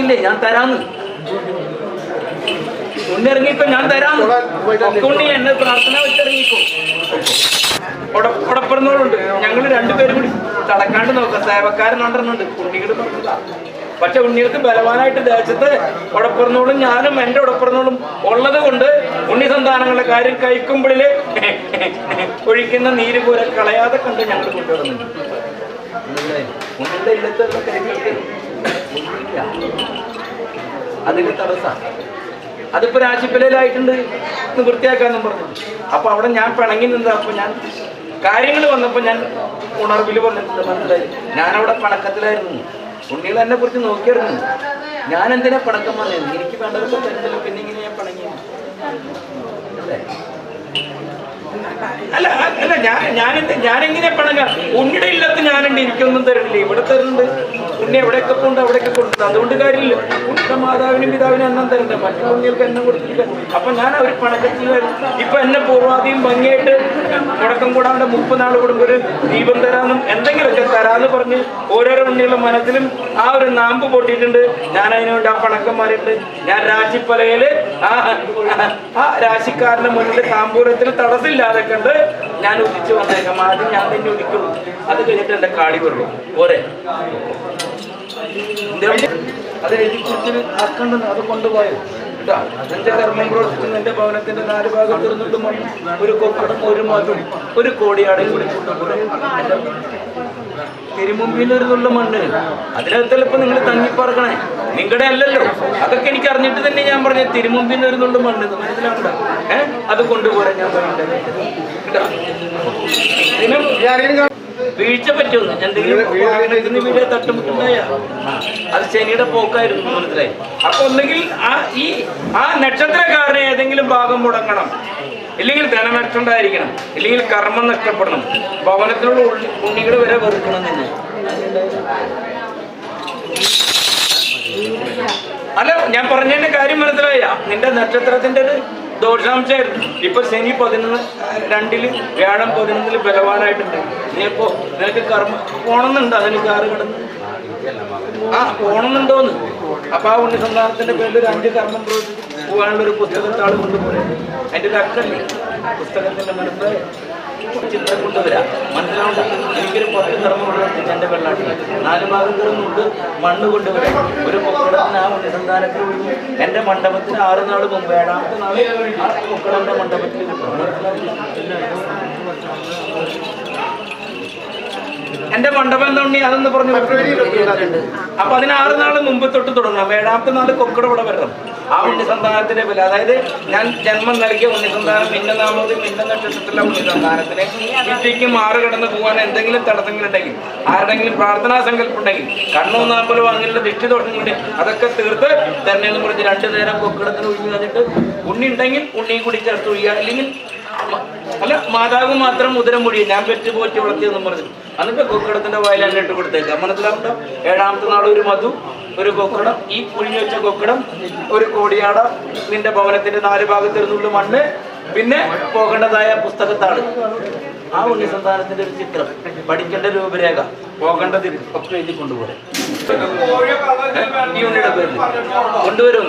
പറഞ്ഞില്ലേ ഞാൻ തരാന്ന്. ഉണ്ണി ഇറങ്ങിക്കോ, ഞാൻ തരാന്ന്. ഉണ്ണി എന്നെ പ്രാർത്ഥന വെച്ചിറങ്ങിക്കോ. ഉടപ്പറന്നോളുണ്ട്. ഞങ്ങൾ രണ്ടുപേരും കൂടി തടക്കാണ്ട് നോക്കാം. സേവക്കാരൻ കൊണ്ടിരുന്നുണ്ട്. ഉണ്ണികൾ പറഞ്ഞില്ല. പക്ഷെ ഉണ്ണികൾക്ക് ബലവാനായിട്ട് ദേശത്ത് ഉടപ്പറന്നോളും ഞാനും എൻ്റെ ഉടപ്പറന്നോളും ഉള്ളത് കൊണ്ട് ഉണ്ണി സന്താനങ്ങളുടെ കാര്യം കഴിക്കുമ്പോഴില് ഒഴിക്കുന്ന നീര് പോലെ കളയാതെ കണ്ട് ഞങ്ങൾ കൊണ്ടുവരുന്നുണ്ട്. ഉണ്ണിയുടെ ഇല്ലത്തുള്ള കാര്യങ്ങൾക്ക് അതിന് തടസ്സാണ്. അതിപ്പോ രാശിപ്പലയിലായിട്ടുണ്ട് വൃത്തിയാക്കാന്നും പറഞ്ഞു. അപ്പൊ അവിടെ ഞാൻ പിണങ്ങി നിന്നത്. അപ്പൊ ഞാൻ കാര്യങ്ങൾ വന്നപ്പോ ഞാൻ ഉണർവിൽ പറഞ്ഞിട്ടുണ്ട്. മനസ്സിലായി, ഞാനവിടെ പണക്കത്തിലായിരുന്നു. ഉണ്ണികൾ എന്നെ കുറിച്ച് നോക്കിയായിരുന്നു. ഞാൻ എന്തിനാ പണക്കം പറഞ്ഞത്? എനിക്ക് വേണ്ടതൊക്കെ തരുന്നല്ലോ, പിന്നെ ഇങ്ങനെ ഞാൻ പണങ്ങി. അല്ല അല്ല ഞാനെങ്ങനെ പണങ്ങ? ഉണ്ണിയുടെ ഇല്ലത്ത് ഞാനുണ്ട്, എനിക്കൊന്നും തരുന്നില്ല. ഇവിടെ തരുന്നുണ്ട്. ഉണ്ണി എവിടെയൊക്കെ കൊണ്ട് അവിടെയൊക്കെ കൊടുത്തത്. അതുകൊണ്ട് കാര്യമില്ല. ഉണ്ണിയുടെ മാതാവിനും പിതാവിനും അന്നം തരണ്ട, മറ്റു ഉണ്ണികൾക്ക് എണ്ണം കൊടുത്തില്ല. അപ്പൊ ഞാൻ ഒരു പണക്കത്തിൽ ഇപ്പൊ എന്നെ പൂർവാധികം ഭംഗിയായിട്ട് മുടക്കം കൂടാണ്ട് 30 നാൾ കൂടുമ്പോൾ ഒരു ദീപം തരാമെന്നും എന്തെങ്കിലുമൊക്കെ തരാന്ന് പറഞ്ഞ് ഓരോരോ ഉണ്ണികളുടെ മനസ്സിലും ആ ഒരു നാമ്പ് പൊട്ടിയിട്ടുണ്ട്. ഞാൻ അതിനുവേണ്ടി ആ പണക്കം മാറിയിട്ട് ഞാൻ രാശിപ്പലയില് ആ രാശിക്കാരന്റെ മുന്നിൽ താമ്പൂരത്തിൽ തടസ്സമില്ലാതെ കണ്ട് ഞാൻ ഉദിച്ചു വന്നേക്കാം. ആദ്യം ഞാൻ തന്നെ ഉദിക്കുള്ളൂ. അത് കഴിഞ്ഞിട്ട് എന്റെ കാടി വരുള്ളൂ. പോരെ, അത് എഴുതി കുറിച്ച് ആക്കണ്ടെന്ന് അത് കൊണ്ടുപോയോ. എന്റെ കർമ്മം പ്രവർത്തിക്കുന്ന എന്റെ ഭവനത്തിന്റെ 4 ഭാഗം തീർന്നിട്ട് മണ്ണ്, ഒരു കൊക്കടം, ഒരു മതും, ഒരു കോടിയാടയും കൂടി കൊണ്ടുപോയി. തിരുമുമ്പിൽ ഒരു നുള്ള മണ്ണ്, അതിനകത്തല്ല ഇപ്പൊ നിങ്ങൾ തങ്ങിപ്പറക്കണേ. നിങ്ങളുടെ അല്ലല്ലോ. അതൊക്കെ എനിക്ക് അറിഞ്ഞിട്ട് തന്നെ ഞാൻ പറഞ്ഞ തിരുമുമ്പിൽ ഒരു നുള്ള മണ്ണ് മനസ്സിലാവണ്ട. അത് കൊണ്ടുപോരാൻ ഞാൻ പറയണ്ടേ. വീഴ്ച പറ്റുമെന്ന് എന്തെങ്കിലും വീട് തട്ടുമുട്ടുണ്ടായ അത് ശനിയുടെ പോക്കായിരുന്നു. മനസ്സിലായി. അപ്പൊ ഒന്നെങ്കിൽ ആ നക്ഷത്രക്കാരനെ ഏതെങ്കിലും ഭാഗം മുടങ്ങണം, ഇല്ലെങ്കിൽ ധനനഷ്ടം ഉണ്ടായിരിക്കണം, ഇല്ലെങ്കിൽ കർമ്മം നഷ്ടപ്പെടണം, ഭവനത്തിലുള്ള ഉണ്ണികൾ വരെ വെറുക്കണം തന്നെ. അല്ല, ഞാൻ പറഞ്ഞതിന്റെ കാര്യം മനസ്സിലായ? നിന്റെ നക്ഷത്രത്തിന്റെ ഒരു ദോഷാംശമായിരുന്നു. ഇപ്പൊ ശനി 11-2 വ്യാഴം 11 ബലവാനായിട്ടുണ്ട്. നീയിപ്പോ നിനക്ക് കർമ്മ പോണമെന്നുണ്ട്. അതിന് കാറ് കിടന്ന് പോണമെന്നുണ്ടോന്ന്. അപ്പൊ ആ ഉണ്ണി സന്താനത്തിന്റെ പേരിൽ ഒരു 5 കർമ്മം പ്രവർത്തിച്ച് പോകാനുള്ള ഒരു പുസ്തകത്താൾ കൊണ്ടുപോയി. അതിന്റെ ഒരു അക്കല്ലേ പുസ്തകത്തിന്റെ മനസ്സിലായ ചിത്രം കൊണ്ടുവരാം. മനസ്സിലാവണ്ട. എനിക്കൊരു 10 കർമ്മം പ്രവർത്തിച്ച് എന്റെ വെള്ളാട്ടിൽ 4 ഭാഗം തീർന്നുകൊണ്ട് മണ്ണ് കൊണ്ടുവരാം. ഒരു പൊക്കടത്തിന് ആ ഉണ്ണി സന്താനത്തിൽ ഒഴിഞ്ഞ് എന്റെ മണ്ഡപത്തിന് 6 നാൾ മുമ്പ് 7ാമത്തെ നാള് ആ പൊക്കടന്റെ മണ്ഡപത്തിൽ കിട്ടും. എന്റെ മണ്ഡപം എന്തുണ്ണി അതെന്ന് പറഞ്ഞു. അപ്പൊ അതിന് 6 നാൾ മുമ്പ് തൊട്ട് തുടങ്ങണം. 7ാമത്തെ നാൾ കൊക്കട ഇവിടെ വരണം. ആ ഉണ്ണി സന്താനത്തിന്റെ വില, അതായത് ഞാൻ ജന്മം നൽകിയ ഉണ്ണി സന്താനം മിന്ന നാമതി മിന്ന നക്ഷത്രത്തിലുള്ള ഉണ്ണി സന്താനത്തിന് വിദ്യയ്ക്ക് മാറ് കിടന്ന് പോകാൻ എന്തെങ്കിലും തടസ്സങ്ങളുണ്ടെങ്കിൽ, ആരുടെങ്കിലും പ്രാർത്ഥനാ സങ്കല്പം ഉണ്ടെങ്കിൽ, കണ്ണൊന്നാമ്പലോ അങ്ങനെയുള്ള ദൃഷ്ടിദോഷം കൊണ്ട് അതൊക്കെ തീർത്ത് തന്നെയെന്ന് പറഞ്ഞ് 2 നേരം കൊക്കിടത്തിന് ഒഴിഞ്ഞു കഴിഞ്ഞിട്ട് ഉണ്ണി ഉണ്ടെങ്കിൽ ഉണ്ണിയും കൂടി ചേർത്ത് ഒഴിയുക. അല്ലെങ്കിൽ അല്ല, മാതാവ് മാത്രം ഉദരം മൊഴിയും ഞാൻ പെറ്റ് പോറ്റി വളർത്തിയെന്നും പറഞ്ഞു. എന്നിട്ട് കൊക്കിടത്തിന്റെ വായിൽ എന്നെ ഇട്ട് കൊടുത്തേക്കാം. മനസ്സിലാവുണ്ടോ? 7ാമത്തെ നാൾ ഒരു മധു, ഒരു കൊക്കടം, ഈ കുഴിഞ്ഞു വെച്ച കൊക്കടം, ഒരു കോടിയാട, നിന്റെ ഭവനത്തിന്റെ 4 ഭാഗത്തിരുന്നുള്ള മണ്ണ്, പിന്നെ പോകേണ്ടതായ പുസ്തകത്താണ് ആ ഉണ്ണി സന്താനത്തിന്റെ ഒരു ചിത്രം, പഠിക്കേണ്ട രൂപരേഖ, പോകേണ്ടത് ഒക്കെ എഴുതി കൊണ്ടുപോരെ. ഈ ഉണ്ണിയുടെ പേരിൽ കൊണ്ടുവരും.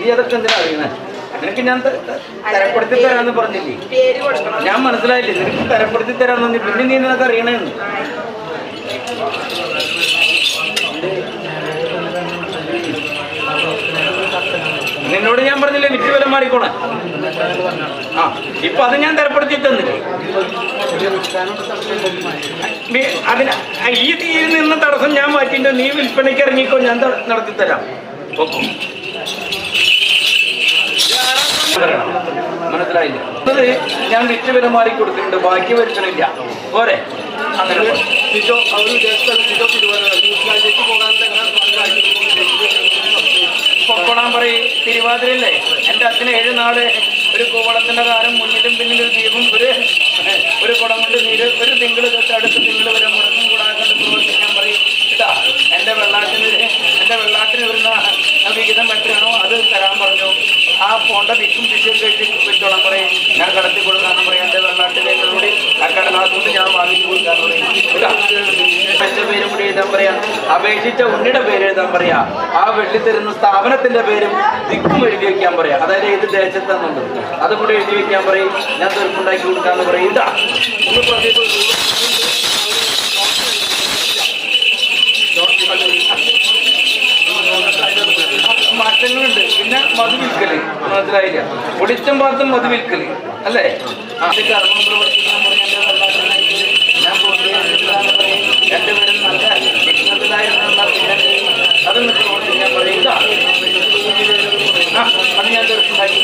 നീ അതൊക്കെ എന്തിനാ അറിയണേ? നിനക്ക് ഞാൻ തരപ്പെടുത്തി തരാന്ന് പറഞ്ഞില്ലേ? ഞാൻ മനസ്സിലായില്ലേ? നിനക്ക് തരപ്പെടുത്തി തരാന്ന് പറഞ്ഞു. പിന്നെ നീ നിനക്ക് അറിയണേന്ന്. നിന്നോട് ഞാൻ പറഞ്ഞില്ലേ വിറ്റ് വില മാറിക്കോണേ. ഇപ്പൊ അത് ഞാൻ തരപ്പെടുത്തി തന്നില്ലേ? അതിന് ഈ തീയിൽ നിന്ന് തടസ്സം ഞാൻ മാറ്റിയിട്ട് നീ വിൽപ്പനയ്ക്ക് ഇറങ്ങിക്കോ, ഞാൻ നടത്തി തരാം. മനസ്സിലായില്ല? ഞാൻ വിറ്റ് വില മാറി കൊടുത്തിട്ടുണ്ട്, ബാക്കി വരുത്തണില്ല. പോരെ? അങ്ങനെ പൊക്കോളാൻ പറയും. തിരുവാതിരല്ലേ എൻ്റെ അച്ഛന് 7 നാള് ഒരു കോവളത്തിന്റെ കാലം മുന്നിലും പിന്നിലും ഒരു ദീപം, ഒരു കുടം കൊണ്ട് നീര്, ഒരു തിങ്കള് തൊട്ട് അടുത്ത തിങ്കള് വരെ മുടക്കം കൂടാതെ പ്രവർത്തിക്കാൻ പറയും. ഇതാ എൻ്റെ വെള്ളാട്ടിന് വരുന്ന വിഹിതം പോണ്ട വിക്കും വിഷയം കഴിച്ച് വെച്ചോളാൻ പറയും. ഞാൻ കടത്തി കൊടുക്കാന്ന് പറയാം. എൻ്റെ വെള്ളാട്ടിലൂടെ ആ കടലാസുകൊണ്ട് ഞാൻ വാങ്ങിച്ചു കൊടുക്കാന്ന് പറയും. എൻ്റെ പേരും കൂടി എഴുതാൻ പറയാം. അപേക്ഷിച്ച ഉണ്ണിയുടെ പേര് എഴുതാൻ പറയാ. ആ വെള്ളി തരുന്ന സ്ഥാപനത്തിന്റെ പേരും ദിക്കും എഴുതി വെക്കാൻ പറയാം. അതായത് ഏത് ദേശത്താന്നുണ്ട് അതും കൂടി എഴുതി വെക്കാൻ പറയും. ഞാൻ തീർപ്പുണ്ടാക്കി കൊടുക്കാന്ന് പറയും. ഇതാ മാറ്റങ്ങളുണ്ട്. പിന്നെ മധു വിൽക്കല്, മനസ്സിലായില്ല, ഒടിച്ചം പാത്തും മധു വിൽക്കല് അല്ലേ? അത് കർമ്മം പ്രവർത്തിക്കാൻ പറഞ്ഞാൽ ഞാൻ എന്റെ പേരും നല്ല അതൊന്ന് പ്രവർത്തിക്കാൻ പറയും. അത് ഞാൻ തീർച്ചയായിട്ടും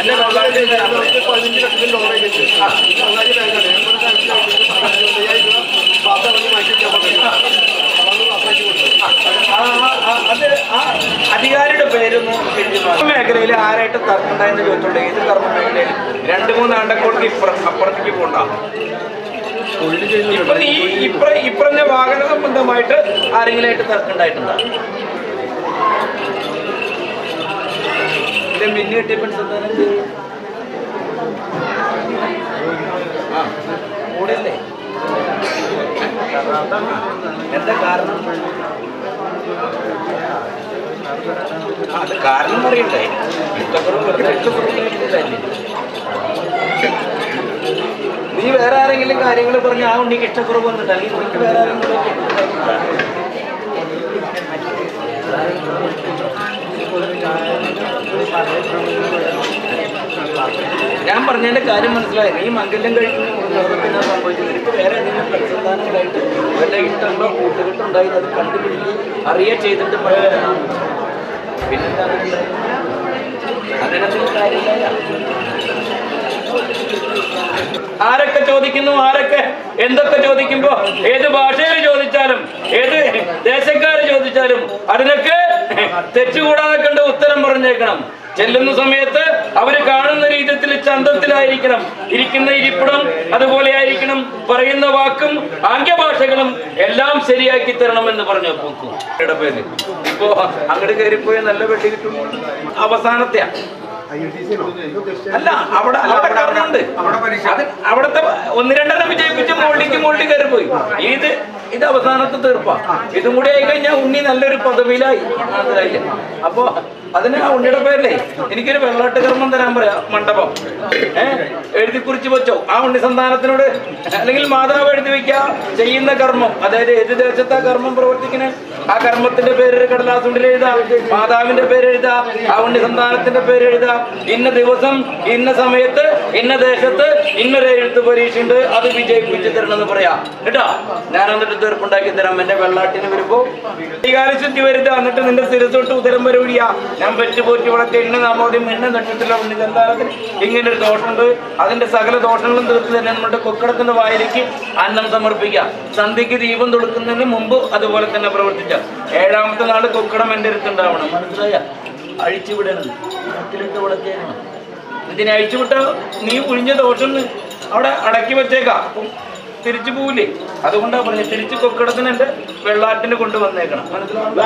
എന്റെ അത് ആ അധികാരിയുടെ പേരൊന്ന് മേഖലയിൽ ആരായിട്ട് തർക്കമുണ്ടായെന്ന് ചോദിച്ചോട്ടെ. ഏത് കർമ്മ മേഖലയിൽ 2-3 ആണ്ടക്കോൾക്ക് അപ്പുറത്തേക്ക് പോകണ്ട. ഇപ്പൊ നീ ഇപ്പറഞ്ഞ വാഹന സംബന്ധമായിട്ട് ആരെങ്കിലും ആയിട്ട് തർക്കമുണ്ടായിട്ടുണ്ടോ? ഇതിന്റെ മിന്നി ഡിഫൻസ് കൂടല്ലേ? എന്താ കാരണം? അത് കാരണം അറിയണ്ടേ? നീ വേറെ ആരെങ്കിലും കാര്യങ്ങൾ പറഞ്ഞ ആ ഉണ്ണിക്ക് ഇഷ്ടക്കുറവ് വന്നിട്ട് അല്ലെങ്കിൽ ഉണ്ണിക്ക് വേറെ ആരെങ്കിലും ഞാൻ പറഞ്ഞതിന്റെ കാര്യം മനസ്സിലായി. നീ മംഗല്യം കഴിക്കുന്ന ലോകത്തിന് സംഭവിച്ചത് എനിക്ക് വേറെ ഏതെങ്കിലും പ്രസന്ധാനങ്ങളായിട്ട് വല്ല ഇഷ്ടമുണ്ടോ കൂട്ടുകെട്ടുണ്ടായി അത് കണ്ടുപിടിച്ച് അറിയുക ചെയ്തിട്ട് പിന്നെന്താ അങ്ങനത്തെ കാര്യമില്ല. ആരൊക്കെ ചോദിക്കുന്നു, ആരൊക്കെ എന്തൊക്കെ ചോദിക്കുമ്പോ ഏത് ഭാഷയിൽ ചോദിച്ചാലും ഏത് ദേശക്കാര് ചോദിച്ചാലും അതിനൊക്കെ തെറ്റുകൂടാതെ കണ്ട് ഉത്തരം പറഞ്ഞേക്കണം. ചെല്ലുന്ന സമയത്ത് അവര് കാണുന്ന രീതിയിൽ ചന്തത്തിലായിരിക്കണം, ഇരിക്കുന്ന ഇരിപ്പിടം അതുപോലെ ആയിരിക്കണം, പറയുന്ന വാക്കും ആംഗ്യഭാഷകളും എല്ലാം ശരിയാക്കി തരണമെന്ന് പറഞ്ഞു പോക്കും പേര്. ഇപ്പോ അങ്ങോട്ട് കയറിപ്പോയി നല്ല വെട്ടി കിട്ടും. അവസാനത്തെ അല്ല, അവിടെ കാരണമുണ്ട്. അത് അവിടുത്തെ 1-2 വിജയിപ്പിച്ച് മോളിലേക്ക് കയറിപ്പോയി. ഇത് അവസാനത്തെ തീർപ്പാ. ഇതും കൂടി ആയി കഴിഞ്ഞാൽ ഉണ്ണി നല്ലൊരു പദവിയിലായി. അപ്പൊ അതിന് ആ ഉണ്ണിയുടെ പേരിലേ എനിക്കൊരു വെള്ളാട്ട് കർമ്മം തരാൻ പറയാം. മണ്ഡപം എഴുതി കുറിച്ച് വെച്ചോ. ആ ഉണ്ണി സന്താനത്തിനോട് അല്ലെങ്കിൽ മാതാവ് എഴുതി വെക്കുക ചെയ്യുന്ന കർമ്മം, അതായത് ഏത് ദേശത്തെ കർമ്മം പ്രവർത്തിക്കുന്ന ആ കർമ്മത്തിന്റെ പേര് കടലാസുണ്ടിൽ എഴുതാ, മാതാവിന്റെ പേര് എഴുതാ, ആ ഉണ്ണി സന്താനത്തിന്റെ പേര് എഴുതാ. ഇന്ന ദിവസം ഇന്ന സമയത്ത് ഇന്ന ദേശത്ത് ഇന്നൊരു എഴുത്ത് പരീക്ഷ ഉണ്ട്, അത് വിജയിപ്പിച്ച് തരണമെന്ന് പറയാ കേട്ടോ. ഞാൻ എന്നിട്ട് തീർപ്പുണ്ടാക്കി തരാം. എന്റെ വെള്ളാട്ടിന് വരുമ്പോ ശുദ്ധി വരുത്തുക. എന്നിട്ട് നിന്റെ സ്ഥിരത്തോട്ട് ഉദരം വരൂടിയാ. ഞാൻ പെറ്റുപോറ്റി വളർത്തി എണ്ണ നാമോദ്യം എണ്ണ നട്ടിട്ടില്ല ഉണ്ണി സന്താനത്തിന് ഇങ്ങനെ ഒരു ദോഷമുണ്ട്. അതിന്റെ സകല ദോഷങ്ങളും തീർത്ത് തന്നെ നമ്മുടെ കൊക്കടത്തിന്റെ വായിലേക്ക് അന്നം സമർപ്പിക്കാം. സന്ധ്യക്ക് ദീപം തൊടുക്കുന്നതിന് മുമ്പ് അതുപോലെ തന്നെ പ്രവർത്തിക്കാം. 7ാമത്തെ നാള് കൊക്കടം എൻ്റെ അടുത്തുണ്ടാവണം. മനസ്സിലായ? അഴിച്ചുവിടണം, നാട്ടിലിട്ട് വിളക്കേക്കണം. ഇതിനെ അഴിച്ചുവിട്ട നീ ഒഴിഞ്ഞ ദോഷം അവിടെ അടക്കി വെച്ചേക്കാം, തിരിച്ചു പോവില്ലേ? അതുകൊണ്ടാ പറഞ്ഞത് തിരിച്ച് കൊക്കടത്തിന് എൻ്റെ വെള്ളാട്ടിന് കൊണ്ടുവന്നേക്കണം. മനസ്സിലാവുക?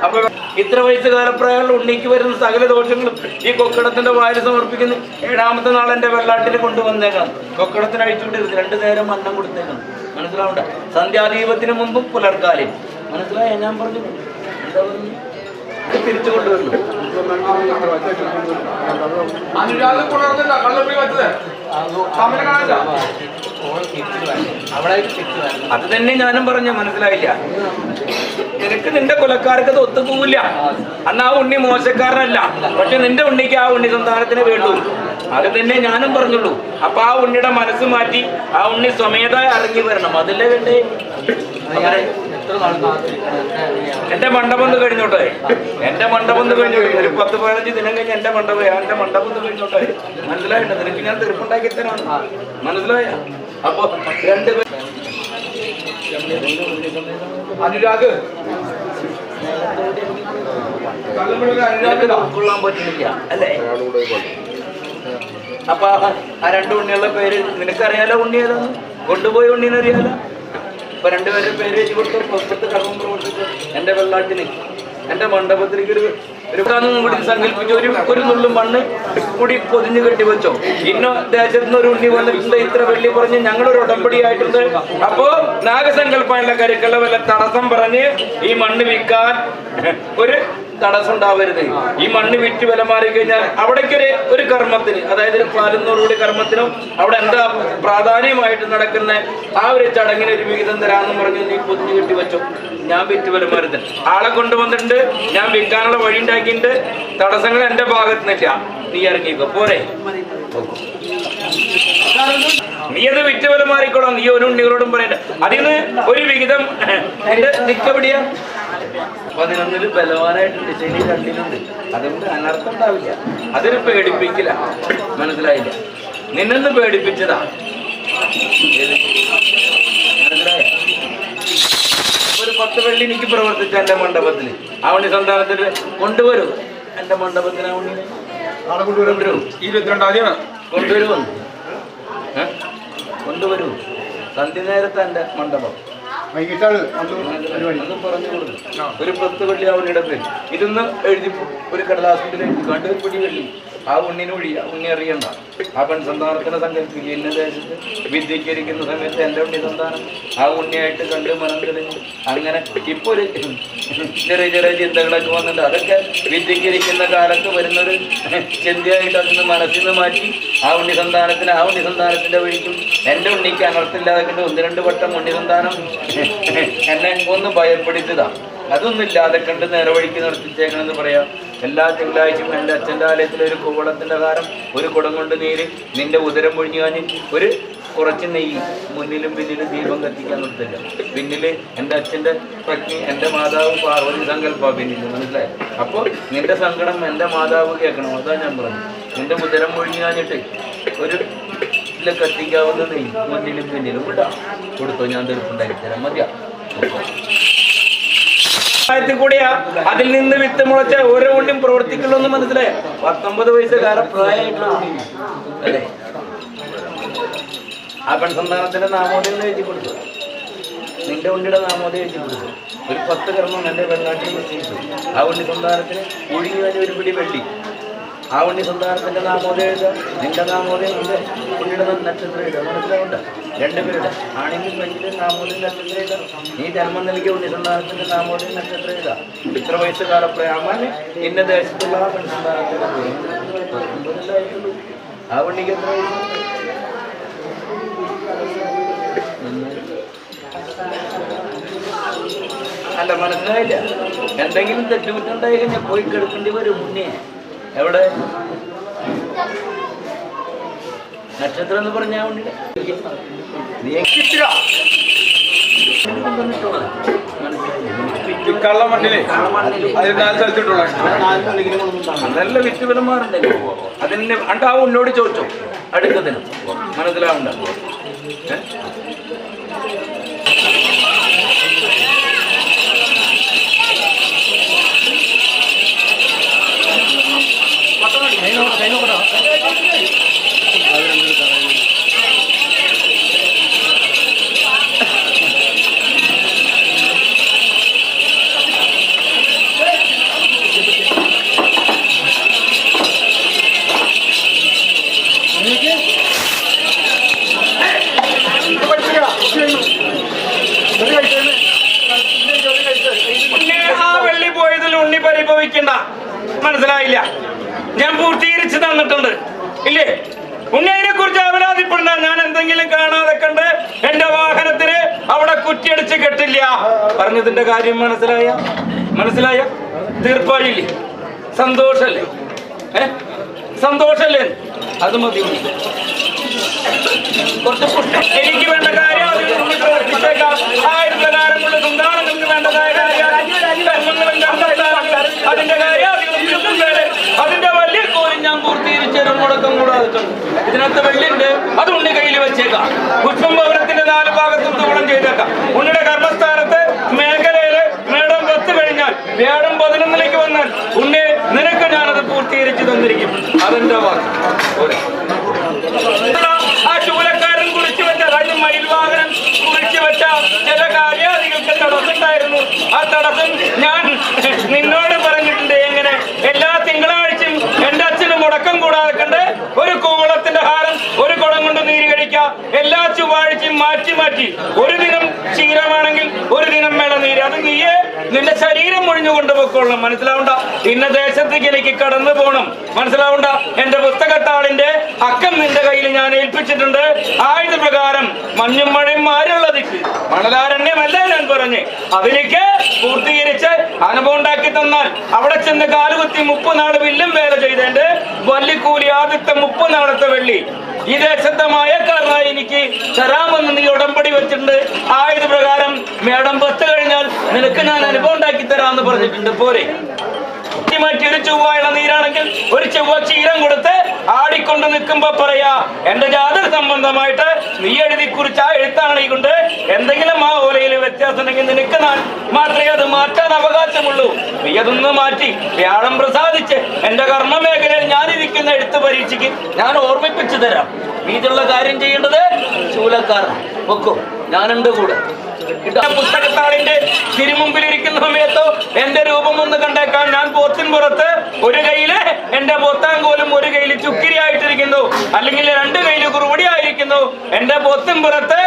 അപ്പൊ ഇത്ര വയസ്സ് കാലപ്രായമുള്ള ഉണ്ണിക്ക് വരുന്ന സകല ദോഷങ്ങളും ഈ കൊക്കടത്തിന്റെ വായിൽ സമർപ്പിക്കുന്നു. 7ാമത്തെ നാൾ എൻ്റെ വെള്ളാട്ടിന് കൊണ്ടുവന്നേക്കണം. കൊക്കടത്തിന് അഴിച്ചുവിട്ടരുത്, 2 നേരം അന്നം കൊടുത്തേക്കണം. മനസ്സിലാവണ്ട? സന്ധ്യാദീപത്തിന് മുമ്പും പുലർക്കാലം. മനസ്സിലായ? ഞാൻ പറഞ്ഞു എന്താ പറഞ്ഞു? തിരിച്ചു കൊണ്ടുവരുന്നു. അത് തന്നെ ഞാനും പറഞ്ഞ. മനസ്സിലായില്ല? നിനക്ക് നിന്റെ കൊലക്കാർക്ക് അത് ഒത്തുപോവില്ല. അന്ന് ആ ഉണ്ണി മോശക്കാരനല്ല, പക്ഷെ നിന്റെ ഉണ്ണിക്ക് ആ ഉണ്ണി സന്താനത്തിന് വേണ്ടു. അത് തന്നെ ഞാനും പറഞ്ഞുള്ളൂ. അപ്പൊ ആ ഉണ്ണിയുടെ മനസ്സ് മാറ്റി ആ ഉണ്ണി സ്വമേധ ഇറങ്ങി വരണം. അതല്ലേ വേണ്ടേ? എന്റെ മണ്ഡപം കഴിഞ്ഞോട്ടെ, എന്റെ മണ്ഡപം കഴിഞ്ഞോട്ടെ. ഒരു 10-15 ദിനം കഴിഞ്ഞ് എന്റെ മണ്ഡപം കഴിഞ്ഞോട്ടെ. മനസ്സിലായിട്ടോ? നിനക്ക് ഞാൻ തീർപ്പുണ്ടാക്കി തരാണ്. മനസ്സിലായ? അപ്പൊ 2 പേർ അനുരാഗ് ഉൾക്കൊള്ളാൻ പറ്റുന്നില്ല അല്ലേ? അപ്പൊ ആ 2 ഉണ്ണിയുള്ള പേര് നിനക്കറിയാലോ. ഉണ്ണി ഏതാന്ന് കൊണ്ടുപോയി ഉണ്ണീനറിയാലോ. ഇപ്പൊ 2 പേരുടെ പേര് വെച്ച് കൊടുത്ത് കർമ്മം പ്രവർത്തിച്ചു. എന്റെ വെള്ളാട്ടിന് എന്റെ മണ്ഡപത്തിലേക്ക് ഒരു ഒരു കൂടി സങ്കല്പിച്ചു. ഒരു നുള്ളും മണ്ണ് കൂടി പൊതിഞ്ഞു കെട്ടി വെച്ചോ. ഇന്ന ദേശത്ത് നിന്ന് ഒരു ഉണ്ണി വന്നിട്ടുണ്ട്, ഇത്ര വെള്ളി പറഞ്ഞ് ഞങ്ങളൊരു ഉടമ്പടി ആയിട്ടുണ്ട്. അപ്പോ നാഗസങ്കല്പമുള്ള കരുക്കള വല്ല തടസ്സം പറഞ്ഞ് ഈ മണ്ണ് വിൽക്കാൻ ഒരു തടസ്സം ഉണ്ടാവരുത്. ഈ മണ്ണ് വിറ്റ് വില മാറി കഴിഞ്ഞാൽ അവിടേക്കൊരു ഒരു കർമ്മത്തിന്, അതായത് 400 കർമ്മത്തിനും അവിടെ എന്താ പ്രാധാന്യമായിട്ട് നടക്കുന്ന ആ ഒരു ചടങ്ങിന് ഒരു വിഹിതം തരാമെന്ന് പറഞ്ഞു നീ പൊതിഞ്ഞു കെട്ടി വെച്ചു. ഞാൻ വിറ്റ് വില മാറുന്നത് ആളെ കൊണ്ടുവന്നിട്ടുണ്ട്, ഞാൻ വിൽക്കാനുള്ള വഴി ഉണ്ടാക്കിയിട്ടുണ്ട്, തടസ്സങ്ങൾ എന്റെ ഭാഗത്ത് നിന്നില്ല, നീ ഇറങ്ങിക്കോ പോരെ. നീ അത് വിറ്റ് വില മാറിക്കോളാം, നീ ഒരു ഉണ്ണികളോടും പറയണ്ട. അതിന് ഒരു വിഹിതം എന്റെ നിക്കപിടിയാ 11 ബലവാനായിട്ടുണ്ട്, ശനി 2-ലുണ്ട്. അതുകൊണ്ട് അനർത്ഥം ഉണ്ടാവില്ല. അതൊരു പേടിപ്പിക്കില്ല, മനസ്സിലായില്ല? നിന്നൊന്ന് പേടിപ്പിച്ചതാ, മനസ്സിലായ? ഒരു 10 വെള്ളി എനിക്ക് പ്രവർത്തിച്ച എന്റെ മണ്ഡപത്തിൽ ആ ഉണ്ണി സന്താനത്തിന് കൊണ്ടുവരൂ. എന്റെ മണ്ഡപത്തിന് ആ ഉണ്ണിനെ കൊണ്ടുവരൂ. 22-ാം തീയതി കൊണ്ടുവരുമെന്ന് കൊണ്ടുവരൂ. സന്ധ്യ നേരത്തെ എന്റെ മണ്ഡപം പറഞ്ഞു കൊടുക്കും. ഒരു 10 വെള്ളി ആ ഉണ്ണിയുടെ പേര് ഇതൊന്ന് എഴുതി ഒരു കടലാസിൽ കണ്ട് ഒരു പിടി വെള്ളി ആ ഉണ്ണിന് ഉണ്ണി അറിയണ്ട. ആ പെൺസന്താനത്തിന്റെ സങ്കല്പിക്കുക. ഇന്ന ദേശത്ത് വിദ്യയ്ക്കിരിക്കുന്ന സമയത്ത് എൻ്റെ ഉണ്ണി സന്താനം ആ ഉണ്ണിയായിട്ട് കണ്ട് മനം തെളിഞ്ഞു. അങ്ങനെ ഇപ്പൊ ഒരു ചെറിയ ചെറിയ ചിന്തകളൊക്കെ വന്നിട്ടുണ്ട്. അതൊക്കെ വിദ്യയ്ക്കിരിക്കുന്ന കാലത്ത് വരുന്നൊരു ചിന്തയായിട്ട് അതിന് മനസ്സിൽ നിന്ന് മാറ്റി ആ ഉണ്ണി സന്താനത്തിന്റെ വഴിക്കും എൻ്റെ ഉണ്ണിക്ക് അനർത്ഥമില്ലാതെ കണ്ട് 1-2 വട്ടം ഉണ്ണി സന്താനം എന്നെ ഒന്ന് ഭയപ്പെടുത്തിയതാ. അതൊന്നും ഇല്ലാതെ കണ്ട് നേരെ വഴിക്ക് നിർത്തിച്ചേക്കണമെന്ന് പറയാം. എല്ലാ തിങ്കളാഴ്ചയും എൻ്റെ അച്ഛൻ്റെ ആലയത്തിൽ ഒരു കൂവളത്തിൻ്റെ കാരം, ഒരു കുടം കൊണ്ട് നീര്, നിന്റെ ഉദരം പൊഴിഞ്ഞു കാഞ്ഞ് ഒരു കുറച്ച് നെയ്യ്, മുന്നിലും പിന്നിലും ദീപം കത്തിക്കാൻ നിർത്തില്ല. പിന്നില് എൻ്റെ അച്ഛൻ്റെ പത്നി, എൻ്റെ മാതാവ് പാർവതി സങ്കല്പ പിന്നിൽ, മനസ്സിലായി? അപ്പോൾ നിന്റെ സങ്കടം എൻ്റെ മാതാവ് കേൾക്കണം. അതാ ഞാൻ പറഞ്ഞു. നിന്റെ ഉദരം പൊഴിഞ്ഞു കാഞ്ഞിട്ട് ഒരു കത്തിക്കാവുന്ന നെയ്യ് മുന്നിലും പിന്നിലും ഇടാം. കൊടുത്തോ, ഞാൻ തീർപ്പുണ്ടാക്കി തരാം. മതിയാ? കൂടിയാ അതിൽ നിന്ന് വിത്ത് മുളച്ച ഓരോ ഉണ്ണിയും പ്രവർത്തിക്കുള്ളൂ എന്ന് മനസ്സിലായ. 19 വയസ്സുകാരൻ പ്രായമായിട്ടുള്ള അല്ലേ? ആ പെൺസന്താനത്തിന്റെ നാമോദയം എഴുതി കൊടുത്തു, നിന്റെ ഉണ്ണിയുടെ നാമോദയം എഴുതി കൊടുത്തു. ഒരു 10 കർമ്മം എന്റെ വെള്ളാട്ടിൽ നിശ്ചയിച്ചു. ആ ഉണ്ണി സന്താനത്തിന് ഒഴുകി വരെ ഒരു പിടി വെള്ളി. ആ ഉണ്ണി സന്താനത്തിന്റെ നാമോദയം എഴുതുക, നിന്റെ നാമോദയം നിന്റെ ഉണ്ണിയുടെ നക്ഷത്രം എഴുതുക. മനസ്സിലാവണ്ട? 2 പേരുടെ ആണെങ്കിൽ പെണ്ണിന്റെ നാമോദയം നക്ഷത്രം എഴുതാം. നീ ജന്മം നൽകിയ ഉണ്ണി സന്താനത്തിന്റെ നാമോദയം നക്ഷത്രം എഴുതാം. ഇത്ര വയസ്സുകാല പ്രയാമാന് ഇന്ന ദേശത്തുള്ള ആ പെൺസന്താനത്തിന്റെ ആ ഉണ്ണിക്ക് എത്ര വയസ്സ്? അല്ല, മനസ്സിലായില്ല? എന്തെങ്കിലും തെറ്റുകുറ്റുണ്ടായി കഴിഞ്ഞാൽ പോയി കിടക്കേണ്ടി വരും. മുന്നേ എവിടെ നക്ഷത്രം എന്ന് പറഞ്ഞാൽ ഉണ്ണിയുടെ കള്ളമണ്ണില് 14 സ്ഥലത്തിട്ടുള്ള നല്ല വിറ്റുപരന്മാരുണ്ടല്ലോ. അതിന് ആ ഉന്നോട് ചോദിച്ചോ അടുക്കത്തിന്, മനസ്സിലാവണ്ട? പരിഭവിക്കണ്ട, മനസ്സിലായില്ല? ഞാൻ പൂർത്തീകരിച്ച് തന്നിട്ടുണ്ട് ഇല്ലേ? ഉണ്ണിയെ കുറിച്ച് അവലാതിപ്പെടണ്ട. ഞാൻ എന്തെങ്കിലും കാണാതെ കണ്ട് എന്റെ വാഹനത്തിന് അവിടെ കുറ്റിയടിച്ച് കെട്ടില്ല. പറഞ്ഞതിന്റെ കാര്യം മനസ്സിലായ തീർപ്പായില്ലേ? സന്തോഷല്ലേ? സന്തോഷല്ലേ? അത് മതി. എനിക്ക് വേണ്ട കാര്യം ആയിരത്തകാരമുള്ള സന്താനങ്ങൾക്ക് വേണ്ടതായ അതിന്റെ കാര്യം അതിന്റെ വലിയ കോലും ഞാൻ പൂർത്തീകരിച്ചു മുടക്കം കൂടാതെ. ഇതിനകത്ത് വെള്ളിണ്ട്, അത് ഉണ്ണി കയ്യിൽ വെച്ചേക്കാം. പുഷ്പം ഭവനത്തിന്റെ 4 ഭാഗത്തും തൂളം ചെയ്തേക്കാം. ഉണ്ണിയുടെ കർമ്മസ്ഥാനത്ത് മേഖലയില് മേടം 10 കഴിഞ്ഞാൽ വ്യാഴം 11ലേക്ക് വന്നാൽ ഉണ്ണി നിനക്ക് ഞാനത് പൂർത്തീകരിച്ചു തന്നിരിക്കും. അതെന്റെ വാക്ക്. ആ ചൂലക്കാരൻ കുറിച്ചു വെച്ച, അതായത് മയിൽവാഹനൻ കുറിച്ചു വെച്ച ചില കാര്യാദികൾക്ക് തടസ്സമുണ്ടായിരുന്നു. ആ തടസ്സം ഞാൻ നിന്നോട് പറഞ്ഞിട്ടുണ്ട്. എങ്ങനെ പറഞ്ഞു കൊണ്ടുപോയിക്കൊള്ളണം. മനസ്സിലാവണ്ട? ഇന്ന ദേശത്തേക്ക് എനിക്ക് കടന്നു പോകണം. മനസ്സിലാവണ്ട? എന്റെ പുസ്തകത്താളിന്റെ അക്കം നിന്റെ കയ്യിൽ ഞാൻ ഏൽപ്പിച്ചിട്ടുണ്ട്. ആയുധ പ്രകാരം മഞ്ഞും മഴയും മാറുള്ള ദിക്ക് മണലാരണ്യമല്ല ഞാൻ പറഞ്ഞ് അതിലേക്ക് പൂർത്തീകരിച്ച് അനുഭവം ഉണ്ടാക്കി തന്നാൽ അവിടെ ചെന്ന് കാലുകുത്തി 30 നാള് വില്ലും വേല ചെയ്തേണ്ട വല്ലിക്കൂലി ആദ്യത്തെ 30 നാളത്തെ വെള്ളി ഈ ദേശത്തെ മയക്കാരനായി എനിക്ക് തരാമെന്ന് നീ ഉടമ്പടി വെച്ചിട്ടുണ്ട്. ആയുധ പ്രകാരം മേടം 10 കഴിഞ്ഞാൽ നിനക്ക് ഞാൻ അനുഭവം ഉണ്ടാക്കി തരാമെന്ന് പറഞ്ഞിട്ടുണ്ട്. പോരെ മാറ്റി ഒരു ചൊവ്വായുള്ള നീരാണെങ്കിൽ ഒരു ചൊവ്വ ക്ഷീരം കൊടുത്ത് ആടിക്കൊണ്ട് നിൽക്കുമ്പോ പറയാ എന്റെ ജാതക സംബന്ധമായിട്ട് നീ എഴുതി കുറിച്ച് ആ എഴുത്താണ് കൊണ്ട് എന്തെങ്കിലും ആ ഓലയിൽ വ്യത്യാസം ഉണ്ടെങ്കിൽ നിനക്ക് ഞാൻ മാത്രമേ അത് മാറ്റാൻ അവകാശമുള്ളൂ. നീ അതൊന്ന് മാറ്റി വ്യാഴം പ്രസാദിച്ച് എന്റെ കർമ്മ മേഖലയിൽ ഞാനിരിക്കുന്ന എഴുത്ത് പരീക്ഷയ്ക്ക് ഞാൻ ഓർമ്മിപ്പിച്ചു തരാം. നീ ഇതുള്ള കാര്യം ചെയ്യേണ്ടത് ചൂലക്കാരൻ വെക്കോ, ഞാനുണ്ട് കൂടെ. പുസ്തകത്താളിന്റെ തിരുമുമ്പിൽ ഇരിക്കുന്ന സമയത്തോ എന്റെ രൂപം ഒന്ന് കണ്ടേക്കാൻ ഞാൻ പോത്തിൻ പുറത്ത് ഒരു കയ്യില് എന്റെ പോത്താങ്കോലും ഒരു കയ്യിൽ ചുക്കിരി ആയിട്ടിരിക്കുന്നു, അല്ലെങ്കിൽ 2 കയ്യിൽ കുറുപടി ആയിരിക്കുന്നു. എന്റെ പോത്തിൻ പുറത്ത്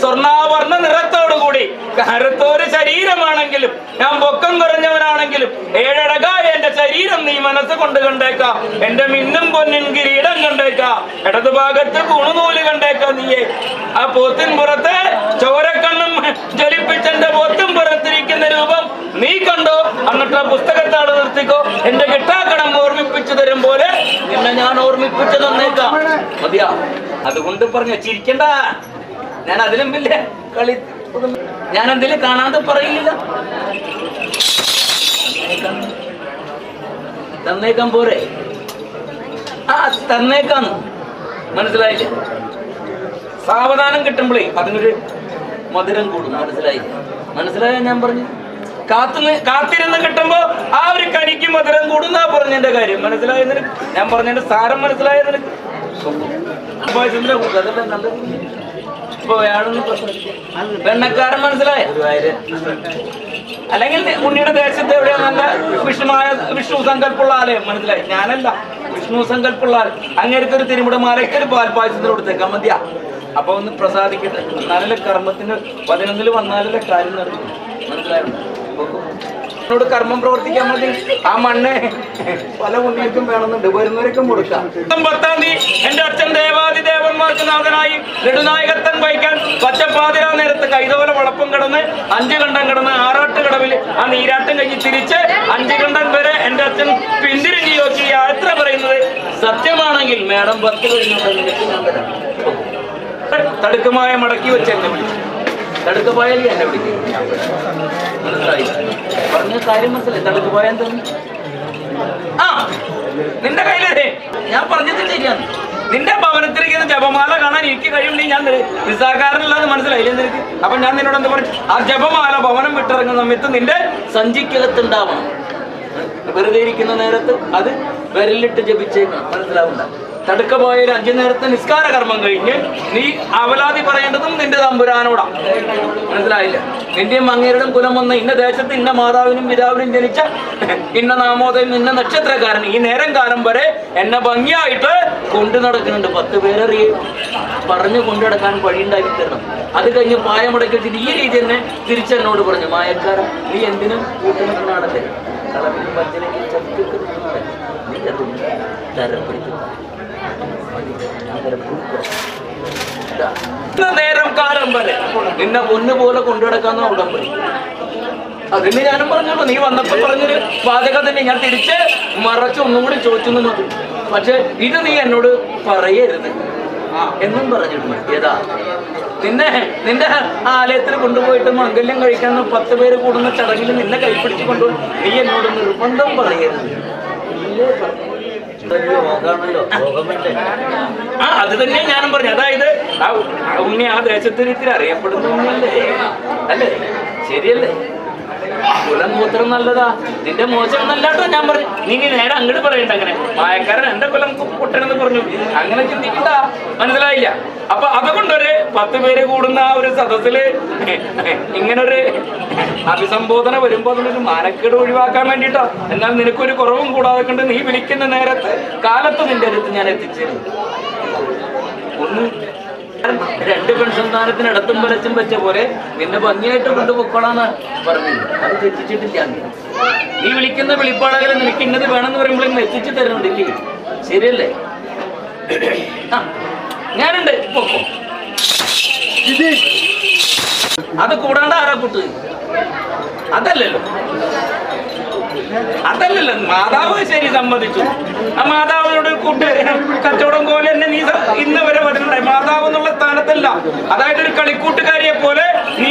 സ്വർണ്ണാവർണ്ണ നിറത്തോടുകൂടി കറുത്തോര് ശരീരമാണെങ്കിലും ഞാൻ പൊക്കം കുറഞ്ഞവനാണെങ്കിലും 7 അടകായ എന്റെ ശരീരം നീ മനസ്സ് കൊണ്ട് കണ്ടേക്കാം. എന്റെ മിന്നും പൊന്നിൻ കിരീടം കണ്ടേക്കാം. ഇടതുഭാഗത്ത് കുണുനൂല് കണ്ടേക്കാം. നീയെ ആ പോത്തിൻ പുറത്ത് ചോരക്കണ്ണും ജ്വലിപ്പിച്ചെന്റെ പോത്തും പുറത്തിരിക്കുന്ന രൂപം നീ കണ്ടോ? എന്നിട്ട് ആ പുസ്തകത്താട് നിർത്തിക്കോ. എന്റെ കിട്ടാക്കടം ഓർമ്മിപ്പിച്ചു തരും പോലെ നിന്നെ ഞാൻ ഓർമ്മിപ്പിച്ചു തന്നേക്കാം. മതിയാ? അതുകൊണ്ട് പറഞ്ഞ ചിരിക്കണ്ട. ഞാൻ അതിലും വലിയ കളി ഞാൻ എന്തെങ്കിലും കാണാതെ പറയില്ല. തന്നേക്കാൻ പോരെ? ആ തന്നേക്കാന്ന് മനസ്സിലായില്ലേ? സാവധാനം കിട്ടുമ്പോഴേ അതിനൊരു മധുരം കൂടും. മനസ്സിലായ ഞാൻ പറഞ്ഞു? കാത്തിരുന്ന് കിട്ടുമ്പോ ആ ഒരു കനിക്ക് മധുരം കൂടുന്നാ പറഞ്ഞതിന്റെ കാര്യം. മനസ്സിലായ നിനക്ക്? ഞാൻ പറഞ്ഞതിന്റെ സാരം മനസ്സിലായ നിനക്ക്? ഇപ്പൊ വെണ്ണക്കാരൻ മനസ്സിലായ? അല്ലെങ്കിൽ ഉണ്ണിയുടെ ദേശത്ത് എവിടെയാ നല്ല വിഷ്ണു സങ്കല്പുള്ള ആലയം? മനസ്സിലായി? ഞാനല്ല, വിഷ്ണു സങ്കല്പുള്ള ആൾ. അങ്ങേർക്ക് ഒരു തിരുമുട മാലയ്ക്കൊരു പാൽപ്പായസത്തിന് കൊടുത്തേക്കാൻ മതിയാ. അപ്പൊ ഒന്ന് പ്രസാദിക്കട്ടെ. നല്ല കർമ്മത്തിന് 11 വന്നാലല്ലേ കാര്യം നടക്കും. മനസ്സിലായോ? എന്നോട് കർമ്മം പ്രവർത്തിക്കാൻ മതി. ആ മണ്ണ് പല പുണ്യക്കും വേണമെന്നുണ്ട്. വരുന്നവരൊക്കെ കൊടുക്കാം. 10-ാം തീയതി എന്റെ അച്ഛൻ ദേവാദിദേവന്മാർക്ക് നാഥനായി നെടുനായകത്തൻ വഹിക്കാൻ പച്ചപ്പാതിരാ നേരത്ത് കൈതോല വളപ്പം കടന്ന് 5 കണ്ടം കടന്ന് ആറാട്ട് കടവിൽ ആ നീരാട്ടം കഴിഞ്ഞ് തിരിച്ച് 5 കണ്ടം വരെ എന്റെ അച്ഛൻ പിന്തിരിഞ്ഞ് നോക്കി യാത്ര പറയുന്നത് സത്യമാണെങ്കിൽ മേഡം 10 കഴിഞ്ഞ തടുക്കമായ മടക്കി വെച്ച് എന്നെ വിളിച്ചു. തടുക്കപ്പായാലും എന്നെ വിളിക്കും. മനസ്സിലായി? പറഞ്ഞ കാര്യം മനസ്സിലായി? തടുക്കപ്പായാൻ തന്നെ ആ നിന്റെ കയ്യിലേ ഞാൻ പറഞ്ഞത് ശരിയാണ്. നിന്റെ ഭവനത്തിരിക്കുന്ന ജപമാല കാണാൻ എനിക്ക് കഴിയുണ്ടെങ്കിൽ ഞാൻ നിസ്സാകാരനല്ലാന്ന് മനസ്സിലായില്ലേ നിനക്ക്? അപ്പൊ ഞാൻ നിന്നോട് എന്താ പറഞ്ഞു? ആ ജപമാല ഭവനം വിട്ടിറങ്ങുന്ന സമയത്ത് നിന്റെ സഞ്ചിക്കകത്തുണ്ടാവണം. വെറുതെ ഇരിക്കുന്ന നേരത്ത് അത് വിരലിട്ട് ജപിച്ചേക്കണം. മനസ്സിലാവണ്ട? തടുക്ക പോയാൽ 5 നേരത്തെ നിസ്കാര കർമ്മം കഴിഞ്ഞ് നീ അവലാതി പറയേണ്ടതും നിന്റെ തമ്പുരാനോടാ. മനസ്സിലായില്ല? നിന്റെയും അങ്ങേരുടെയും കുലം വന്ന ഇന്ന ദേശത്ത് ഇന്ന മാതാവിനും പിതാവിനും ജനിച്ച ഇന്ന നാമോദയം ഇന്ന നക്ഷത്രക്കാരൻ ഈ നേരം കാലം വരെ എന്നെ ഭംഗിയായിട്ട് കൊണ്ടു നടക്കുന്നുണ്ട്. 10 പേരെ പറഞ്ഞു കൊണ്ടു നടക്കാൻ വഴിയുണ്ടാക്കി തരണം. അത് കഴിഞ്ഞ് പായമടക്കി വെച്ചിട്ട് ഈ രീതി തന്നെ തിരിച്ചെന്നോട് പറഞ്ഞു, മായക്കാരൻ നീ എന്തിനും കൂട്ടുനിൽക്കുന്നതാണല്ലേ, കളവിലും പച്ചനെങ്കിൽ ചത്തിക്കുന്നതാണ്, നീ അത് തരം പിടിക്കുന്നു. നേരം കാലം വരെ നിന്നെ പൊന്നുപോലെ കൊണ്ടുനടക്കാന്ന ഉടമ്പടി. അതിന് ഞാനും പറഞ്ഞോളൂ. നീ വന്നപ്പോ പറഞ്ഞൊരു വാചകം തന്നെ ഞാൻ തിരിച്ച് മറച്ച് ഒന്നും കൂടി ചോദിച്ചെന്ന് മതി. പക്ഷെ ഇത് നീ എന്നോട് പറയരുത് എന്നും പറഞ്ഞിട്ടുണ്ട്. ഏതാ നിന്റെ ആലയത്തിൽ കൊണ്ടുപോയിട്ട് മംഗല്യം കഴിക്കാൻ 10 പേര് കൂടുന്ന ചടങ്ങിൽ നിന്നെ കൈപ്പിടിച്ച് കൊണ്ടുപോയി നീ എന്നോട് നിർബന്ധം പറയരുത്. അത് തന്നെ ഞാനും പറഞ്ഞു. അതായത് ഉണ്ണി ആ ദേശത്തിന് ഇത്തിരി അറിയപ്പെടുന്ന ഉണ്ണിയല്ലേ? അല്ലേ? ശരിയല്ലേ? കുലം മൂത്രം നല്ലതാ, നിന്റെ മോശം നല്ലാട്ടോ. ഞാൻ പറഞ്ഞു നീ നേരെ അങ്ങോട്ട് പറയണ്ട. അങ്ങനെ മായക്കാരൻ എന്റെ കുലം പൊട്ടനെന്ന് പറഞ്ഞു അങ്ങനെ ചിന്തിക്കണ്ട. മനസ്സിലായില്ല? അപ്പൊ അതുകൊണ്ടൊരു 10 പേര് കൂടുന്ന ആ ഒരു സദസ്സില് ഇങ്ങനൊരു അഭിസംബോധന വരുമ്പോ അതിനൊരു മാനക്കേട് ഒഴിവാക്കാൻ വേണ്ടിട്ടോ. എന്നാൽ നിനക്കൊരു കുറവും കൂടാതെ കണ്ട് നീ വിളിക്കുന്ന നേരത്ത് കാലത്ത് നിന്റെ അടുത്ത് ഞാൻ എത്തിച്ചേരും. ഒന്ന് 2 പെൺസന്താനത്തിന് ഇടത്തും വലച്ചും വെച്ച പോലെ നിന്നെ ഭംഗിയായിട്ട് കൊണ്ടുപോയിക്കോളാന്ന് പറഞ്ഞു. അത് തെറ്റിച്ചിട്ടില്ല. നീ വിളിക്കുന്ന വിളിപ്പാടകലെ നിനക്ക് ഇന്നത് വേണമെന്ന് പറയുമ്പോൾ ഇന്ന് എത്തിച്ചു തരുന്നുണ്ടില്ലേ? ശരിയല്ലേ? ആ ഞാനുണ്ട് പൊക്കോ. അത് കൂടാണ്ട് ആരാ കൂട്ട്? അതല്ലല്ലോ മാതാവ് ശരി സമ്മതിച്ചു. ആ മാതാവിനോട് കൂട്ട് കച്ചവടം പോലെ തന്നെ നീ ഇന്ന് വരെ പറഞ്ഞിട്ടുണ്ടായി. മാതാവ് എന്നുള്ള സ്ഥാനത്തല്ല, അതായത് ഒരു കളിക്കൂട്ടുകാരിയെ പോലെ നീ.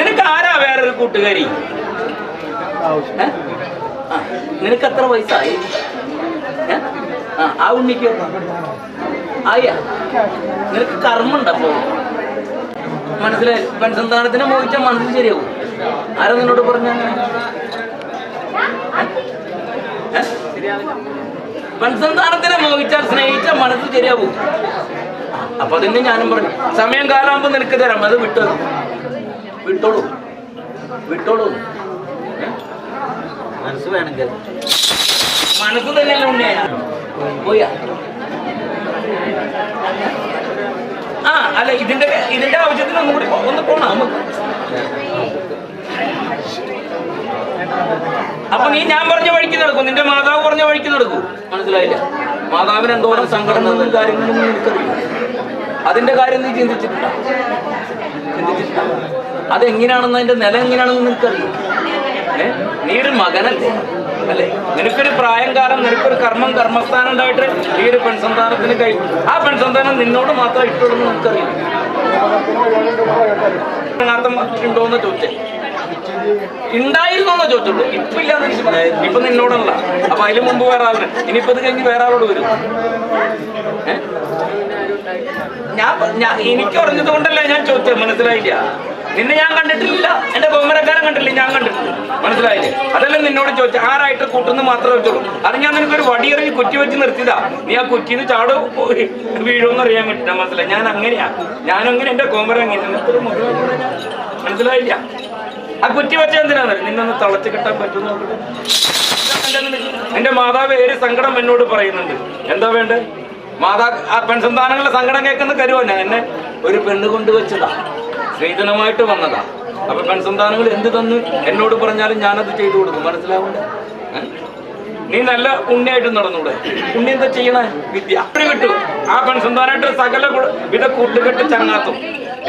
നിനക്ക് ആരാ വേറൊരു കൂട്ടുകാരി? നിനക്ക് എത്ര വയസ്സായി? ആ ഉണ്ണിക്കോ ആയ നിനക്ക് കർമ്മണ്ടപ്പോ മനസ്സിലായി? പെൺസന്താനത്തിനെ മോഹിച്ചാൽ മനസ്സിൽ ശരിയാവും. ആരാ നിന്നോട് പറഞ്ഞ? പെൺസന്താനത്തിനെ മോഹിച്ചാൽ സ്നേഹിച്ചാൽ മനസ്സിൽ ശരിയാവും. അപ്പൊ അതിന് ഞാനും പറഞ്ഞു സമയം കാലാകുമ്പോ നിനക്ക് തരാം, അത് വിട്ടോളൂ. മനസ്സ് വേണമെങ്കിൽ മനസ്സ് തന്നെയല്ല ഉണ്ണിയ പോയാ. ആ അല്ല ഇതിന്റെ ആവശ്യത്തിന് ഒന്നുകൂടി ഒന്ന് പോണം നമുക്ക്. അപ്പൊ നീ ഞാൻ പറഞ്ഞ വഴിക്ക് നടക്കും, നിന്റെ മാതാവ് പറഞ്ഞ വഴിക്ക് നടക്കൂ. മനസ്സിലായില്ല? മാതാവിന് എന്തോരം സങ്കടങ്ങളും കാര്യങ്ങളൊന്നും നിനക്കറിയില്ല. അതിന്റെ കാര്യം നീ ചിന്തിച്ചിട്ടില്ല. അതെങ്ങനെയാണെന്ന്, അതിന്റെ നില എങ്ങനെയാണെന്ന് നിനക്കറിയും. നീ ഒരു മകനല്ലേ അല്ലേ? നിനക്കൊരു പ്രായം കാലം, നിനക്കൊരു കർമ്മസ്ഥാനം ഉണ്ടായിട്ട് ഈ ഒരു പെൺസന്താനത്തിന് ആ പെൺസന്താനം നിന്നോട് മാത്രം ഇട്ടുള്ളൂ നിനക്കറിയും. ഉണ്ടോന്ന് ചോദിച്ചേ, ഉണ്ടായിരുന്നോന്ന് ചോദിച്ചുള്ളൂ. ഇപ്പൊ ഇല്ലാന്ന് എനിക്ക് പറയാം. ഇപ്പൊ നിന്നോടല്ല. അപ്പൊ അതിന് മുമ്പ് വേറെ ആളിന്, ഇനിയിപ്പോ ഇത് കഴിഞ്ഞ് വേറെ ആളോട് വരും. എനിക്ക് പറഞ്ഞത് കൊണ്ടല്ല ഞാൻ ചോദിച്ചത്. മനസ്സിലായില്ല? നിന്നെ ഞാൻ കണ്ടിട്ടില്ല, എന്റെ ബഹുമനക്കാരൻ കണ്ടില്ല, ഞാൻ കണ്ടിട്ടില്ല. മനസ്സിലായില്ലേ? അതല്ല നിന്നോട് ചോദിച്ച ആരായിട്ട് കൂട്ടുന്നു മാത്രമേ വെച്ചോളൂ. അത് ഞാൻ നിനക്കൊരു വടിയെറിഞ്ഞ് കുറ്റി വെച്ച് നിർത്തിയതാ. നീ ആ കുറ്റിന്ന് ചാട് വീഴുമെന്ന് അറിയാൻ പറ്റില്ല. മനസ്സിലായി? ഞാനങ്ങനെ എന്റെ കോമര അങ്ങനെ. മനസ്സിലായില്ല? ആ കുറ്റി വെച്ച എന്തിനാണ്? നിന്നൊന്ന് തളച്ച് കിട്ടാൻ പറ്റുന്ന. എന്റെ മാതാവ് ഏറെ സങ്കടം എന്നോട് പറയുന്നുണ്ട്. എന്താ വേണ്ടേ? ആ പെൺസന്താനങ്ങളുടെ സങ്കടം കേൾക്കുന്ന കരുവാ. ഞാൻ എന്നെ ഒരു പെണ്ണ് കൊണ്ടുവച്ചതാ, സ്ത്രീധനമായിട്ട് വന്നതാ. അപ്പൊ പെൺസന്താനങ്ങൾ എന്ത് തന്നു എന്നോട് പറഞ്ഞാലും ഞാനത് ചെയ്തു കൊടുക്കും. മനസ്സിലാവണ്ട? നീ നല്ല ഉണ്ണിയായിട്ട് നടന്നൂടെ? ഉണ്ണി എന്താ ചെയ്യണേ? വിദ്യ കിട്ടും. ആ പെൺസന്താനമായിട്ട് സകല വിധ കൂട്ടുകെട്ട് ചങ്ങാത്തും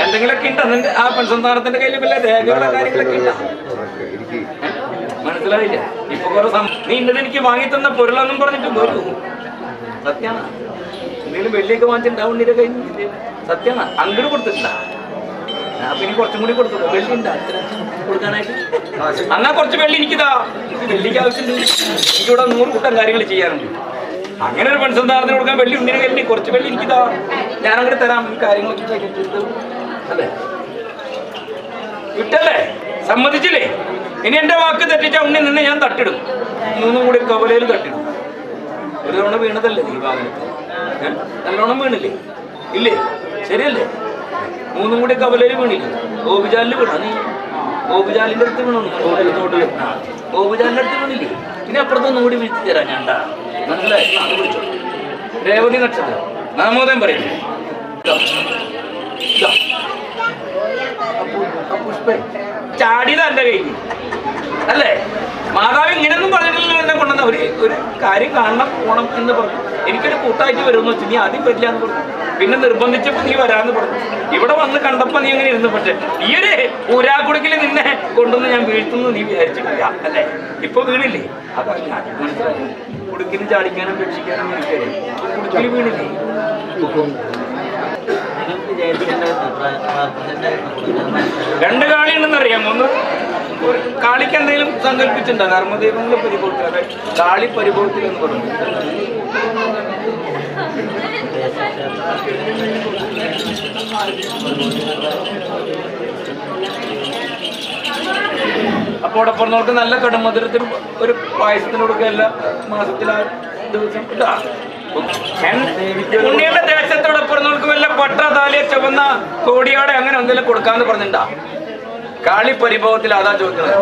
എന്തെങ്കിലുമൊക്കെ ഉണ്ട്. അതിന്റെ ആ പെൺസന്താനത്തിന്റെ കയ്യിൽ വല്ല രേഖകളോ കാര്യങ്ങളൊക്കെ ഇല്ല. മനസ്സിലായില്ല? ഇപ്പൊ കുറെ നീ ഇന്നത് എനിക്ക് വാങ്ങി തന്ന പൊരുളെന്നും പറഞ്ഞിട്ട് പോരും. സത്യമാണ്. എന്തെങ്കിലും വെള്ളിയൊക്കെ വാങ്ങിച്ചിട്ടുണ്ടാവും ഉണ്ണിയുടെ കഴിഞ്ഞ്. സത്യമാണ്. അങ്ങോട്ട് കൊടുത്തിട്ടില്ല. അപ്പൊ ഇനി കുറച്ചും കൂടി കൊടുത്തു. വെള്ളി ഉണ്ട് കൊടുക്കാനായിട്ട്. എന്നാ കുറച്ച് വെള്ളി എനിക്കിതാ. വെള്ളിക്ക് ആവശ്യമുണ്ട്. എനിക്കിവിടെ 100 കൂട്ടം കാര്യങ്ങൾ ചെയ്യാറുണ്ട്. അങ്ങനെ ഒരു പെൺസന്താനത്തിന് കൊടുക്കാൻ വെള്ളി ഉണ്ണിയുടെ കയ്യിൽ കുറച്ച് വെള്ളി എനിക്കിതാ. ഞാനങ്ങനെ തരാം. ഈ കാര്യങ്ങളൊക്കെ ചെയ്തിട്ട് അല്ലേ? വിട്ടല്ലേ? സമ്മതിച്ചില്ലേ? ഇനി എന്റെ വാക്ക് തെറ്റിച്ച ഉണ്ണി നിന്നെ ഞാൻ തട്ടിടും. 3 കൂടി കവലയിൽ തട്ടിടും. ഒരു തവണ വീണതല്ലേ നീ വാഹനത്തിൽ? നല്ലോണം വീണില്ലേ? ഇല്ലേ? ശരിയല്ലേ? 3 കൂടി കവലയിൽ വീണില്ലേ? ഓബുജാലിൽ വീണ നീ? ഓബുജാലിന്റെ അടുത്ത് വീണു. ഓബുജാലിന്റെ അടുത്ത് വീണില്ലേ? ഇനി അപ്പുറത്തൊന്നും കൂടി വിളിച്ചു തരാം ഞാൻ. മനസ്സിലായി? അത് വിളിച്ചോ. രേവതി നക്ഷത്രം നാമോദയം പറയുന്നു. ചാടിയതാ എന്റെ കയ്യിൽ അല്ലേ? മാതാവ് ഇങ്ങനെയൊന്നും പറഞ്ഞിട്ടില്ല. എന്നെ കൊണ്ടുവന്ന ഒരു കാര്യം കാണണം പോണം എന്ന് പറഞ്ഞു. എനിക്കൊരു കൂട്ടായിട്ട് വരുമെന്ന് വെച്ചു. നീ ആദ്യം വരില്ല എന്ന് പറഞ്ഞു. പിന്നെ നിർബന്ധിച്ചപ്പോ നീ വരാന്ന് പറഞ്ഞു. ഇവിടെ വന്ന് കണ്ടപ്പോ നീ അങ്ങനെ ഇരുന്നു. പക്ഷെ ഈ ഒരു ഊരാക്കുടുക്കിൽ നിന്നെ കൊണ്ടുവന്ന് ഞാൻ വീഴ്ത്തുന്നു നീ വിചാരിച്ചിട്ടില്ല അല്ലേ? ഇപ്പൊ വീണില്ലേ? അതാ ഞാൻ മനസ്സിലായി. കുടുക്കിന് ചാടിക്കാനും രക്ഷിക്കാനും എനിക്കറിയാം. കുടുക്കിൽ വീണില്ലേ? രണ്ട് കാളി ഉണ്ടെന്ന് അറിയാം. ഒന്ന് കാളിക്ക് എന്തെങ്കിലും സങ്കല്പിച്ചിട്ടുണ്ടോ? കർമ്മദൈവങ്ങളുടെ പരിഭവത്തിൽ. അതെ, കാളി പരിഭവത്തിൽ എന്ന് പറഞ്ഞു. അപ്പൊ അവിടെ പറഞ്ഞവർക്ക് നല്ല കടുമധുരത്തിന് ഒരു പായസത്തിന് കൊടുക്കുക എല്ലാ മാസത്തിലാ ദിവസം ഇതാ. ഉണ്ണിയുടെ ദേശത്തോടെ പറഞ്ഞവർക്ക് വല്ല പട്ട താലിയ ചുവന്ന കോടിയോടെ അങ്ങനെ എന്തെങ്കിലും കൊടുക്കാന്ന് പറഞ്ഞിട്ടുണ്ടാ? കാളി പരിഭവത്തിൽ അതാ ചോദിക്കുന്നത്.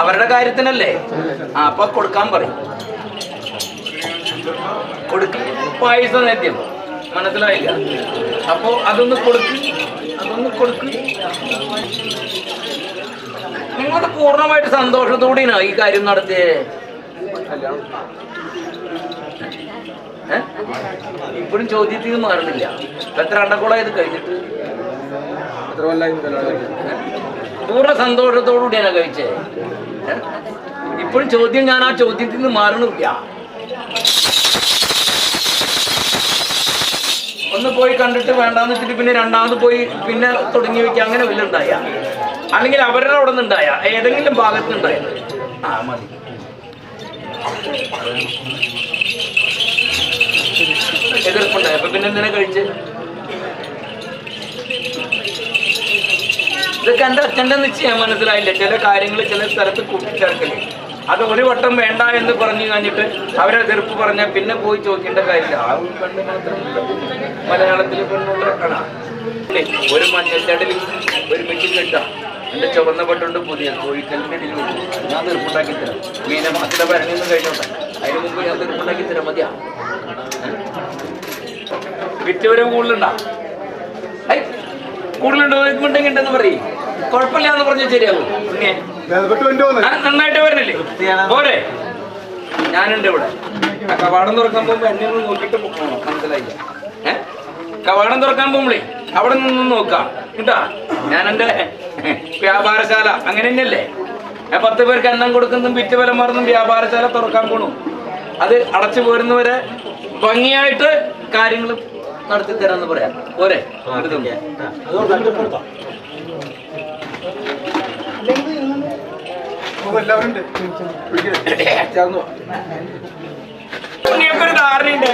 അവരുടെ കാര്യത്തിനല്ലേ? അപ്പൊ കൊടുക്കാൻ പറയും. പായസ നേദ്യം മനസ്സിലായില്ല. അപ്പോ അതൊന്ന് കൊടുക്ക്. നിങ്ങൾ പൂർണ്ണമായിട്ട് സന്തോഷത്തോടെയാണ് ഈ കാര്യം നടത്തിയേ. ഇപ്പോഴും ചോദ്യത്തിൽ നിന്ന് മാറുന്നില്ല. എത്ര അണ്ടക്കോള ഇത് കഴിഞ്ഞിട്ട് പൂർണ്ണ സന്തോഷത്തോടുകൂടിയാണ് കഴിച്ചേ. ഇപ്പോഴും ചോദ്യം, ഞാൻ ആ ചോദ്യത്തിൽ നിന്ന് മാറണില്ല. ഒന്ന് പോയി കണ്ടിട്ട് വേണ്ടാന്ന് വെച്ചിട്ട് പിന്നെ രണ്ടാമത് പോയി പിന്നെ തുടങ്ങി വെക്കുക, അങ്ങനെ വല്ല ഉണ്ടായ, അല്ലെങ്കിൽ അവരുടെ അവിടെ നിന്നുണ്ടായ ഏതെങ്കിലും ഭാഗത്തുണ്ടായ മതി. എതിർപ്പുണ്ടായ അപ്പൊ പിന്നെ എന്തിനാ കഴിച്ച്? ഇതൊക്കെ എൻ്റെ അച്ഛൻ്റെ നിശ്ചയം. മനസ്സിലായില്ല? ചില കാര്യങ്ങൾ ചില സ്ഥലത്ത് കൂട്ടിച്ചേർക്കല്, അത് ഒരു വട്ടം വേണ്ട എന്ന് പറഞ്ഞു കഴിഞ്ഞിട്ട് അവരെ എതിർപ്പ് പറഞ്ഞാൽ പിന്നെ പോയി ചോദിക്കേണ്ട കാര്യമില്ല. ആ പെണ്ണ് മാത്രമല്ല, മലയാളത്തിൽ പെണ്ണുള്ള കാണാം. ഒരു മഞ്ഞച്ചടലിൽ ഒരു മിറ്റി കിട്ടാം. എൻ്റെ ചുവന്ന പട്ടുണ്ട് പുതിയ കോഴിക്കലിൻ്റെ ഇടയിൽ ഞാൻ തീർപ്പുണ്ടാക്കി തരാം. മീനമാസത്തിലെ ഭരണിയൊന്നും കഴിഞ്ഞോട്ടെ, അതിന് മുമ്പ് ഞാൻ തീർപ്പുണ്ടാക്കി തരാം. മതിയാ? വിറ്റുവരെ കൂടുതലുണ്ടാ? കൂടുതലുണ്ടെങ്കിൽ ഉണ്ടെന്ന് പറയും. കുഴപ്പമില്ല എന്ന് പറഞ്ഞാൽ ശരിയാവും. നന്നായിട്ട് വരണില്ലേ? പോരെ? ഞാനുണ്ട് ഇവിടെ. കവാടം തുറക്കാൻ പോകുമ്പോ എന്നെ ഒന്ന് നോക്കിയിട്ട് പോകണം. മനസ്സിലായില്ല? കവാടം തുറക്കാൻ പോകുമ്പോളേ അവിടെ നിന്ന് നോക്കാം കേട്ടാ. ഞാൻ എൻ്റെ വ്യാപാരശാല അങ്ങനെ തന്നെയല്ലേ, 10 പേർക്ക് എണ്ണം കൊടുക്കുന്നതും വിറ്റ് വില മറന്നും വ്യാപാരശാല തുറക്കാൻ പോണു. അത് അടച്ചു പോരുന്നവരെ ഭംഗിയായിട്ട് കാര്യങ്ങൾ നടത്തി തരാന്ന് പറയാം. പോരെ? ഒരു ധാരണയുണ്ട്.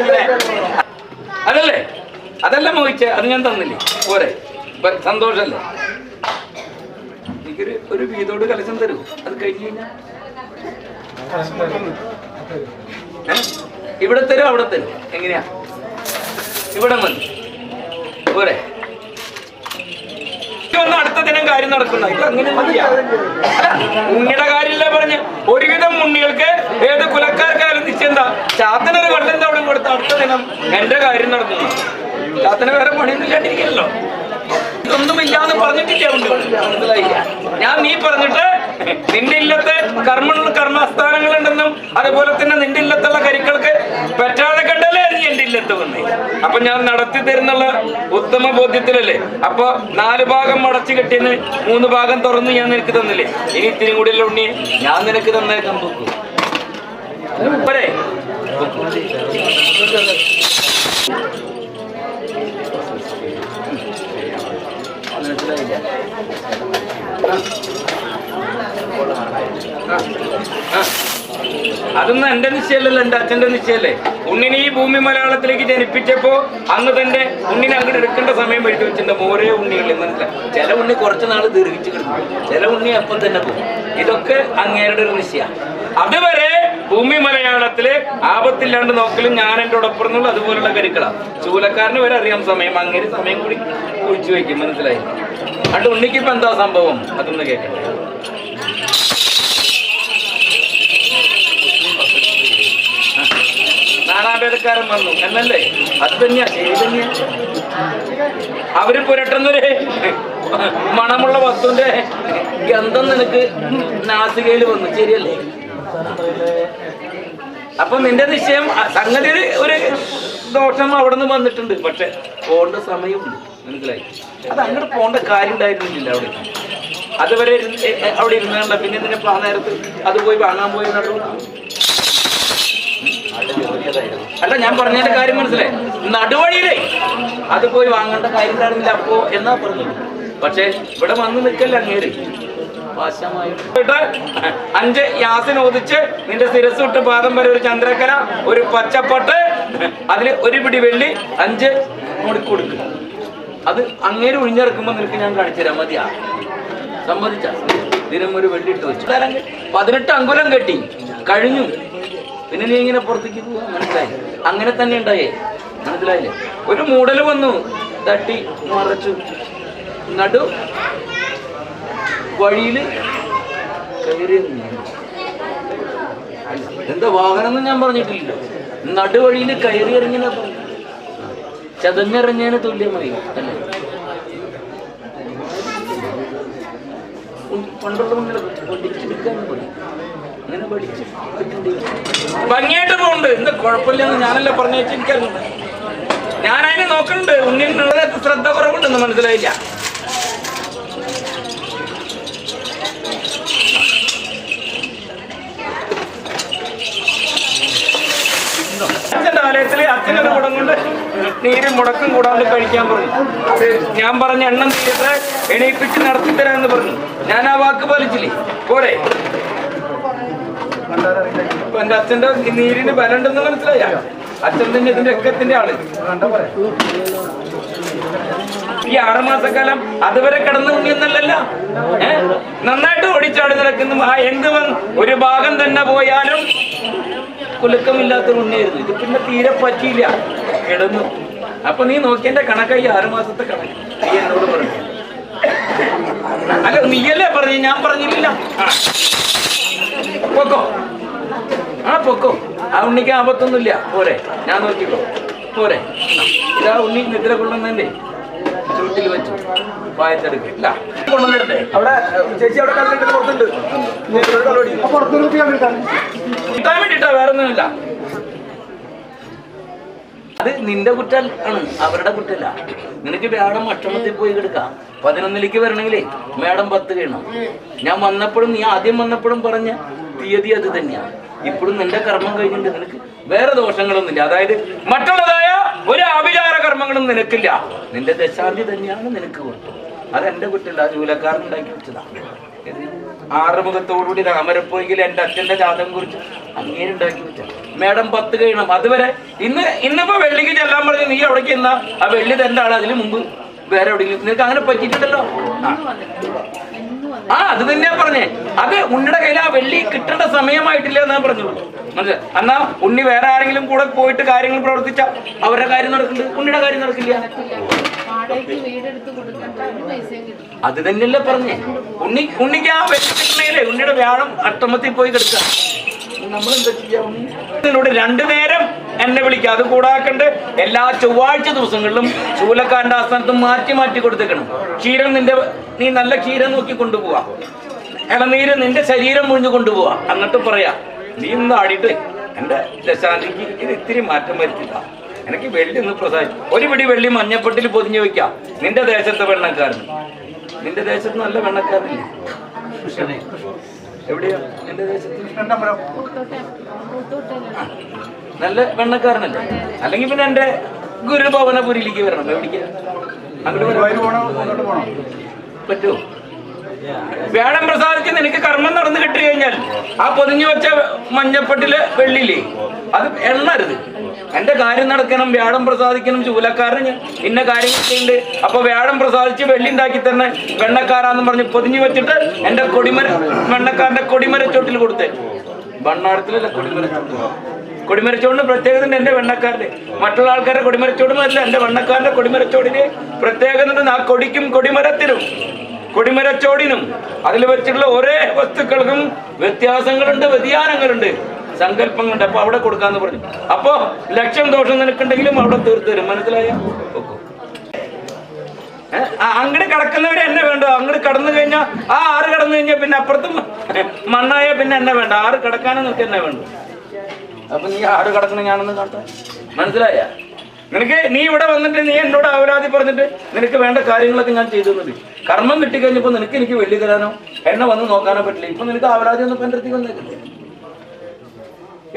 അതല്ലേ അതല്ല മോഹിച്ച, അത് ഞാൻ തന്നില്ലേ? പോരെ? സന്തോഷല്ലേ? എനിക്കൊരു ഒരു വീതോട് കലശം തരൂ. അത് കഴിഞ്ഞ് കഴിഞ്ഞാൽ ഇവിടെ തരും അവിടെ തരും. എങ്ങനെയാ? ഇവിടെ മതി. പോരെ? അടുത്ത ദിനം കാര്യം നടക്കുന്ന ഇത് അങ്ങനെ ഉണ്ണിയുടെ കാര്യമില്ല പറഞ്ഞ്. ഒരുവിധം ഉണ്ണികൾക്ക് ഏത് കുലക്കാർക്കാരും നിശ്ചയന്താ ചാത്തനൊരു വെള്ളം തവണ കൊടുത്ത അടുത്ത ദിനം എന്റെ കാര്യം നടക്കുന്നു. ചാത്തന് വേറെ പണിയൊന്നും ഇല്ലാണ്ടിരിക്കല്ലോ. ഇതൊന്നുമില്ലാന്ന് പറഞ്ഞിട്ടില്ല. മനസ്സിലായില്ല? ഞാൻ നീ പറഞ്ഞിട്ട് നിന്റെ ഇല്ലത്ത് കർമ്മസ്ഥാനങ്ങളുണ്ടെന്നും അതുപോലെ തന്നെ നിന്റെ ഇല്ലത്തുള്ള കരിക്കൾക്ക് പറ്റാതെ കണ്ടല്ലേ നീ എന്റെ ഇല്ലത്ത് വന്നേ. അപ്പൊ ഞാൻ നടത്തി തരുന്നുള്ള ഉത്തമ ബോധ്യത്തിലല്ലേ. അപ്പൊ 4 ഭാഗം അടച്ചു കെട്ടിന്ന് 3 ഭാഗം തുറന്ന് ഞാൻ നിനക്ക് തന്നില്ലേ. ഇനി ഇത്തിരി കൂടിയല്ല ഉണ്ണി ഞാൻ നിനക്ക് തന്നേക്കാൻ പോക്കൂ. പോരെ? അതൊന്നും എന്റെ നിശ്ചയല്ലല്ലോ, എന്റെ അച്ഛന്റെ നിശ്ചയല്ലേ. ഉണ്ണിനെ ഈ ഭൂമി മലയാളത്തിലേക്ക് ജനിപ്പിച്ചപ്പോ അന്ന് തന്നെ ഉണ്ണിനെ അങ്ങോട്ട് എടുക്കേണ്ട സമയം വരുത്തി വെച്ചിട്ടുണ്ട്. ഓരോ ഉണ്ണികളിൽ മനസ്സിലായി. ചില ഉണ്ണി കുറച്ച് നാൾ ദീർഘിച്ച് കിടക്കും, ചില ഉണ്ണി അപ്പം തന്നെ പോകും. ഇതൊക്കെ അങ്ങേരുടെ ഒരു നിശ്ചയ. അതുവരെ ഭൂമി മലയാളത്തില് ആപത്തില്ലാണ്ട് നോക്കലും ഞാൻ എൻ്റെ ഒടപ്പുറന്നുള്ള അതുപോലുള്ള കരുക്കളാ. ചൂലക്കാരന് വരെ അറിയാം സമയം. അങ്ങനെ സമയം കൂടി കുഴിച്ചു വയ്ക്കും. മനസ്സിലായി? അത് ഉണ്ണിക്കിപ്പോ എന്താ സംഭവം അതൊന്ന് കേൾക്കട്ടെ. നാനാഭേദക്കാരൻ വന്നു എന്നല്ലേ? അത് തന്നെയാ, ശരി തന്നെയാ. അവര് പുരട്ടുന്നൊരു മണമുള്ള വസ്തുവിന്റെ ഗന്ധം നിനക്ക് നാസികയിൽ വന്നു, ശരിയല്ലേ? അപ്പൊ നിന്റെ നിശ്ചയം സംഗതി ഒരു ദോഷം അവിടെ നിന്ന് വന്നിട്ടുണ്ട്. പക്ഷെ പോണ്ട സമയമുണ്ട്. മനസ്സിലായി? അത് അങ്ങോട്ട് പോണ്ട കാര്യം ഉണ്ടായിരുന്നില്ല അവിടെ. അതുവരെ അവിടെ ഇരുന്നല്ല. പിന്നെ ഇതിനെ ആ നേരത്ത് അത് പോയി വാങ്ങാൻ പോയി നടു. അല്ല, ഞാൻ പറഞ്ഞതിന്റെ കാര്യം മനസ്സിലായി. നടുവഴിയിലേ അത് പോയി വാങ്ങേണ്ട കാര്യം ഉണ്ടായിരുന്നില്ല അപ്പോ എന്നാ പറഞ്ഞത്. പക്ഷെ ഇവിടെ വന്ന് നിൽക്കല്ല അങ്ങേര്. 5 യാസിൻ ഓദിച്ച് നിന്റെ ശിരസ് വിട്ട് പാദം വരെ ഒരു ചന്ദ്രക്കല, ഒരു പച്ചപ്പട്ട്, അതില് ഒരു പിടി വെള്ളി 5 കൊടുക്കുക. അത് അങ്ങേര് ഒഴിഞ്ഞിറക്കുമ്പോ നിനക്ക് ഞാൻ കാണിച്ചു തരാം. മതിയാ? സമ്മതിച്ച? ദിനം ഒരു വെള്ളി ഇട്ട് വെച്ചു. 18 അങ്കുലം കെട്ടി കഴിഞ്ഞു. പിന്നെ നീ ഇങ്ങനെ പുറത്തേക്ക് പോവാ. മനസ്സിലായി? അങ്ങനെ തന്നെ ഉണ്ടായേ. മനസ്സിലായില്ലേ? ഒരു മൂടല് വന്നു, തട്ടി മറച്ചു. നടു വഴിയില് കയറി. എന്താ വാഹനം ഒന്നും ഞാൻ പറഞ്ഞിട്ടില്ലല്ലോ. നടുവഴിയിൽ കയറി ഇറങ്ങിന. ചതഞ്ഞെറിഞ്ഞതിന് തുല്യമായി അല്ലേ? പണ്ടുള്ള അങ്ങനെ പഠിച്ച് ഭംഗിയായിട്ട് പോകുന്നുണ്ട്. എന്താ കുഴപ്പമില്ലെന്ന് ഞാനല്ല പറഞ്ഞു വെച്ചാൽ എനിക്കറിയുന്നുണ്ട്. ഞാനതിനെ നോക്കുന്നുണ്ട്. ഉണ്ണിനുള്ള ശ്രദ്ധ കുറവുണ്ടെന്ന് മനസ്സിലായില്ല. അച്ഛൻ്റെ ആലയത്തിൽ അച്ഛനത് കുടം കൊണ്ട് നീരും മുടക്കം കൂടാണ്ട് കഴിക്കാൻ പറഞ്ഞു. അത് ഞാൻ പറഞ്ഞ എണ്ണം തീരെ എണീപ്പിച്ച് നടത്തി തരാമെന്ന് പറഞ്ഞു. ഞാൻ ആ വാക്ക് പാലിച്ചില്ലേ? പോരെ. അപ്പൊ എന്റെ അച്ഛന്റെ നീരിന് ബലമുണ്ടെന്ന് മനസ്സിലായ അച്ഛൻ തന്നെ ഇതിന്റെ രക്തത്തിന്റെ ആള്. ഈ 6 മാസക്കാലം അതുവരെ കിടന്ന് ഉണ്ണിയൊന്നല്ലല്ലോ, നന്നായിട്ട് ഓടിച്ചാടി നടക്കുന്നു. ആ എന്ത് ഒരു ഭാഗം തന്നെ പോയാലും കുലുക്കമില്ലാത്ത ഉണ്ണിയായിരുന്നു. ഇത് പിന്നെ തീരെ പറ്റിയില്ല, കിടന്നു. അപ്പൊ നീ നോക്കിയന്റെ കണക്കായി 6 മാസത്തെ കണക്ക് നീ എന്നോട് പറഞ്ഞു. അല്ല നീയല്ലേ പറഞ്ഞു, ഞാൻ പറഞ്ഞില്ല. പൊക്കോ, പൊക്കോ. ആ ഉണ്ണിക്ക് ആപത്തൊന്നുമില്ല. പോരെ, ഞാൻ നോക്കിക്കോ. പോരെ. ഇതാ ഉണ്ണി നിദ്ര കൊള്ളുന്നതിന്റെ ചുട്ടിൽ വെച്ചു പായത്തെടുക്കില്ല കൊണ്ടുവന്നിട്ടേ. അവിടെ ചേച്ചി അവിടെ കിട്ടാൻ വേണ്ടിട്ടാ, വേറെ ഒന്നുമില്ല. അത് നിന്റെ കുറ്റൽ ആണ്, അവരുടെ കുറ്റല്ല. നിനക്ക് വേണം അക്ഷമത്തിൽ പോയി കിടക്കാം. 11ലേക്ക് വരണമെങ്കിലേ മേഡം 10 കഴിയണം. ഞാൻ വന്നപ്പോഴും നീ ആദ്യം വന്നപ്പോഴും പറഞ്ഞ തീയതി അത് തന്നെയാണ്. ഇപ്പോഴും നിന്റെ കർമ്മം കഴിഞ്ഞിട്ട് നിനക്ക് വേറെ ദോഷങ്ങളൊന്നുമില്ല. അതായത് മറ്റുള്ളതായ ഒരു ആഭിചാര കർമ്മങ്ങളും നിനക്കില്ല. നിന്റെ ദശാന്തി തന്നെയാണ് നിനക്ക് കൊടുത്തത്. അതെന്റെ കുറ്റല്ല, ആ ജൂലക്കാരൻ ഉണ്ടാക്കി വെച്ചതാണ്. 6 മുഖത്തോടുകൂടി രാമരപ്പോയെങ്കിൽ എന്റെ അച്ഛന്റെ ജാതകം കുറിച്ച് അങ്ങേരുണ്ടാക്കി വെച്ച. മേഡം 10 കഴിയണം. അതുവരെ ഇന്നിപ്പോ വെള്ളിക്ക് ചെല്ലാൻ പറഞ്ഞ് നീ എവിടേക്ക് എന്നാ ആ വെള്ളി തന്റെ ആള്. അതിന് മുമ്പ് വേറെ എവിടെയെങ്കിലും നിനക്ക് അങ്ങനെ പറ്റിയിട്ടുണ്ടല്ലോ. അത് തന്നെയാ പറഞ്ഞേ. അത് ഉണ്ണിയുടെ കയ്യിൽ ആ വെള്ളി കിട്ടേണ്ട സമയമായിട്ടില്ല എന്നാ പറഞ്ഞോളൂ. മനസ്സിലായി? എന്നാ ഉണ്ണി വേറെ ആരെങ്കിലും കൂടെ പോയിട്ട് കാര്യങ്ങൾ പ്രവർത്തിച്ച അവരുടെ കാര്യം നടക്കുന്നുണ്ട്, ഉണ്ണിയുടെ കാര്യം നടക്കില്ല. അത് തന്നെയല്ലേ പറഞ്ഞേ. ഉണ്ണിക്ക് ആ വെള്ളി കിട്ടണേലേ ഉണ്ണിയുടെ വ്യാഴം അഷ്ടമത്തിൽ പോയി കിടക്കുക. നമ്മളെന്താ ചെയ്യാ? നിന്നോട് 2 നേരം എന്നെ വിളിക്കുക. അത് കൂടാക്കണ്ട് എല്ലാ ചൊവ്വാഴ്ച ദിവസങ്ങളിലും ചൂലക്കാരന്റെ ആസ്ഥാനത്തും മാറ്റി മാറ്റി കൊടുത്തേക്കണം. ക്ഷീരം നീ നല്ല ക്ഷീരം നോക്കി കൊണ്ടുപോവാ. ഇളനീര് നിന്റെ ശരീരം മുഴിഞ്ഞു കൊണ്ടുപോവാ. എന്നിട്ട് പറയാ നീ ഇന്ന് ആടിയിട്ട് എന്റെ ദശാന്തിക്ക് ഇത് ഇത്തിരി മാറ്റം വരുത്തില്ല. എനിക്ക് വെള്ളി ഒന്ന് പ്രസാദിച്ചു. ഒരു പിടി വെള്ളി മഞ്ഞപ്പെട്ടിൽ പൊതിഞ്ഞു വെക്കാം. നിന്റെ ദേശത്തെ വെണ്ണക്കാരൻ, നിന്റെ ദേശത്ത് നല്ല വെണ്ണക്കാരനില്ലേ? എവിടെയാ എന്റെ ദേശത്ത്? നല്ല വെണ്ണക്കാരനല്ലേ? അല്ലെങ്കിൽ പിന്നെ എന്റെ ഗുരുഭവനപുരിയിലേക്ക് വരണം. എവിടേക്ക്? അങ്ങോട്ട് പറ്റുമോ? വ്യാഴം പ്രസാദിച്ച് നിനക്ക് കർമ്മം നടന്നു കിട്ടി കഴിഞ്ഞാൽ ആ പൊതിഞ്ഞു വെച്ച മഞ്ഞപ്പെട്ടില് വെള്ളിയില്ലേ അത് എണ്ണരുത്. എന്റെ കാര്യം നടക്കണം, വ്യാഴം പ്രസാദിക്കണം. ചൂലക്കാരന് ഇന്ന കാര്യങ്ങളൊക്കെ ഉണ്ട്. അപ്പൊ വ്യാഴം പ്രസാദിച്ച് വെള്ളി ഉണ്ടാക്കി തന്നെ വെണ്ണക്കാരാന്ന് പറഞ്ഞ് പൊതിഞ്ഞു വെച്ചിട്ട് എന്റെ വെണ്ണക്കാരന്റെ കൊടിമരച്ചോട്ടിൽ കൊടുത്തേ. ഭണ്ണാടത്തിലല്ല കൊടിമരച്ചോട്ട്. കൊടിമരച്ചോടിന് പ്രത്യേകത ഉണ്ട് എന്റെ വെണ്ണക്കാരന്റെ. മറ്റുള്ള ആൾക്കാരുടെ കൊടിമരച്ചോടുമല്ല, എന്റെ വെണ്ണക്കാരന്റെ കൊടിമരച്ചോടിന് പ്രത്യേകത ഉണ്ട്. ആ കൊടിക്കും കൊടിമരച്ചോടിനും അതിൽ വെച്ചിട്ടുള്ള ഓരോ വസ്തുക്കൾക്കും വ്യത്യാസങ്ങളുണ്ട്, വ്യതിയാനങ്ങളുണ്ട്, സങ്കല്പങ്ങളുണ്ട്. അപ്പൊ അവിടെ കൊടുക്കാന്ന് പറഞ്ഞു. അപ്പൊ ലക്ഷം ദോഷം നിനക്കുണ്ടെങ്കിലും അവിടെ തീർത്തു തരും. മനസ്സിലായോ? അങ്ങോട്ട് കടക്കുന്നവരെ എന്നെ വേണ്ട. അങ്ങോട്ട് കടന്നു കഴിഞ്ഞാൽ ആ 6 കടന്നു കഴിഞ്ഞാൽ പിന്നെ അപ്പുറത്തും മണ്ണായ പിന്നെ എന്നെ വേണ്ട. 6 കടക്കാനും നിനക്ക് എന്നെ വേണ്ട. അപ്പൊ നീ 6 കടക്കണം ഞാനൊന്ന് കാണട്ടെ. മനസ്സിലായ? നിനക്ക് നീ ഇവിടെ വന്നിട്ട് നീ എന്നോട് അവരാധി പറഞ്ഞിട്ട് നിനക്ക് വേണ്ട കാര്യങ്ങളൊക്കെ ഞാൻ ചെയ്തു തന്നത്. കർമ്മം കിട്ടിക്കഴിഞ്ഞപ്പോ നിനക്ക് എനിക്ക് വെള്ളി തരാനോ എന്നെ വന്ന് നോക്കാനോ പറ്റില്ല. ഇപ്പൊ നിനക്ക് അവരാധി ഒന്നും എന്റെ അടുത്തേക്ക് വന്നേക്കില്ലേ?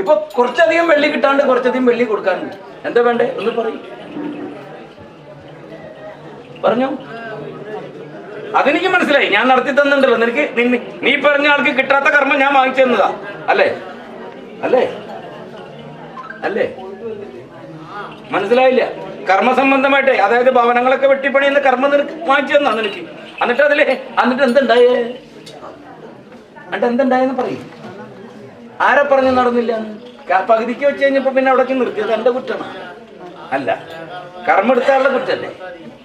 ഇപ്പൊ കുറച്ചധികം വെള്ളി കിട്ടാണ്ട് കുറച്ചധികം വെള്ളി കൊടുക്കാനുണ്ട്. എന്താ വേണ്ടേ ഒന്ന് പറയും? പറഞ്ഞോ. അതെനിക്ക് മനസ്സിലായി. ഞാൻ നടത്തി തന്നിട്ടുണ്ടല്ലോ. നിനക്ക് നീ പറഞ്ഞ ആൾക്ക് കിട്ടാത്ത കർമ്മം ഞാൻ വാങ്ങിച്ചു തന്നതാ. അല്ലേ? മനസ്സിലായില്ല? കർമ്മസംബന്ധമായിട്ട്, അതായത് ഭവനങ്ങളൊക്കെ വെട്ടിപ്പണിയുന്ന കർമ്മം നിനക്ക് വാങ്ങിച്ചു തന്നാ നിനക്ക്. എന്നിട്ട് എന്തുണ്ടായെന്ന് പറയും. ആരെ പറഞ്ഞു നടന്നില്ല? പകുതിക്ക് വെച്ച് കഴിഞ്ഞപ്പോ പിന്നെ അവിടേക്ക് നിർത്തിയത് എന്റെ കുറ്റമാണ്. അല്ല, കർമ്മം എടുത്താലുള്ള കുറ്റല്ലേ?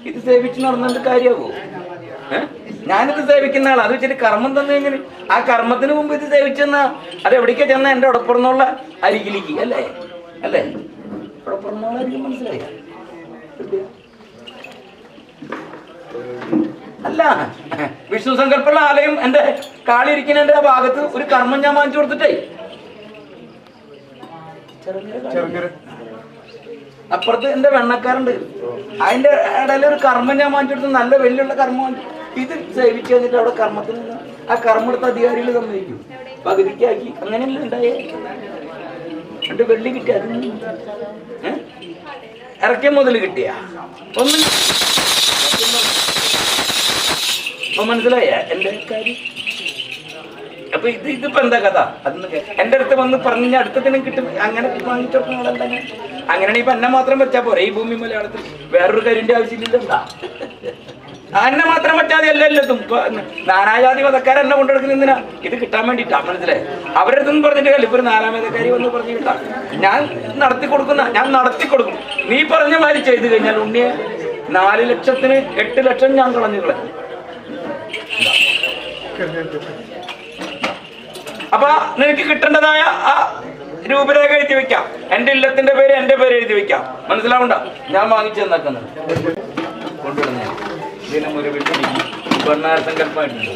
ഇത് സേവിച്ച് നടന്നിട്ട് കാര്യമാകൂ? ഞാനിത് സേവിക്കുന്ന ആളാ. അത് വെച്ചിട്ട് കർമ്മം തന്നെ എങ്ങനെ? ആ കർമ്മത്തിന് മുമ്പ് ഇത് സേവിച്ചെന്നാ അത് എവിടേക്കാ ചെന്ന? എന്റെ ഉടപ്പുറന്നുള്ള അരികിലേക്ക് അല്ലേ? ഉടപ്പുറന്നുള്ള അരികിൽ. മനസ്സിലായി? അല്ല, വിഷ്ണു സങ്കല്പമുള്ള ആലയം എന്റെ കാളിരിക്കുന്നതിന്റെ ആ ഭാഗത്ത് ഒരു കർമ്മം ഞാൻ വാങ്ങിച്ചു കൊടുത്തിട്ടേ, അപ്പുറത്ത് എന്റെ വെണ്ണക്കാരുണ്ട്, അതിന്റെ ഇടയിൽ ഒരു കർമ്മം ഞാൻ വാങ്ങിച്ചു കൊടുത്ത്, നല്ല വലിയുള്ള കർമ്മം വാങ്ങിച്ചു. ഇത് സേവിച്ചു കഴിഞ്ഞിട്ട് അവിടെ കർമ്മത്തിൽ നിന്ന് ആ കർമ്മം എടുത്ത അധികാരികൾ സമ്മതിക്കും, പകുതിക്കാക്കി. അങ്ങനെയല്ലേ ഉണ്ടായേ? എന്റെ വെള്ളി കിട്ടിയ ഇറക്കിയ മുതൽ കിട്ടിയ ഒന്നും ഇപ്പൊ മനസ്സിലായ എന്റെ കാര്യം. അപ്പൊ ഇതിപ്പോ എന്താ കഥ? അതൊന്ന് എന്റെ അടുത്ത് വന്ന് പറഞ്ഞ അടുത്തതിനും കിട്ടും. അങ്ങനെ വാങ്ങിച്ചോളല്ല. അങ്ങനെയാണെങ്കിൽ ഇപ്പൊ എന്നെ മാത്രം വെച്ചാ പോരെ ഈ ഭൂമി മലയാളത്തിൽ. വേറൊരു കരിന്റെ ആവശ്യമില്ലല്ലോ. എന്നെ മാത്രം വെച്ചാൽ എല്ലാത്തും നാനാജാതി മതക്കാരെ എന്നെ കൊണ്ടെടുക്കുന്നതിനാ ഇത് കിട്ടാൻ വേണ്ടിട്ടാ. മനസ്സിലായി? അവരുടെ അടുത്തൊന്നും പറഞ്ഞിട്ട് ഇപ്പൊ ഒരു നാലാമതക്കാരി വന്ന് പറഞ്ഞു കിട്ടാ. ഞാൻ നടത്തി കൊടുക്കും. നീ പറഞ്ഞ മാതിരി ചെയ്തു കഴിഞ്ഞാൽ ഉണ്ണിയെ 4 ലക്ഷത്തിന് 8 ലക്ഷം ഞാൻ കളഞ്ഞു കളഞ്ഞു. അപ്പൊ നിനക്ക് കിട്ടേണ്ടതായ ആ രൂപരേഖ എഴുതി വെക്കാം. എന്റെ ഇല്ലത്തിന്റെ പേര് എന്റെ പേര് എഴുതി വെക്കാം. മനസ്സിലാവണ്ട? ഞാൻ വാങ്ങിച്ചു തന്നേക്കുന്നത് കൊണ്ടുവരുന്ന ദിനം ഒരു വീട്ടിൽ ബണ്ണാർ സങ്കല്പമായിട്ടുണ്ട്.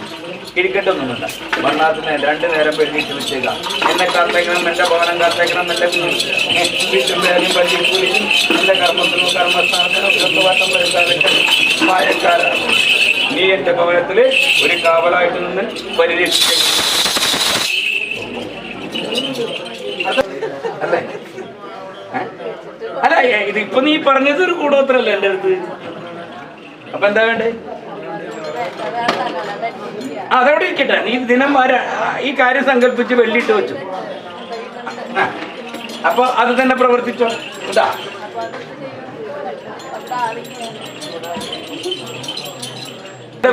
ഇരിക്കട്ടൊന്നും വേണ്ട. ബണ്ണാത്തിന് 2 നേരം വെള്ളിയിട്ട് വെച്ചേക്കാം. എന്നെ കാത്തേക്കണം, എന്റെ ഭവനം കാത്തേക്കണം, എന്റെ വീട്ടിലും പള്ളിക്കൂലിയും എന്റെ കർമ്മത്തിനും കർമ്മസ്ഥാനത്തിനും വായക്കാരാണ്. നീ എന്റെ ഭവനത്തില് ഒരു കാവലായിട്ട് നിന്ന് പരിരക്ഷിക്കും. അല്ലേ? അല്ല, ഇതിപ്പോ നീ പറഞ്ഞത് ഒരു കൂടോത്രല്ല എന്റെ അടുത്ത്. അപ്പൊ എന്താ വേണ്ടേ? അതവിടെ ഇരിക്കട്ടെ. നീ ദിനം ഈ കാര്യം സങ്കല്പിച്ച് വെള്ളിയിട്ട് വെച്ചു. അപ്പൊ അത് തന്നെ പ്രവർത്തിച്ചോ. ഇതാ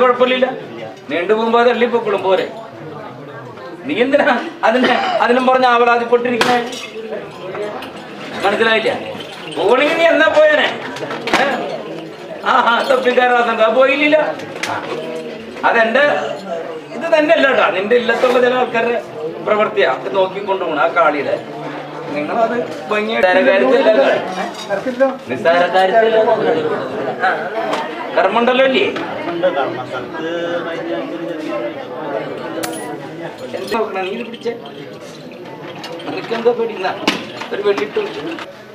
കുഴപ്പമില്ല. നീണ്ടുപോകുമ്പോ അത് എള്ളിപ്പൊക്കളും പോരെ. നീ എന്തിനാ അതിനും പറഞ്ഞ ആവലാതിപ്പെട്ടിരിക്കണേ? മനസ്സിലായില്ല? പോകണെങ്കിൽ നീ എന്നാ പോയനെ? തൊപ്പിക്കാരാ പോയില്ല. അതെന്റെ ഇത് തന്നെ അല്ല കേട്ടാ. നിന്റെ ഇല്ലത്തുള്ള ചില ആൾക്കാരുടെ പ്രവൃത്തിയാ നോക്കിക്കൊണ്ടുപോകണം. ആ കാളിയുടെ നിങ്ങളത് ഭംഗിയായിട്ട് നിസ്സാര കാര്യത്തില്ല. കർമ്മണ്ടല്ലോ അല്ലേ? നീ പിടിച്ചേ. നിനക്കെന്തോ പേടിയുന്ന ഒരു വെള്ളിട്ട്.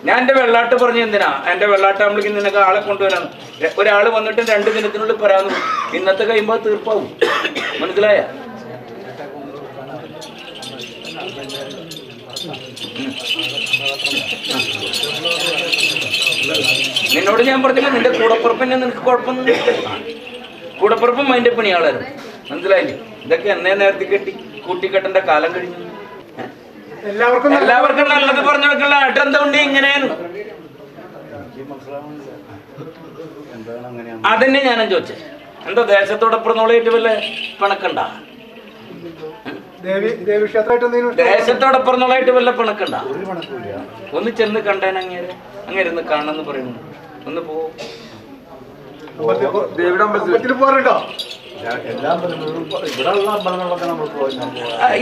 ഞാൻ എന്റെ വെള്ളാട്ട് പറഞ്ഞു. എന്തിനാ എന്റെ വെള്ളാട്ടാകുമ്പോഴേക്കും നിനക്ക് ആളെ കൊണ്ടുവരാണ്. ഒരാൾ വന്നിട്ട് 2 ദിനത്തിനുള്ളിൽ പറയാന്ന്. ഇന്നത്തെ കഴിയുമ്പോൾ തീർപ്പാവും. മനസ്സിലായ? നിന്നോട് ഞാൻ പറഞ്ഞില്ല നിന്റെ കൂടപ്പുറപ്പിനെ നിനക്ക് കുഴപ്പമൊന്നും. കൂടപ്പുറപ്പും അതിന്റെ പണിയാളായിരുന്നു. മനസ്സിലായില്ലേ? ഇതൊക്കെ എന്നെ നേരത്തെ കൂട്ടിക്കെട്ടേണ്ട കാലം കഴിഞ്ഞു. എല്ലാവർക്കും നല്ലത് പറഞ്ഞു കൊടുക്കണ്ട. ഏട്ടെന്താ ഉണ്ട് ഇങ്ങനെയാണ്? അതന്നെ ഞാനും ചോദിച്ചേ. എന്താ ദേശത്തോടപ്പുറന്നോളായിട്ട് വല്ല പിണക്കണ്ട? ദേശത്തോടപ്പുറന്നോളായിട്ട് വല്ല പിണക്കണ്ട? ഒന്ന് ചെന്ന് കണ്ടേൻ അങ്ങനെ കാണണമെന്ന് പറയുന്നു. ഒന്ന് പോവും.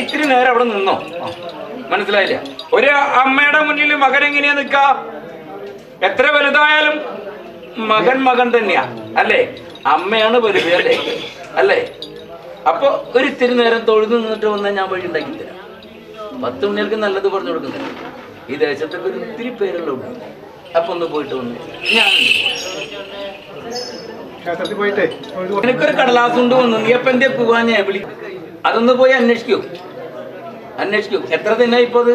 ഇത്തിരി നേരം അവിടെ നിന്നോ. മനസ്സിലായില്ല? ഒരു അമ്മയുടെ മുന്നിൽ മകൻ എങ്ങനെയാ നിൽക്കാ? എത്ര വലുതായാലും മകൻ തന്നെയാ അല്ലേ? അമ്മയാണ് വലുത് അല്ലേ? അല്ലേ? അപ്പൊ ഒരു ഇത്തിരി നേരം തൊഴുതു നിന്നിട്ട് വന്നാൽ ഞാൻ വഴി ഉണ്ടാക്കി തരാം. 10 മണികൾക്ക് നല്ലത് പറഞ്ഞു കൊടുക്കുന്നത്. ഈ ദേശത്തൊക്കെ ഒരു ഇത്തിരി പേരുള്ളൂ. അപ്പൊ ഒന്ന് പോയിട്ട് വന്നു. എനിക്കൊരു കടലാസ് കൊണ്ട് വന്നു. നീ അപ്പൊ എന്തേ പോവാഞ്ഞേ? അതൊന്ന് പോയി അന്വേഷിക്കൂ. എത്ര ദിനായി ഇപ്പൊ അത്?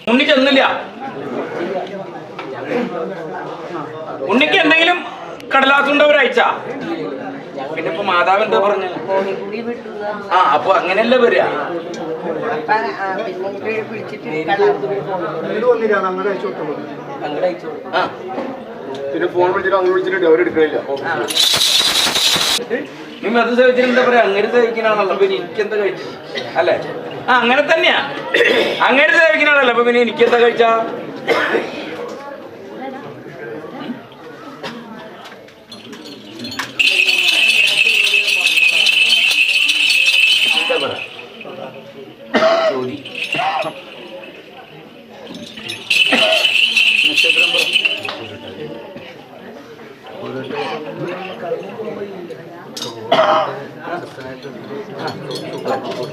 ഉണ്ണി ചെന്നില്ല. ഉണ്ണിക്ക് എന്തെങ്കിലും കടലാസ് കൊണ്ട് ഒരാഴ്ച. പിന്നെ ഇപ്പൊ മാതാവ് എന്താ പറഞ്ഞു? അപ്പൊ അങ്ങനെയല്ലേ വരിക. പിന്നെ ഫോൺ വിളിച്ചിട്ട് അങ്ങോട്ട് വിളിച്ചിട്ട് അവരെടുക്കണില്ല. നീ അത് സേവിച്ചിട്ട് എന്താ പറയാ? അങ്ങനെ സേവിക്കണാണല്ലോ. പിന്നെ എനിക്കെന്താ കഴിച്ചു അല്ലേ? അങ്ങനെ തന്നെയാ. അങ്ങനെ സേവിക്കണാണല്ലോ. അപ്പൊ പിന്നെ എനിക്കെന്താ കഴിച്ചാ? എന്താ പറയാ? ചോദി നക്ഷത്രം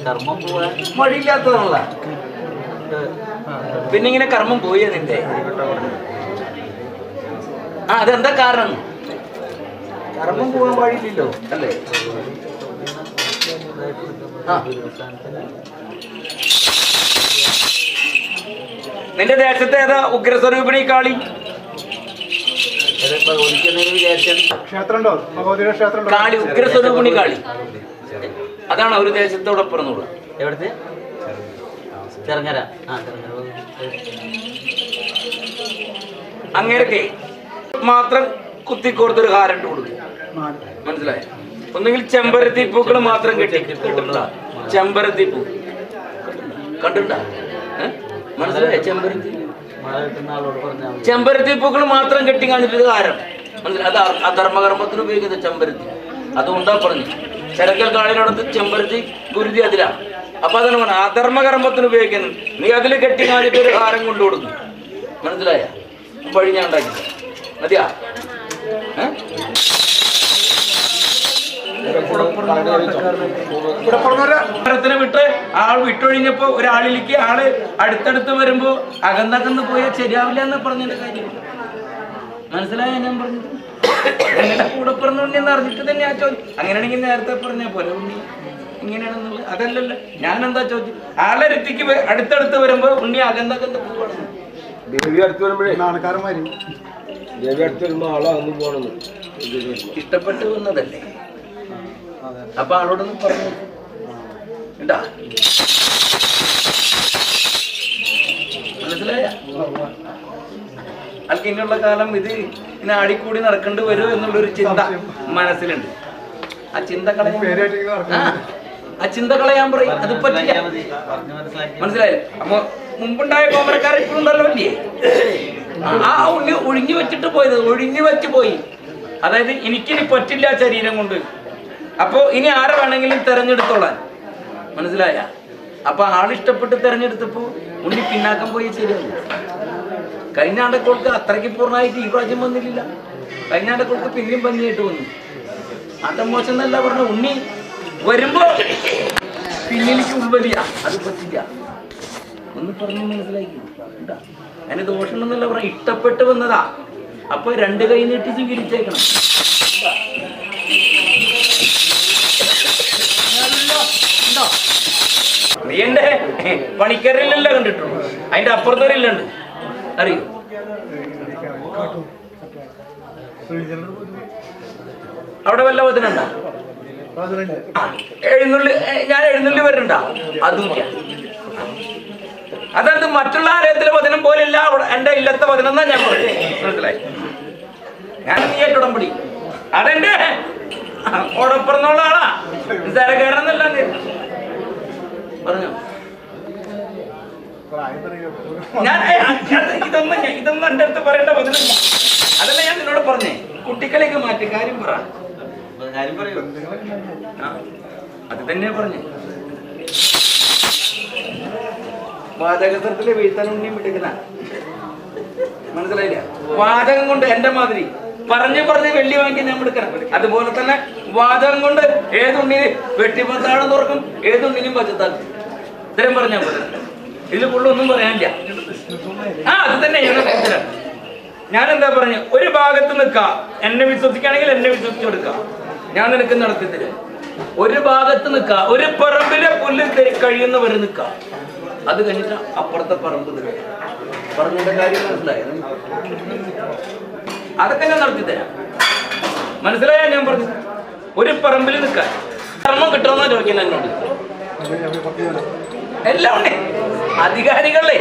കർമ്മം പോവാൻ വഴിയില്ലാത്തതാണല്ല. പിന്നെ ഇങ്ങനെ കർമ്മം പോയ നിന്റെ അതെന്താ കാരണം? കർമ്മം പോകാൻ വഴിയില്ലല്ലോ അല്ലേ? നിന്റെ ദേശത്തെ ഏതാ ഉഗ്രസ്വരൂപിണി കാളി? കാളി ഉഗ്രസ്വരൂപിണി കാളി അതാണ് ഒരു ദേശത്തോടെ പറഞ്ഞോളൂ. എവിടത്തെ ചെറുങ്ങര അങ്ങേരൊക്കെ മാത്രം കുത്തിക്കോർത്തൊരു ഹാരട്ട് കൊടുക്കും. മനസ്സിലായോ? ഒന്നുകിൽ ചെമ്പരത്തി പൂക്കൾ മാത്രം കെട്ടിട്ടുണ്ടാ. ചെമ്പരത്തി പൂ കണ്ടിട്ടുണ്ടാ? മനസ്സിലായോ? ചെമ്പരത്തി പൂക്കൾ മാത്രം കെട്ടി കാണിച്ചിട്ട് ഹാരം. മനസ്സിലായി? അത് അധർമ്മകർമ്മത്തിന് ഉപയോഗിക്കുന്ന ചെമ്പരത്തി. അതുകൊണ്ടാ പറഞ്ഞു ചരക്കൽ കാളിനോടത്ത് ചെമ്പരത്തി ഗുരുതി അതിലാണ്. അപ്പൊ അതാണ് പറഞ്ഞത് അധർമ്മകർമ്മത്തിന് ഉപയോഗിക്കുന്നത്. നീ അതിൽ കെട്ടി കാണിട്ട് ഒരു ഹാരം കൊണ്ടു കൊടുക്കും. മനസ്സിലായ? വഴി ഞാൻ ഉണ്ടാക്കി മതിയാ. ത്തിന് വിട്ട് ആൾ വിട്ടൊഴിഞ്ഞപ്പോ ഒരാളിലേക്ക് ആള് അടുത്തടുത്ത് വരുമ്പോ അകന്നകന്ന് പോയാൽ ശരിയാവില്ല എന്ന് പറഞ്ഞതിന്റെ കാര്യം മനസ്സിലായ? ഞാൻ പറഞ്ഞത് എന്റെ കൂടെ പറഞ്ഞ ഉണ്ണി എന്ന് അറിഞ്ഞിട്ട് തന്നെ ആ ചോദ്യം. അങ്ങനെയാണെങ്കിൽ നേരത്തെ പറഞ്ഞ പോലെ ഉണ്ണി ഇങ്ങനെയാണെന്നുള്ളത് അതല്ലല്ലോ. ഞാൻ എന്താ ചോദ്യം? ആളെ ഋത്തിക്ക് അടുത്തടുത്ത് വരുമ്പോ ഉണ്ണി അകന്നകന്ന് പോവാണ്. ദേവി അടുത്ത് വരുമ്പോഴേ നാണക്കാരന്മാര് ദേവി അടുത്ത് വരുമ്പോ ആളാകുന്നു പോണെന്ന് ഇഷ്ടപ്പെട്ടു വന്നതല്ലേ? അപ്പൊ ആളോടൊന്നും പറഞ്ഞു ഉണ്ടാ. മനസ്സിലായ? ആൾക്ക് ഇനിയുള്ള കാലം ഇത് ഇങ്ങനെ ആടിക്കൂടി നടക്കേണ്ടി വരും എന്നുള്ളൊരു ചിന്ത മനസ്സിലുണ്ട്. ആ ചിന്ത കളയാൻ പറയും. അത് പറ്റില്ല. മനസ്സിലായില്ലേ? അപ്പൊ മുമ്പുണ്ടായ കോമരക്കാർ ഇപ്പോഴുണ്ടല്ലോ ഇല്ലേ? ആ ഉണ്ണി ഒഴിഞ്ഞു വെച്ചിട്ട് പോയത് ഒഴിഞ്ഞു വെച്ച് പോയി. അതായത് എനിക്കിനി പറ്റില്ല ശരീരം കൊണ്ട്. അപ്പോ ഇനി ആരെ വേണമെങ്കിലും തെരഞ്ഞെടുത്തോളാൻ. മനസ്സിലായ? അപ്പൊ ആളിഷ്ടപ്പെട്ട് തെരഞ്ഞെടുത്തപ്പോ ഉണ്ണി പിന്നാക്കം പോയി ശരിയാവും. കഴിഞ്ഞ ആണ്ടക്കോൾക്ക് അത്രയ്ക്ക് പൂർണ്ണമായിട്ട് ഈ പ്രാവശ്യം വന്നില്ല. കഴിഞ്ഞ ആണ്ടക്കോൾക്ക് പിന്നെയും ഭംഗിയായിട്ട് വന്നു. അത് മോശം എന്നല്ല പറഞ്ഞ. ഉണ്ണി വരുമ്പോ പിന്നിലേക്ക് ഉൾവലിയ. അത് പറ്റില്ല. ഒന്ന് പറഞ്ഞു മനസ്സിലാക്കി. അതിന് ദോഷമുണ്ടെന്നല്ല പറഞ്ഞ. ഇഷ്ടപ്പെട്ട് വന്നതാ. അപ്പൊ രണ്ട് കൈ നീട്ടി സ്വീകരിച്ചേക്കണം. നീ എന്റെ പണിക്കരയിലല്ലോ കണ്ടിട്ടുള്ളൂ. അതിന്റെ അപ്പുറത്തൊരില്ലുണ്ട്. അറിയോ? അവിടെ വല്ല വചനുണ്ടാ? ഞാൻ എഴുന്നള്ളി വരുന്നുണ്ടാ? അതുമില്ല. അതായത് മറ്റുള്ള ആലയത്തിലെ വചനം പോലെയല്ല എന്റെ ഇല്ലത്തെ വചനം എന്നാ ഞാൻ പറഞ്ഞു. മനസ്സിലായി? ഞാൻ നീയേറ്റുടമ്പടി അതെന്റെ ഓടപ്പുറന്നുള്ള ആളാ. നിസ്സാരക്കാരനല്ല പറഞ്ഞോ. ഞാൻ ഇതൊന്നും എന്റെ അടുത്ത് പറയേണ്ട വചനമില്ല. അതല്ല ഞാൻ നിന്നോട് പറഞ്ഞേ. കുട്ടികളേക്ക് മാറ്റി കാര്യം പറ. അത് തന്നെയാ പറഞ്ഞേ. വാചകത്തിലെ വീഴ്ത്താനുണ്ണിയും വിട്ടിക്കുന്ന മനസ്സിലായില്ല? വാചകം കൊണ്ട് എന്റെ മാതിരി പറഞ്ഞ് വെള്ളി വാങ്ങി ഞാൻ എടുക്കണം. അതുപോലെ തന്നെ വാചകം കൊണ്ട് ഏതുണ്ണിന് വെട്ടിപ്പത്താഴം തുറക്കും, ഏതുണ്ണിനും പച്ചത്താക്കും. ഇത്രയും പറഞ്ഞാൽ പോലെ. ഇതിൽ കൂടുതലൊന്നും പറയാനില്ല. അത് തന്നെ ഞാൻ എന്താ പറഞ്ഞു? ഒരു ഭാഗത്ത് നിൽക്കാം. എന്നെ വിശ്വസിക്കുകയാണെങ്കിൽ എന്നെ വിശ്വസിച്ചെടുക്കാം. ഞാൻ നിനക്ക് നടത്തിത്തര. ഒരു ഭാഗത്ത് നിൽക്കാം. ഒരു പറമ്പിലെ പുല്ല് കഴിയുന്നവരെ നിൽക്കാം. അത് കഴിഞ്ഞിട്ട് അപ്പുറത്തെ പറമ്പ് പറഞ്ഞതിന്റെ കാര്യം മനസ്സിലായത്? അതൊക്കെ ഞാൻ നടത്തിത്തരാം. മനസ്സിലായാ ഞാൻ പറഞ്ഞു? ഒരു പറമ്പിൽ നിൽക്കാൻ കർമ്മം കിട്ടുമെന്നാ ചോദിക്കുന്നത് എന്നോട്. എല്ലാം ഉണ്ട്. അധികാരികളെ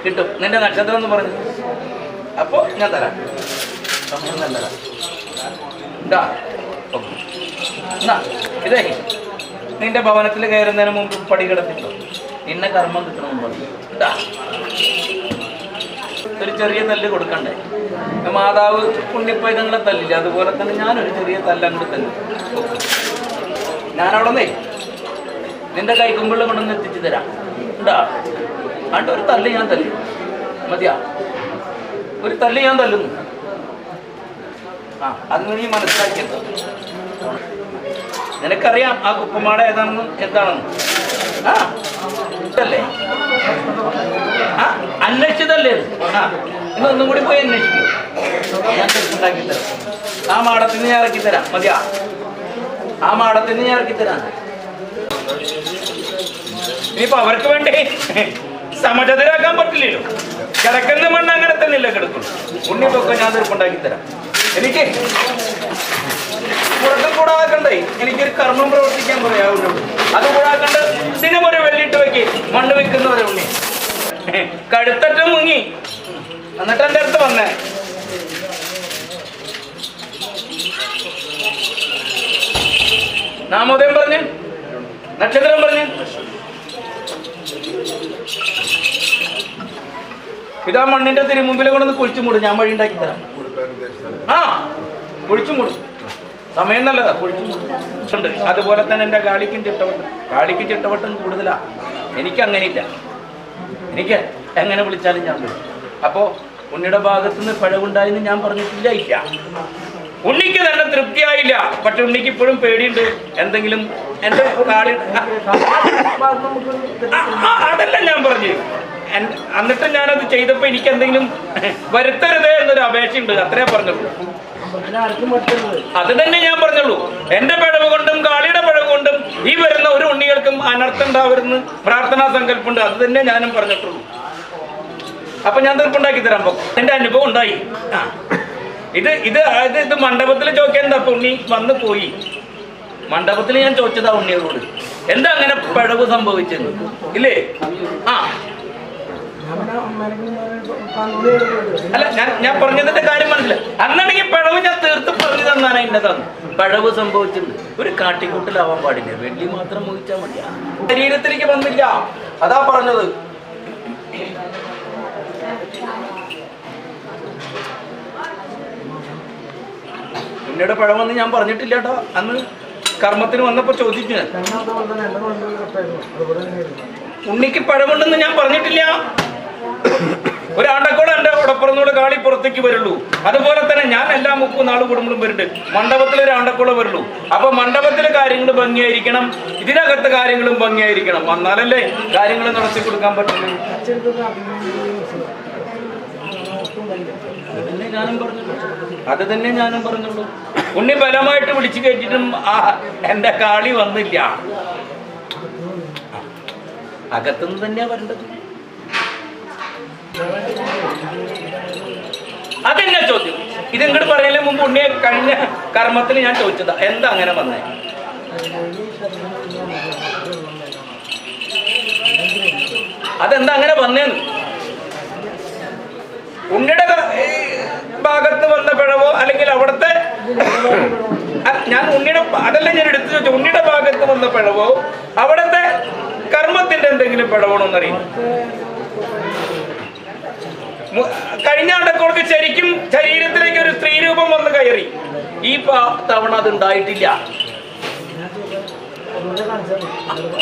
കിട്ടും. നിന്റെ നക്ഷത്രം എന്ന് പറഞ്ഞു. അപ്പൊ ഞാൻ തരാം. ഇതേ നിന്റെ ഭവനത്തിൽ കയറുന്നതിന് മുമ്പ് പടി കിടത്തിട്ടോ. നിന്നെ കർമ്മം കിട്ടണമെന്ന് പറഞ്ഞു. ഒരു ചെറിയ തല്ല് കൊടുക്കണ്ടേ? മാതാവ് ഉണ്ണിപ്പൈതങ്ങളെ തല്ലില്ല, അതുപോലെ തന്നെ ഞാനൊരു ചെറിയ തല്ല് അങ്ങോട്ട് തല്ലും. ഞാനവിടെ നിന്നേ നിന്റെ കൈക്കുമ്പിള്ള കൊണ്ടൊന്ന് എത്തിച്ചു തരാം ഉണ്ടാ. അതുകൊണ്ട് ഒരു തല്ല് ഞാൻ തല്ലും, മതിയാ? ഒരു തല്ല് ഞാൻ തല്ലുന്നു. അതിന് നീ മനസ്സിലാക്കിയത്. നിനക്കറിയാം ആ കുപ്പമാട ഏതാണെന്നും എന്താണെന്നും. ഇതല്ലേ അന്വേഷിച്ചതല്ലേ? ഇന്നൊന്നും കൂടി പോയി അന്വേഷിക്കും. ഞാൻ ഉണ്ടാക്കി തരാം. ആ മാടത്തിന് ഞാൻ ഇറക്കി തരാം, മതിയാ? ആ മാടത്തിന് ഞാൻ ഇറക്കി തരാം. ഇനിയിപ്പോ അവർക്ക് വേണ്ടി സമചതുരാക്കാൻ പറ്റില്ലല്ലോ. കിടക്കുന്ന മണ്ണ് അങ്ങനെ തന്നെയല്ലേ കിടക്കും. ഉണ്ണിപ്പൊക്കെ ഞാൻ തീർപ്പുണ്ടാക്കി തരാം. എനിക്ക് മുടക്കം കൂടാക്കണ്ടേ? എനിക്കൊരു കർമ്മം പ്രവർത്തിക്കാൻ പറയാവുള്ളൂ. അത് കൂടാക്കണ്ട് ഇതിനൊരു വെള്ളിട്ട് വെക്ക്. മണ്ണ് വെക്കുന്നവരെ ഉണ്ണി കഴുത്തറ്റം മുങ്ങി എന്നിട്ട് എൻ്റെ അടുത്ത് വന്നേ. നാമോദയം പറഞ്ഞ്, നക്ഷത്രം പറഞ്ഞ്, ഇതാ മണ്ണിന്റെ തിരുമുമ്പിൽ കൊണ്ടൊന്ന് കുഴിച്ചു മൂടും. ഞാൻ വഴി ഉണ്ടാക്കി തരാം. കുഴിച്ചു മൂടും. സമയം നല്ലതാ, കുഴിച്ചു മൂടുണ്ട്. അതുപോലെ തന്നെ എൻ്റെ കാളിക്കും ചിട്ടവട്ടം കൂടുതലാ. എനിക്ക് അങ്ങനെയില്ല. എനിക്ക് എങ്ങനെ വിളിച്ചാലും ഞാൻ വിളിക്കും. അപ്പോ ഉണ്ണിയുടെ ഭാഗത്തുനിന്ന് പിഴവുണ്ടായെന്ന് ഞാൻ പറഞ്ഞിട്ടില്ല. ഇല്ല, ഉണ്ണിക്ക് തന്നെ തൃപ്തിയായില്ല. പക്ഷെ ഉണ്ണിക്ക് ഇപ്പോഴും പേടിയുണ്ട്. എന്തെങ്കിലും എന്റെ കാളി അതല്ല ഞാൻ പറഞ്ഞു. എന്നിട്ട് ഞാനത് ചെയ്തപ്പോ എനിക്ക് എന്തെങ്കിലും വരുത്തരുതേ എന്നൊരു അപേക്ഷയുണ്ട്. അത്രേ പറഞ്ഞുള്ളൂ. അത് തന്നെ ഞാൻ പറഞ്ഞുള്ളൂ. എന്റെ പിഴവ് കൊണ്ടും കാളിയുടെ പിഴവ് കൊണ്ടും ഈ വരുന്ന ഒരു ഉണ്ണികൾക്കും അനർത്ഥം ഉണ്ടാവരുന്ന് പ്രാർത്ഥനാ സങ്കല്പമുണ്ട്. അത് തന്നെ ഞാനും പറഞ്ഞിട്ടുള്ളൂ. അപ്പൊ ഞാൻ തീർപ്പുണ്ടാക്കി തരാൻ പോകും. എന്റെ അനുഭവം ഉണ്ടായി. ഇത് മണ്ഡപത്തിൽ ചോദിക്കാൻ അപ്പൊ ഉണ്ണി വന്നു പോയി. മണ്ഡപത്തിൽ ഞാൻ ചോദിച്ചതാ ഉണ്ണിയോട്, എന്താ അങ്ങനെ പിഴവ് സംഭവിച്ചത് ഇല്ലേ? അല്ല, ഞാൻ പറഞ്ഞതിന്റെ കാര്യം മനസ്സിലായി. അന്നാണെങ്കിൽ പിഴവ് ഞാൻ തീർത്ത് പറഞ്ഞു തന്നാണ് എന്റെ തന്നു. പിഴവ് സംഭവിച്ചത് ഒരു കാട്ടിക്കൂട്ടിലാവാൻ പാടില്ല. വെള്ളി മാത്രം മോഹിച്ചാൽ മതി. ശരീരത്തിലേക്ക് വന്നില്ല, അതാ പറഞ്ഞത്. ഉണ്ണിയുടെ പിഴവെന്ന് ഞാൻ പറഞ്ഞിട്ടില്ല കേട്ടോ. അന്ന് കർമ്മത്തിന് വന്നപ്പോ ചോദിച്ചു. ഉണ്ണിക്ക് പിഴവുണ്ടെന്ന് ഞാൻ പറഞ്ഞിട്ടില്ല. ഒരു ആണ്ടക്കോട് എന്റെ ഉടപ്പുറന്നൂടെ കാളി പുറത്തേക്ക് വരുള്ളൂ. അതുപോലെ തന്നെ ഞാൻ എല്ലാ 30 നാൾ കൂടുമ്പോഴും വരുന്നുണ്ട്. മണ്ഡപത്തിൽ ഒരു ആണ്ടക്കോടെ വരുള്ളൂ. അപ്പൊ മണ്ഡപത്തിലെ കാര്യങ്ങൾ ഭംഗിയായിരിക്കണം, ഇതിനകത്തെ കാര്യങ്ങളും ഭംഗിയായിരിക്കണം. വന്നാലല്ലേ കാര്യങ്ങൾ നടത്തി കൊടുക്കാൻ പറ്റുള്ളൂ. അത് തന്നെ ഞാനും പറഞ്ഞുള്ളൂ. ഉണ്ണി ബലമായിട്ട് പിടിച്ചു കയറ്റിട്ടും എന്റെ കാളി വന്നില്ല. അകത്തുനിന്ന് തന്നെയാ വരേണ്ടത്. അതെന്നാ ചോദ്യം? ഇതിങ്ങോട്ട് പറയുന്നതിന് മുമ്പ് ഉണ്ണിയെ കഴിഞ്ഞ കർമ്മത്തിൽ ഞാൻ ചോദിച്ചതാ, എന്താ അങ്ങനെ വന്നേ? അതെന്താ അങ്ങനെ വന്നേന്ന്? ഉണ്ണിയുടെ ഭാഗത്ത് വന്ന പിഴവോ അല്ലെങ്കിൽ അവിടുത്തെ ഞാൻ ഉണ്ണിയുടെ അതല്ല ഞാൻ എടുത്തു ചോദിച്ചു. ഉണ്ണിയുടെ ഭാഗത്ത് വന്ന പിഴവോ അവിടുത്തെ കർമ്മത്തിന്റെ എന്തെങ്കിലും പിഴവണോന്നറിയും. കഴിഞ്ഞ ആണ്ടക്കോൾക്ക് ശരിക്കും ശരീരത്തിലേക്ക് ഒരു സ്ത്രീ രൂപം വന്ന് കയറി. ഈ തവണ അത് ഉണ്ടായിട്ടില്ല.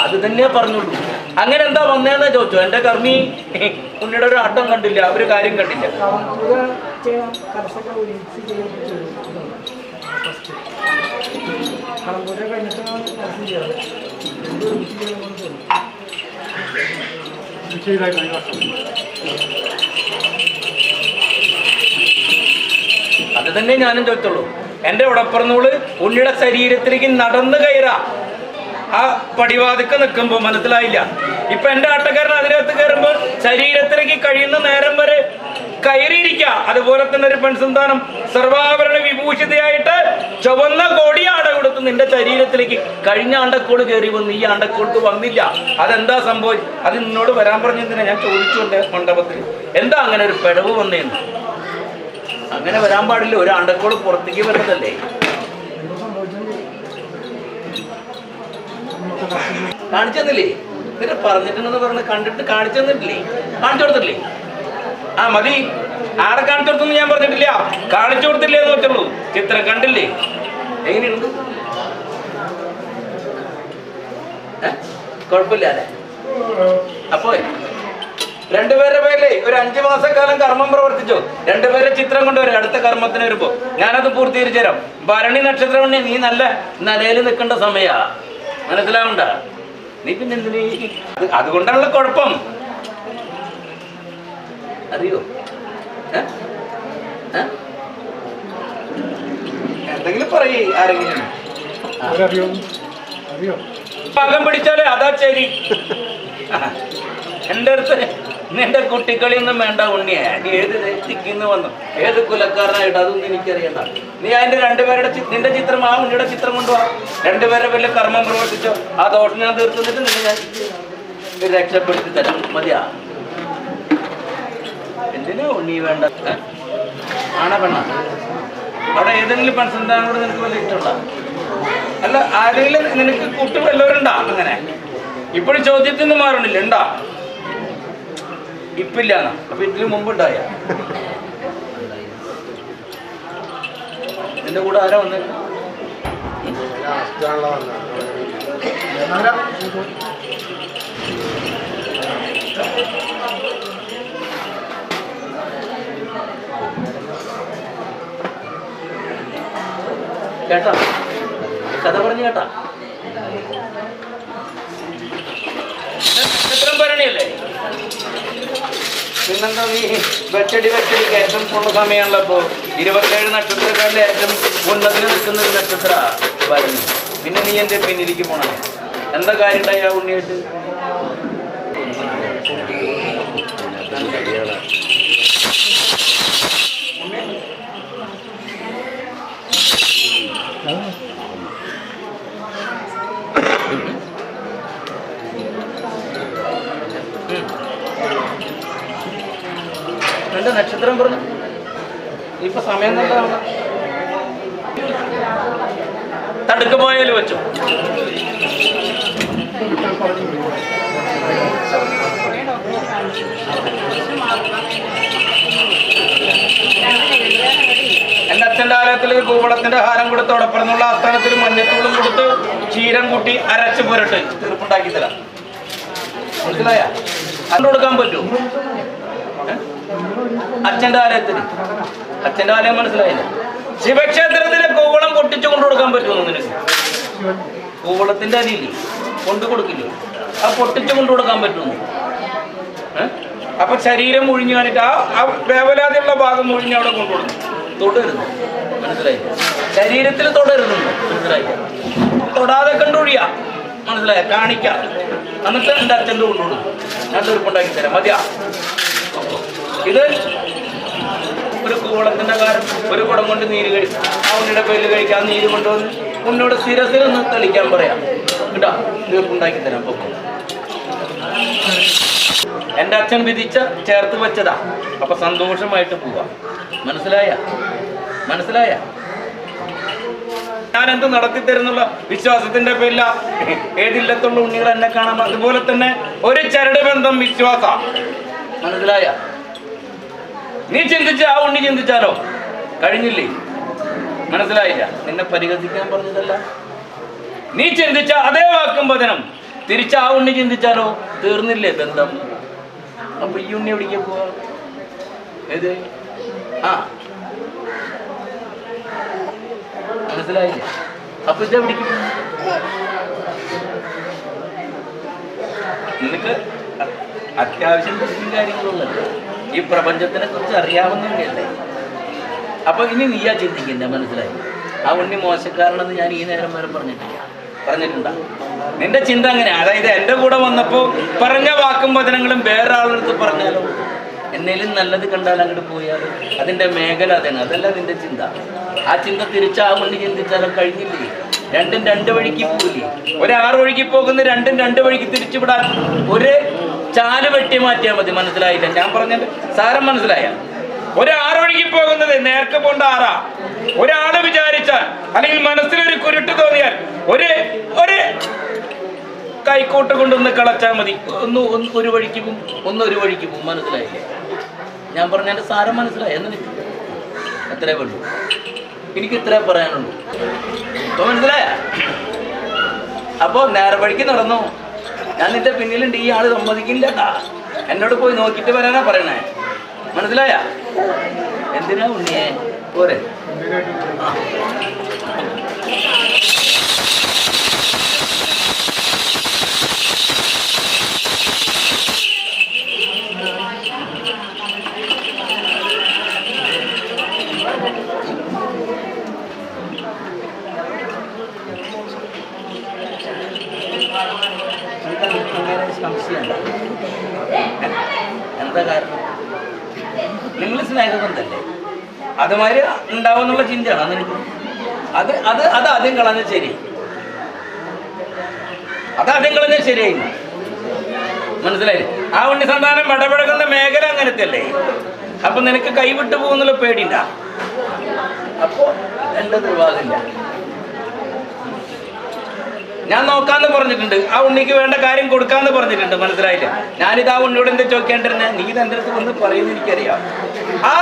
അത് തന്നെ പറഞ്ഞുള്ളൂ. അങ്ങനെ എന്താ വന്നേന്നാ ചോദിച്ചു. എന്റെ കർമ്മി ഉണ്ണിയുടെ ഒരു ആട്ടം കണ്ടില്ല, ഒരു കാര്യം കണ്ടില്ല. അത് തന്നെ ഞാനും ചോദിച്ചുള്ളൂ. എന്റെ ഉടപ്പുറന്നോള് ഉണ്ണിയുടെ ശരീരത്തിലേക്ക് നടന്നു കയറാ. ആ പടിവാതിക്ക് നിൽക്കുമ്പോ മനസ്സിലായില്ല. ഇപ്പൊ എന്റെ ആട്ടക്കാരൻ അതിനകത്ത് കയറുമ്പോൾ ശരീരത്തിലേക്ക് കഴിയുന്ന നേരം വരെ കയറിയിരിക്കുക. അതുപോലെ തന്നെ ഒരു പെൺസന്താനം സർവാഭരണ വിഭൂഷിതയായിട്ട് ചുവന്ന കോടിയാട കൊടുത്ത് നിന്റെ ശരീരത്തിലേക്ക് കഴിഞ്ഞ ആണ്ടക്കോട് കയറി വന്നു. ഈ ആണ്ടക്കോൾക്ക് വന്നില്ല. അതെന്താ സംഭവിച്ചു? അത് നിന്നോട് വരാൻ പറഞ്ഞതിനാ ഞാൻ ചോദിച്ചുകൊണ്ട് മണ്ഡപത്തിൽ എന്താ അങ്ങനെ ഒരു പിഴവ് വന്നേന്ന്. അങ്ങനെ വരാൻ പാടില്ല. ഒരു ആണ്ടക്കോട് പുറത്തേക്ക് വരുന്നതല്ലേ. കാണിച്ചു തന്നില്ലേ? എന്നിട്ട് പറഞ്ഞിട്ടുണ്ടെന്ന് പറഞ്ഞ് കണ്ടിട്ട് കാണിച്ചു തന്നിട്ടില്ലേ? കാണിച്ചു കൊടുത്തിട്ടില്ലേ? മതി. ആടെ കാണിച്ചു കൊടുത്തൊന്നും ഞാൻ പറഞ്ഞിട്ടില്ല, കാണിച്ചു കൊടുത്തില്ലേ എന്ന് വെച്ചുള്ളൂ. ചിത്രം കണ്ടില്ലേ എങ്ങനെയുണ്ട്? കുഴപ്പമില്ല അല്ലേ? അപ്പോ രണ്ടുപേരുടെ പേരിലേ ഒരു 5 മാസക്കാലം കർമ്മം പ്രവർത്തിച്ചു. രണ്ടുപേരെ ചിത്രം കൊണ്ടുവരും അടുത്ത കർമ്മത്തിന് വരുമ്പോ. ഞാനത് പൂർത്തീകരിച്ചു തരാം. ഭരണി നക്ഷത്രം നീ നല്ല നിലയിൽ നിൽക്കേണ്ട സമയാ, മനസ്സിലാവണ്ട. നീ പിന്നെ എന്തിനീ അതുകൊണ്ടാണുള്ള കുഴപ്പം അറിയോ? എന്തെങ്കിലും പറയേ ആരെങ്കിലും. പാകം പിടിച്ചാലേ അതാ ശരി. എൻ്റെ അടുത്ത് നിന്റെ കുട്ടിക്കളിയൊന്നും വേണ്ട ഉണ്ണിയെ. നീ ഏത് ദിക്കിന്ന് വന്നു, ഏത് കുലക്കാരനായിട്ട് അതൊന്നും എനിക്കറിയണ്ട. നീ അതിന്റെ രണ്ടുപേരുടെ നിന്റെ ചിത്രം ആ ഉണ്ണിയുടെ ചിത്രം കൊണ്ടുപോവാ. രണ്ടുപേരെ വലിയ കർമ്മം പ്രവർത്തിച്ചോ. ആ ദോഷം ഞാൻ തീർത്തിട്ട് നിന്നെ ഞാൻ രക്ഷപ്പെടുത്തി തരാം. മതിയാ? എന്തിനാ ഉണ്ണി വേണ്ട? ആണ പെണ്ണ? അവിടെ ഏതെങ്കിലും പെൺസന്താനോട് നിനക്ക് വലിയ ഇഷ്ടമുണ്ടോ? അല്ല, ആരെങ്കിലും നിനക്ക് കൂട്ടു വല്ലവരുണ്ടാ? അങ്ങനെ ഇപ്പോഴും ചോദ്യത്തിൽ നിന്ന് മാറണില്ല. ഉണ്ടാ? ഇപ്പില്ലാന്ന. അപ്പൊ ഇതിന് മുമ്പുണ്ടായ നിന്റെ കൂടെ ആരാ വന്നത്? കേട്ടാ? കഥ പറഞ്ഞു കേട്ടാ? നക്ഷത്രം ഭരണിയല്ലേ? പിന്നെന്താ നീ വെച്ചടി കയറ്റം പോണ സമയമാണല്ലോ. ഇപ്പോ 27 നക്ഷത്രക്കാരിലെ ഏറ്റവും ഉന്നതിൽ നിൽക്കുന്ന ഒരു നക്ഷത്ര ഭരണി. പിന്നെ നീ എന്റെ പിന്നിലേക്ക് പോണേ? എന്താ കാര്യം ഉണ്ടായി ആ ഉണ്ണിയായിട്ട്? എന്റെ നക്ഷത്രം പറഞ്ഞു. ഇപ്പൊ സമയം എന്താണ്? തടുക്ക പോയാലും വെച്ചു. എന്റെ അച്ഛൻ്റെ ആലയത്തിൽ കൂവളത്തിന്റെ ഹാരം കൊടുത്ത് ഉടപ്പറന്നുള്ള ആസ്ഥാനത്തിൽ മഞ്ഞത്തൂളും കൊടുത്ത് ക്ഷീരം കൂട്ടി അരച്ച് പുരട്ട് തീർപ്പുണ്ടാക്കി തരാം. മനസ്സിലായ? കണ്ടു കൊടുക്കാൻ പറ്റുമോ? അച്ഛൻ്റെ ആലയത്തിന്. അച്ഛൻ്റെ ആലയം മനസ്സിലായില്ല? ശിവക്ഷേത്രത്തിലെ കൂവളം പൊട്ടിച്ചു കൊണ്ടു കൊടുക്കാൻ പറ്റുമോ നിനക്ക്? കൂവളത്തിന്റെ അരിയില്ലേ കൊണ്ടു കൊടുക്കില്ലേ? ആ പൊട്ടിച്ചു കൊണ്ടു കൊടുക്കാൻ പറ്റുമോ? അപ്പൊ ശരീരം ഒഴിഞ്ഞു കാണിട്ട് ആ വേവലാതിയുള്ള ഭാഗം ഒഴിഞ്ഞ് അവിടെ കൊണ്ടുകൊടുക്കും. തൊടരുത്, മനസ്സിലായില്ല? ശരീരത്തിൽ തൊടരുന്നുണ്ട്, മനസ്സിലായില്ല? തൊടാതെ കണ്ടൊഴിയാ, മനസ്സിലായ? കാണിക്കാം. എന്നിട്ട് എൻ്റെ അച്ഛൻ്റെ കൊണ്ടുകൊടുക്കും. ഞാൻ തീർപ്പുണ്ടാക്കി തരാം. മതിയാ? ഇത് ഒരു കൂവളത്തിന്റെ കാരം ഒരു കുടം കൊണ്ട് നീര് കഴിക്കും. ആ ഉണ്ണിയുടെ പേരിൽ കഴിക്കാൻ നീര് കൊണ്ടുവന്ന് ഉന്നോട് സ്ഥിരസ്ഥിരൊന്ന് തെളിക്കാൻ പറയാം. കേട്ടാ? തീർപ്പുണ്ടാക്കി തരാം. പൊക്കം എൻ്റെ അച്ഛൻ വിധിച്ച ചേർത്ത് വെച്ചതാ. അപ്പൊ സന്തോഷമായിട്ട് പോവാ. മനസ്സിലായ? മനസ്സിലായ? ഞാൻ എന്ത് നടത്തി തരുന്നുള്ള വിശ്വാസത്തിന്റെ പേരില ഏതില്ലത്തുള്ള ഉണ്ണികൾ എന്നെ കാണാം. അതുപോലെ തന്നെ ഒരു ചരട് ബന്ധം വിശ്വാസ. മനസ്സിലായ? നീ ചിന്തിച്ച ആ ഉണ്ണി ചിന്തിച്ചാലോ കഴിഞ്ഞില്ലേ? മനസ്സിലായില്ല? നിന്നെ പരിഹസിക്കാൻ പറഞ്ഞതല്ല. നീ ചിന്തിച്ച അതേ വാക്കും വചനം തിരിച്ച ആ ഉണ്ണി ചിന്തിച്ചാലോ തീർന്നില്ലേ ബന്ധം? അപ്പൊ ഈ ഉണ്ണി എവിടേക്ക് പോവാ? ഏത്? ആ, മനസ്സിലായില്ലേ? അപ്പൊ ഇതെവിടേക്ക്? നിനക്ക് അത്യാവശ്യം കാര്യങ്ങളുള്ളല്ലോ. ഈ പ്രപഞ്ചത്തിനെ കുറിച്ച് അറിയാവുന്നതല്ലേ? അപ്പൊ ഇനി നീയാ ചിന്തിക്കണ്ടേ? മനസ്സിലായി? ആ ഉണ്ണി മോശക്കാരനെന്ന് ഞാൻ ഈ നേരം വരെ പറഞ്ഞിട്ടുണ്ടാ? നിന്റെ ചിന്ത അങ്ങനെ. അതായത് എൻ്റെ കൂടെ വന്നപ്പോൾ പറഞ്ഞ വാക്കും വചനങ്ങളും വേറൊരാളെടുത്ത് പറഞ്ഞാലോ, എന്നേലും നല്ലത് കണ്ടാൽ അങ്ങോട്ട് പോയാലോ, അതിന്റെ മേഖല അതാണ്. അതല്ല നിന്റെ ചിന്ത. ആ ചിന്ത തിരിച്ച് ആ ഉണ്ണി ചിന്തിച്ചാലോ കഴിഞ്ഞില്ലേ? രണ്ടും രണ്ട് വഴിക്ക് പോകില്ലേ? ഒരു 6 വഴിക്ക് പോകുന്ന രണ്ടും 2 വഴിക്ക് തിരിച്ചുവിടാൻ ഒരു ചാല് വെട്ടി മാറ്റിയാൽ മതി. മനസ്സിലായില്ല? ഞാൻ പറഞ്ഞത് സാരം മനസ്സിലായ? ഒരു 6 വഴിക്ക് പോകുന്നത് നേർക്ക് പോണ്ട 6. ഒരാള് വിചാരിച്ചാൽ അല്ലെങ്കിൽ മനസ്സിലൊരു കുരുട്ട് തോന്നിയാൽ ഒരു കൈക്കോട്ട് കൊണ്ടൊന്ന് കളച്ചാൽ മതി. ഒരു വഴിക്ക് പോകും, ഒരു വഴിക്ക് പോകും. മനസ്സിലായില്ലേ? ഞാൻ പറഞ്ഞതിൻ്റെ സാരം മനസ്സിലായി എന്ന് നിൽക്കും. എത്രേ വേണ്ടു, എനിക്ക് ഇത്രേ പറയാനുള്ളൂ. ഇപ്പൊ മനസ്സിലായ? അപ്പോ നേരെ വഴിക്ക് നടന്നു. ഞാൻ നിന്റെ പിന്നിലുണ്ട്, ഈ ആള് സമ്മതിക്കില്ല. എന്നോട് പോയി നോക്കിയിട്ട് വരാനാ പറയണേ. മനസ്സിലായ? എന്തിനാ ഉണ്ണിയെ പോരെ? എന്താ കാരണം? നിങ്ങൾ സ്നേഹബന്ധല്ലേ, അതുമാതിരി ഉണ്ടാവുന്നുള്ള ചിന്തയാണ് നിനക്ക്. അത് അത് അത് ആദ്യം കളഞ്ഞ ശരി, അത് ആദ്യം കളഞ്ഞ ശരിയായി. മനസ്സിലായി? ആ ഉണ്ണി സന്താനം ഇടപഴകുന്ന മേഖല അങ്ങനത്തെ അല്ലേ. അപ്പൊ നിനക്ക് കൈവിട്ടു പോകുന്നുള്ള പേടിണ്ട. അപ്പോ എന്റെ നിർവാഹമില്ല. ഞാൻ നോക്കാന്ന് പറഞ്ഞിട്ടുണ്ട്, ആ ഉണ്ണിക്ക് വേണ്ട കാര്യം കൊടുക്കാന്ന് പറഞ്ഞിട്ടുണ്ട്. മനസ്സിലായില്ല? ഞാനിത് ആ ഉണ്ണിയോട് എന്താ ചോദിക്കേണ്ടിരുന്നേ? നീ ഇത് എൻ്റെ അടുത്ത് വന്ന് പറയുന്നത് എനിക്കറിയാം. ആ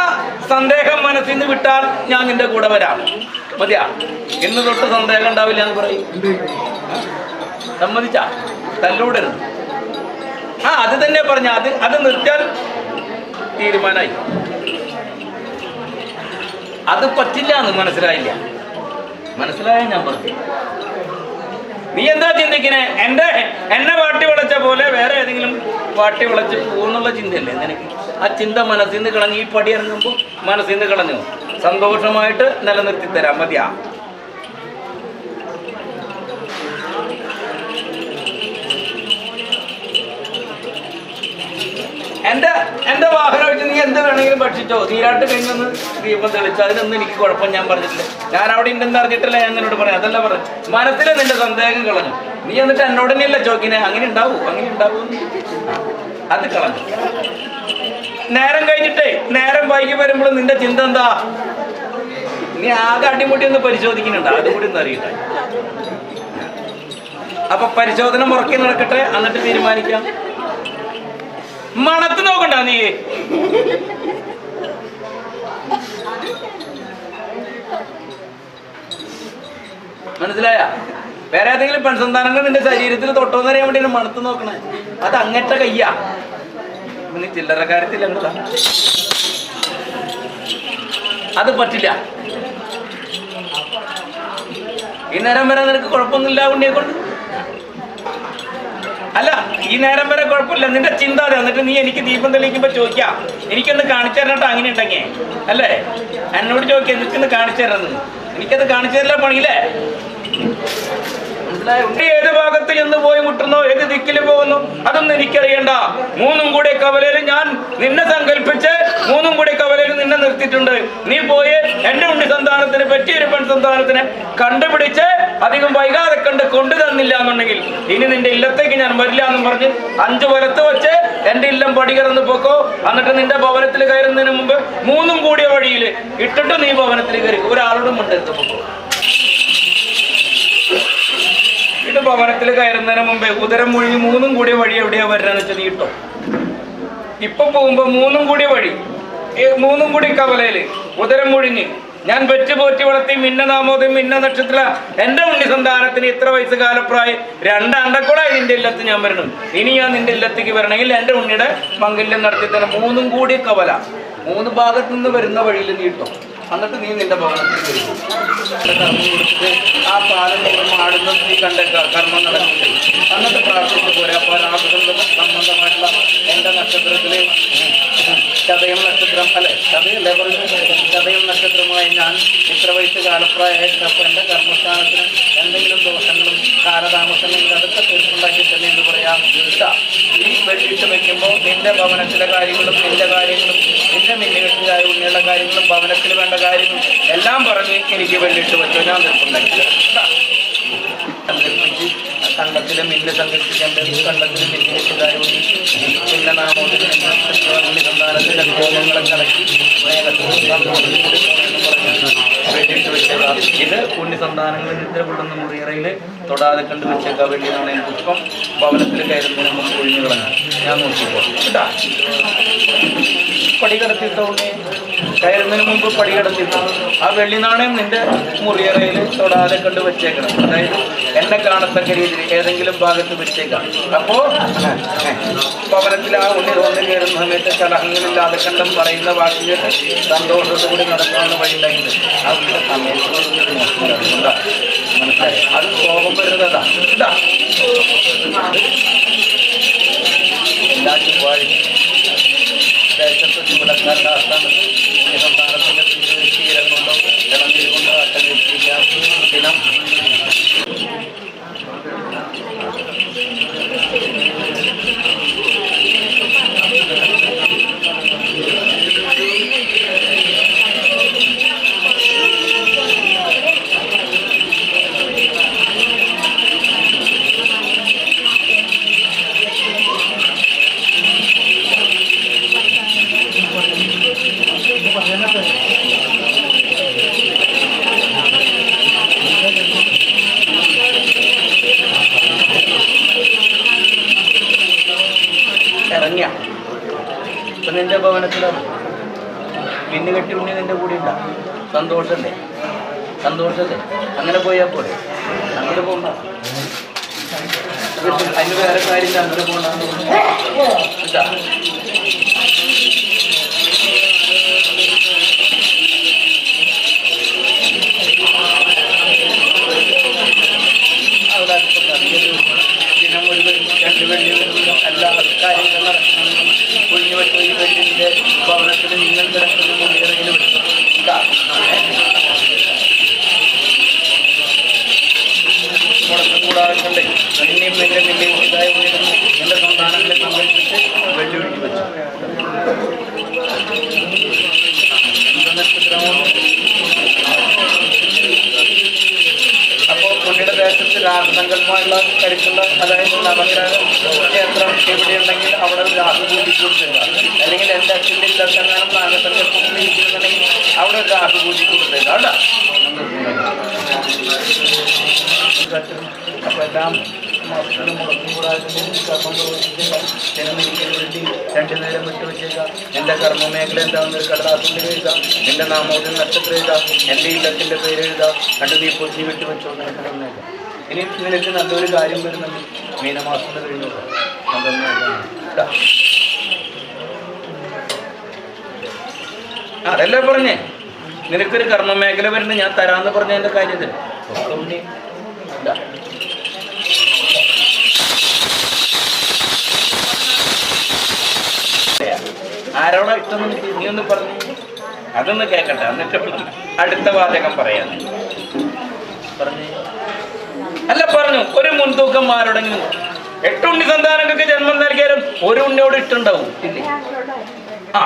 സന്ദേഹം മനസ്സിൽ നിന്ന് വിട്ടാൽ ഞാൻ നിന്റെ കൂടെ വരാം. മതിയാ? ഇന്ന് തൊട്ട് സന്ദേഹം ഉണ്ടാവില്ല എന്ന് പറയും. സമ്മതിച്ചാ? തല്ലൂടരുത്. അത് തന്നെ പറഞ്ഞ അത് നിർത്തിയാൽ തീരുമാനമായി. അത് പറ്റില്ല എന്ന് മനസ്സിലായില്ല. മനസ്സിലായ ഞാൻ പറഞ്ഞു. നീ എന്താ ചിന്തിക്കണേ? എന്നെ വാട്ടി വിളച്ച പോലെ വേറെ ഏതെങ്കിലും വാട്ടി വിളച്ച് പോകുന്നുള്ള ചിന്തയല്ലേ നിനക്ക്? ആ ചിന്ത മനസ്സിൽ നിന്ന് കളഞ്ഞ് ഈ പടി ഇറങ്ങുമ്പോൾ മനസ്സിൽ നിന്ന് കളഞ്ഞു സന്തോഷമായിട്ട് നിലനിർത്തി തരാം. മതിയാ? എന്റെ വാഹനം വെച്ച് നീ എന്ത് വേണമെങ്കിലും ഭക്ഷിച്ചോ. നീരാട്ട് കഴിഞ്ഞൊന്ന് ദീപം തെളിച്ചോ, അതിനൊന്നും എനിക്ക് കുഴപ്പം ഞാൻ പറഞ്ഞിട്ടില്ല. ഞാൻ അവിടെ ഉണ്ടെന്ന് അറിഞ്ഞിട്ടില്ല ഞാൻ എന്നോട് പറയാം. അതല്ല പറഞ്ഞു. മനസ്സിൽ നിന്റെ സന്ദേഹം കളഞ്ഞു. നീ എന്നിട്ട് എന്നോട് തന്നെയല്ല ചോദിക്കണേ, അങ്ങനെ ഉണ്ടാവൂ അത് കളഞ്ഞു. നേരം കഴിഞ്ഞിട്ടേ നേരം വൈകി വരുമ്പോൾ നിന്റെ ചിന്ത എന്താ? നീ ആകെ അടിമുട്ടി ഒന്ന് പരിശോധിക്കുന്നുണ്ട്. അതും കൂടി ഒന്ന് അറിയട്ടെ. അപ്പൊ പരിശോധന മുറക്കി നടക്കട്ടെ, എന്നിട്ട് തീരുമാനിക്കാം. മണത്ത് നോക്കണ്ട നീ. മനസ്സിലായ? വേറെ ഏതെങ്കിലും പെൺസന്താനങ്ങൾ നിന്റെ ശരീരത്തിൽ തൊട്ടോന്ന് അറിയാൻ വേണ്ടി മണത്ത് നോക്കണേ. അത് അങ്ങനത്തെ കയ്യാ. നീ ചില്ലറ കാര്യത്തില്ല, അത് പറ്റില്ല. ഈ നേരം വരെ നിനക്ക് കുഴപ്പമൊന്നുമില്ല ഉണ്ണിയെ കൊണ്ട്. അല്ല, ഈ നേരം വരെ കുഴപ്പമില്ല. നിന്റെ ചിന്ത അതെ. എന്നിട്ട് നീ എനിക്ക് ദീപം തെളിയിക്കുമ്പോ ചോദിക്കാം, എനിക്കൊന്ന് കാണിച്ചു തരട്ടോ. അങ്ങനെ ഉണ്ടെങ്കിൽ അല്ലേ എന്നോട് ചോദിക്കാം, എനിക്കൊന്ന് കാണിച്ചു തരുന്നത്. എനിക്കത് കാണിച്ചു തരില്ല പണിയില്ലേ? ഏത് ഭാഗത്ത് എന്ന് പോയി മുട്ടുന്നോ, ഏത് ദിക്കിൽ പോകുന്നു, അതൊന്നും എനിക്കറിയണ്ട. മൂന്നും കൂടി കവലയിൽ ഞാൻ നിന്നെ സങ്കല്പിച്ച് മൂന്നും കൂടി കവലയിൽ നിന്നെ നിർത്തിയിട്ടുണ്ട്. നീ പോയി എന്റെ ഉണ്ണി സന്താനത്തിന് പറ്റിയൊരു പെൺസന്താനത്തിനെ കണ്ടുപിടിച്ച് അധികം വൈകാതെ കൊണ്ടു തന്നില്ല എന്നുണ്ടെങ്കിൽ ഇനി നിന്റെ ഇല്ലത്തേക്ക് ഞാൻ വരില്ല എന്നും പറഞ്ഞ് 5 വലത്ത് വെച്ച് എന്റെ ഇല്ലം പടി കറന്ന് പോക്കോ. എന്നിട്ട് നിന്റെ ഭവനത്തിൽ കയറുന്നതിന് മുമ്പ് മൂന്നും കൂടിയ വഴിയിൽ ഇട്ടിട്ട് നീ ഭവനത്തിൽ കയറി. ഒരാളോടും മുണ്ടെടുത്ത് പോക്കോ. ഇത് ഭവനത്തിൽ കയറുന്നതിന് മുമ്പേ ഉദരം മുഴുകി മൂന്നും കൂടിയ വഴി എവിടെയാ വരാന്ന് വെച്ചാൽ നീ ഇട്ടോ. ഇപ്പൊ പോകുമ്പോ മൂന്നും കൂടിയ വഴി, മൂന്നും കൂടി കവലയില് ഉദരം മുഴുങ്ങി ഞാൻ വെച്ച് പോറ്റി വളർത്തി മിന്നനാമോദയം മിന്ന നക്ഷത്ര എന്റെ ഉണ്ണി സന്താനത്തിന് ഇത്ര വയസ്സ് കാലപ്രായം 2 അണ്ടക്കുളായി നിന്റെ ഇല്ലത്ത് ഞാൻ വരണം. ഇനി ഞാൻ നിന്റെ ഇല്ലത്തേക്ക് വരണമെങ്കിൽ എന്റെ ഉണ്ണിയുടെ മംഗല്യം നടത്തി തന്നെ മൂന്നും കൂടി കവല 3 ഭാഗത്തു നിന്ന് വരുന്ന വഴിയിൽ നീ ഇട്ടോ. എന്നിട്ട് നീ നിന്റെ ഭവനത്തിൽ കർമ്മം കൊടുത്തിട്ട് ആ പാലം ആടുന്നത് നീ കണ്ട കർമ്മം നടക്കുന്നുണ്ട്. എന്നിട്ട് പ്രാർത്ഥിച്ചു പോരാ. അപ്പോൾ രാഹുബന്ധം സംബന്ധമായിട്ടുള്ള എന്റെ നക്ഷത്രത്തില് ചതയം നക്ഷത്രം അല്ലെ, ചതയല്ലേ പറയുന്നത്, ചതയം നക്ഷത്രമായി ഞാൻ ഇത്ര വയസ്സ് കാലപ്രായമായിട്ട് എന്റെ കർമ്മസ്ഥാനത്തിന് എന്തെങ്കിലും ദോഷങ്ങളും കാലതാമസങ്ങളും അതൊക്കെ തീർപ്പുണ്ടാക്കി തന്നെ എന്ന് പറയാം. ഈ വെള്ളിയിട്ട് വെക്കുമ്പോൾ നിന്റെ ഭവനത്തിലെ കാര്യങ്ങളും നിന്റെ കാര്യങ്ങളും നിന്റെ മിന്നുകെട്ടിലായ ഉണ്ണിയുള്ള കാര്യങ്ങളും ഭവനത്തിൽ വേണ്ട കാര്യങ്ങളും എല്ലാം പറഞ്ഞ് എനിക്ക് വെള്ളിയിട്ട് വെച്ചോ. ഞാൻ തീർപ്പുണ്ടാക്കില്ല. സങ്കല്പിച്ച് കണ്ടത്തിലെ മില്ല് സങ്കല്പിക്കേണ്ടത് കണ്ടത്തിലെ മിന്നുകെട്ടിലായ ഉണ്ണി പിന്നെ നാമോദിനെ സന്താനത്തിലെ ഭോഗങ്ങളെ കടക്കി വേഗത്തിൽ എന്ന് പറഞ്ഞാൽ വെള്ളിയിട്ട് വെച്ചേക്കാം. ഇത് പുണ്യ സന്താനങ്ങൾ നിദ്രകൊള്ളുന്ന മുറിയറയിൽ തൊടാതെ കണ്ട് വെച്ചേക്കാം. വെള്ളി നാണയം പുഷ്പം ഭവനത്തിൽ കയറുന്നതിന് മുമ്പ് ഒഴിഞ്ഞു കളഞ്ഞു. ഞാൻ നോക്കിക്കോ കേട്ടാ. പടി കടത്തിയിട്ടോണ്ട് കയറുന്നതിന് മുമ്പ് പടി കടത്തിയിട്ടു. ആ വെള്ളി നാണയം നിന്റെ മുറിയറയിൽ തൊടാതെ കണ്ട് വെച്ചേക്കണം. അതായത് എന്നെ കാണത്തക്ക രീതിയിൽ ഏതെങ്കിലും ഭാഗത്ത് വെച്ചേക്കാം. അപ്പോ ഭവനത്തിൽ ആ ഉണ്ണി കയറുന്ന സമയത്ത് കലഹങ്ങളില്ലാതെ കണ്ടും പറയുന്ന വാക്ക് കേട്ട് സന്തോഷത്തോടുകൂടി നടക്കാവുന്ന വഴിയുണ്ടെങ്കിൽ ആ സമയത്ത് മനസ്സിലായി. അത് കോപം വരുന്നതാ ഇതാ എല്ലാ ചുവ്വാഴ്ച ദേശത്ത് ചുമലക്കാരുടെ ആസ്ഥാനത്ത് സന്താനത്തിന്റെ തീരം കൊണ്ടോ ഇളനീര് കൊണ്ടോ അട്ടം കെട്ടിക്കാം ദിനം ഇറങ്ങിയ ഇപ്പൊ നിന്റെ ഭവനത്തിലാണ് പിന്നെ കെട്ടി ഉണ്ണി നിന്റെ കൂടെ ഇല്ല. സന്തോഷല്ലേ സന്തോഷല്ലേ? അങ്ങനെ പോയാൽ പോലെ അങ്ങനെ പോകണ്ട. അതിന് വേറെ കാര്യം അങ്ങനെ പോകണ്ടെന്ന് ദിനം ഒരു രണ്ട് വെള്ളി എല്ലാ കാര്യങ്ങളും നടക്കുന്നു. ഒഴിഞ്ഞു വെച്ച ഈ വെള്ളിന്റെ ഭവനത്തിൽ നിങ്ങൾ കിടക്കുന്ന മുറിയിറങ്ങിൽ മുടക്കൂടാതെ കണ്ടേ നിന്നെയും നിന്റെയും ഇതായി ഉയരുന്നു. എന്റെ സന്താനങ്ങളെ സങ്കല്പിച്ച് വെള്ളി ഒഴിഞ്ഞു വെച്ചു. അപ്പോൾ പുള്ളിയുടെ ദേശത്ത് രാജസങ്കല്പമായുള്ള കരുത്തുള്ള അതായത് നവഗ്രഹ ക്ഷേത്രം എവിടെയുണ്ടെങ്കിൽ അവിടെ രാഹു പൂജിക്കൊടുക്കുക. അല്ലെങ്കിൽ എൻ്റെ അച്ഛൻ്റെ ഇല്ലെങ്ങാനും നാഗസങ്കല്പം ഇരിക്കുന്നുണ്ടെങ്കിൽ അവിടെ രാഹു പൂജിക്കൊടുക്കുക. അവിടെ അപ്പോൾ എല്ലാം മാസത്തിലും മുടക്കം കൂടാതെ ജനനിരിക്കാൻ വേണ്ടി 2 നേരം വിട്ടു വെച്ചേക്കാം. എൻ്റെ കർമ്മമേഖല എന്താണെന്നൊരു കടലാസിൽ എഴുതാം. എൻ്റെ നാമോദയം നക്ഷത്രം എഴുതാം. എൻ്റെ ഇല്ലത്തിൻ്റെ പേര് എഴുതാം. കണ്ടു നീ പൊതി വിട്ടു വെച്ചോണ്ട് കർമ്മമേഖല. ഇനി നിനക്ക് നല്ലൊരു കാര്യം വരുന്നുണ്ട്. മീനമാസത്തിൽ കഴിഞ്ഞോളൂ. അതല്ലേ പറഞ്ഞേ നിനക്കൊരു കർമ്മമേഖല വരുന്നത് ഞാൻ തരാമെന്ന് പറഞ്ഞ എൻ്റെ കാര്യത്തിൽ ആരോടാ ഇഷ്ടം നീ ഒന്ന് പറഞ്ഞു. അതൊന്ന് കേൾക്കട്ടെ. എന്നിട്ട് അടുത്ത വാചകം പറയാൻ പറഞ്ഞു. അല്ല പറഞ്ഞു ഒരു മുൻതൂക്കന്മാരോടെങ്കിലും 8 ഉണ്ണി സന്താനങ്ങൾക്ക് ജന്മം നൽകിയാലും ഒരു ഉണ്ണിയോട് ഇട്ടുണ്ടാവും ഇല്ലേ? ആ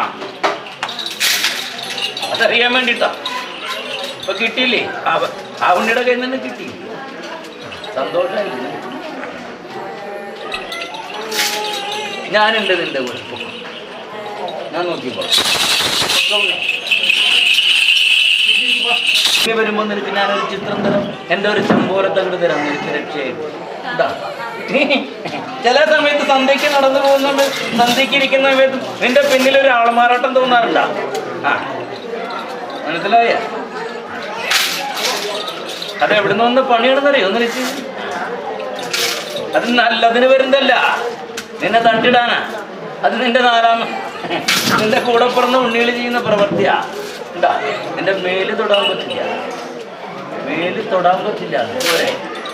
അതറിയാൻ വേണ്ടിട്ടാ. ഇപ്പൊ കിട്ടിയില്ലേ? ആ ഉണ്ണിയുടെ കയ്യിൽ നിന്ന് കിട്ടി. സന്തോഷമായി. ഞാനുണ്ട് നിന്റെ കൂടെ. ഞാൻ നോക്കിപ്പോ വരുമ്പോ നിനക്ക് ഞാനൊരു ചിത്രം തരാം. എൻ്റെ ഒരു ചമ്പോരത്തെ അങ്ങോട്ട് തരാം. നിനക്ക് രക്ഷയായിട്ട് ചില സമയത്ത് സന്ധ്യക്ക് നടന്നു പോകുന്നുണ്ട്. സന്ധ്യക്ക് ഇരിക്കുന്ന സമയത്ത് നിന്റെ പിന്നിൽ ഒരു ആൾമാറാട്ടം തോന്നാറുണ്ടോ? ആ മനസ്സിലായ? അത് എവിടുന്ന് വന്ന് പണിയാണെന്നറിയോ നിനക്ക്? അത് നല്ലതിന് വരുന്നതല്ല, നിന്നെ തട്ടിടാനാ. അത് നിന്റെ നിന്റെ കൂടെ പിറന്ന ഉണ്ണികൾ ചെയ്യുന്ന പ്രവൃത്തിയാ. എന്താ നിന്റെ മേല് തൊടാൻ പറ്റില്ല. മേല് തൊടാൻ പറ്റില്ല.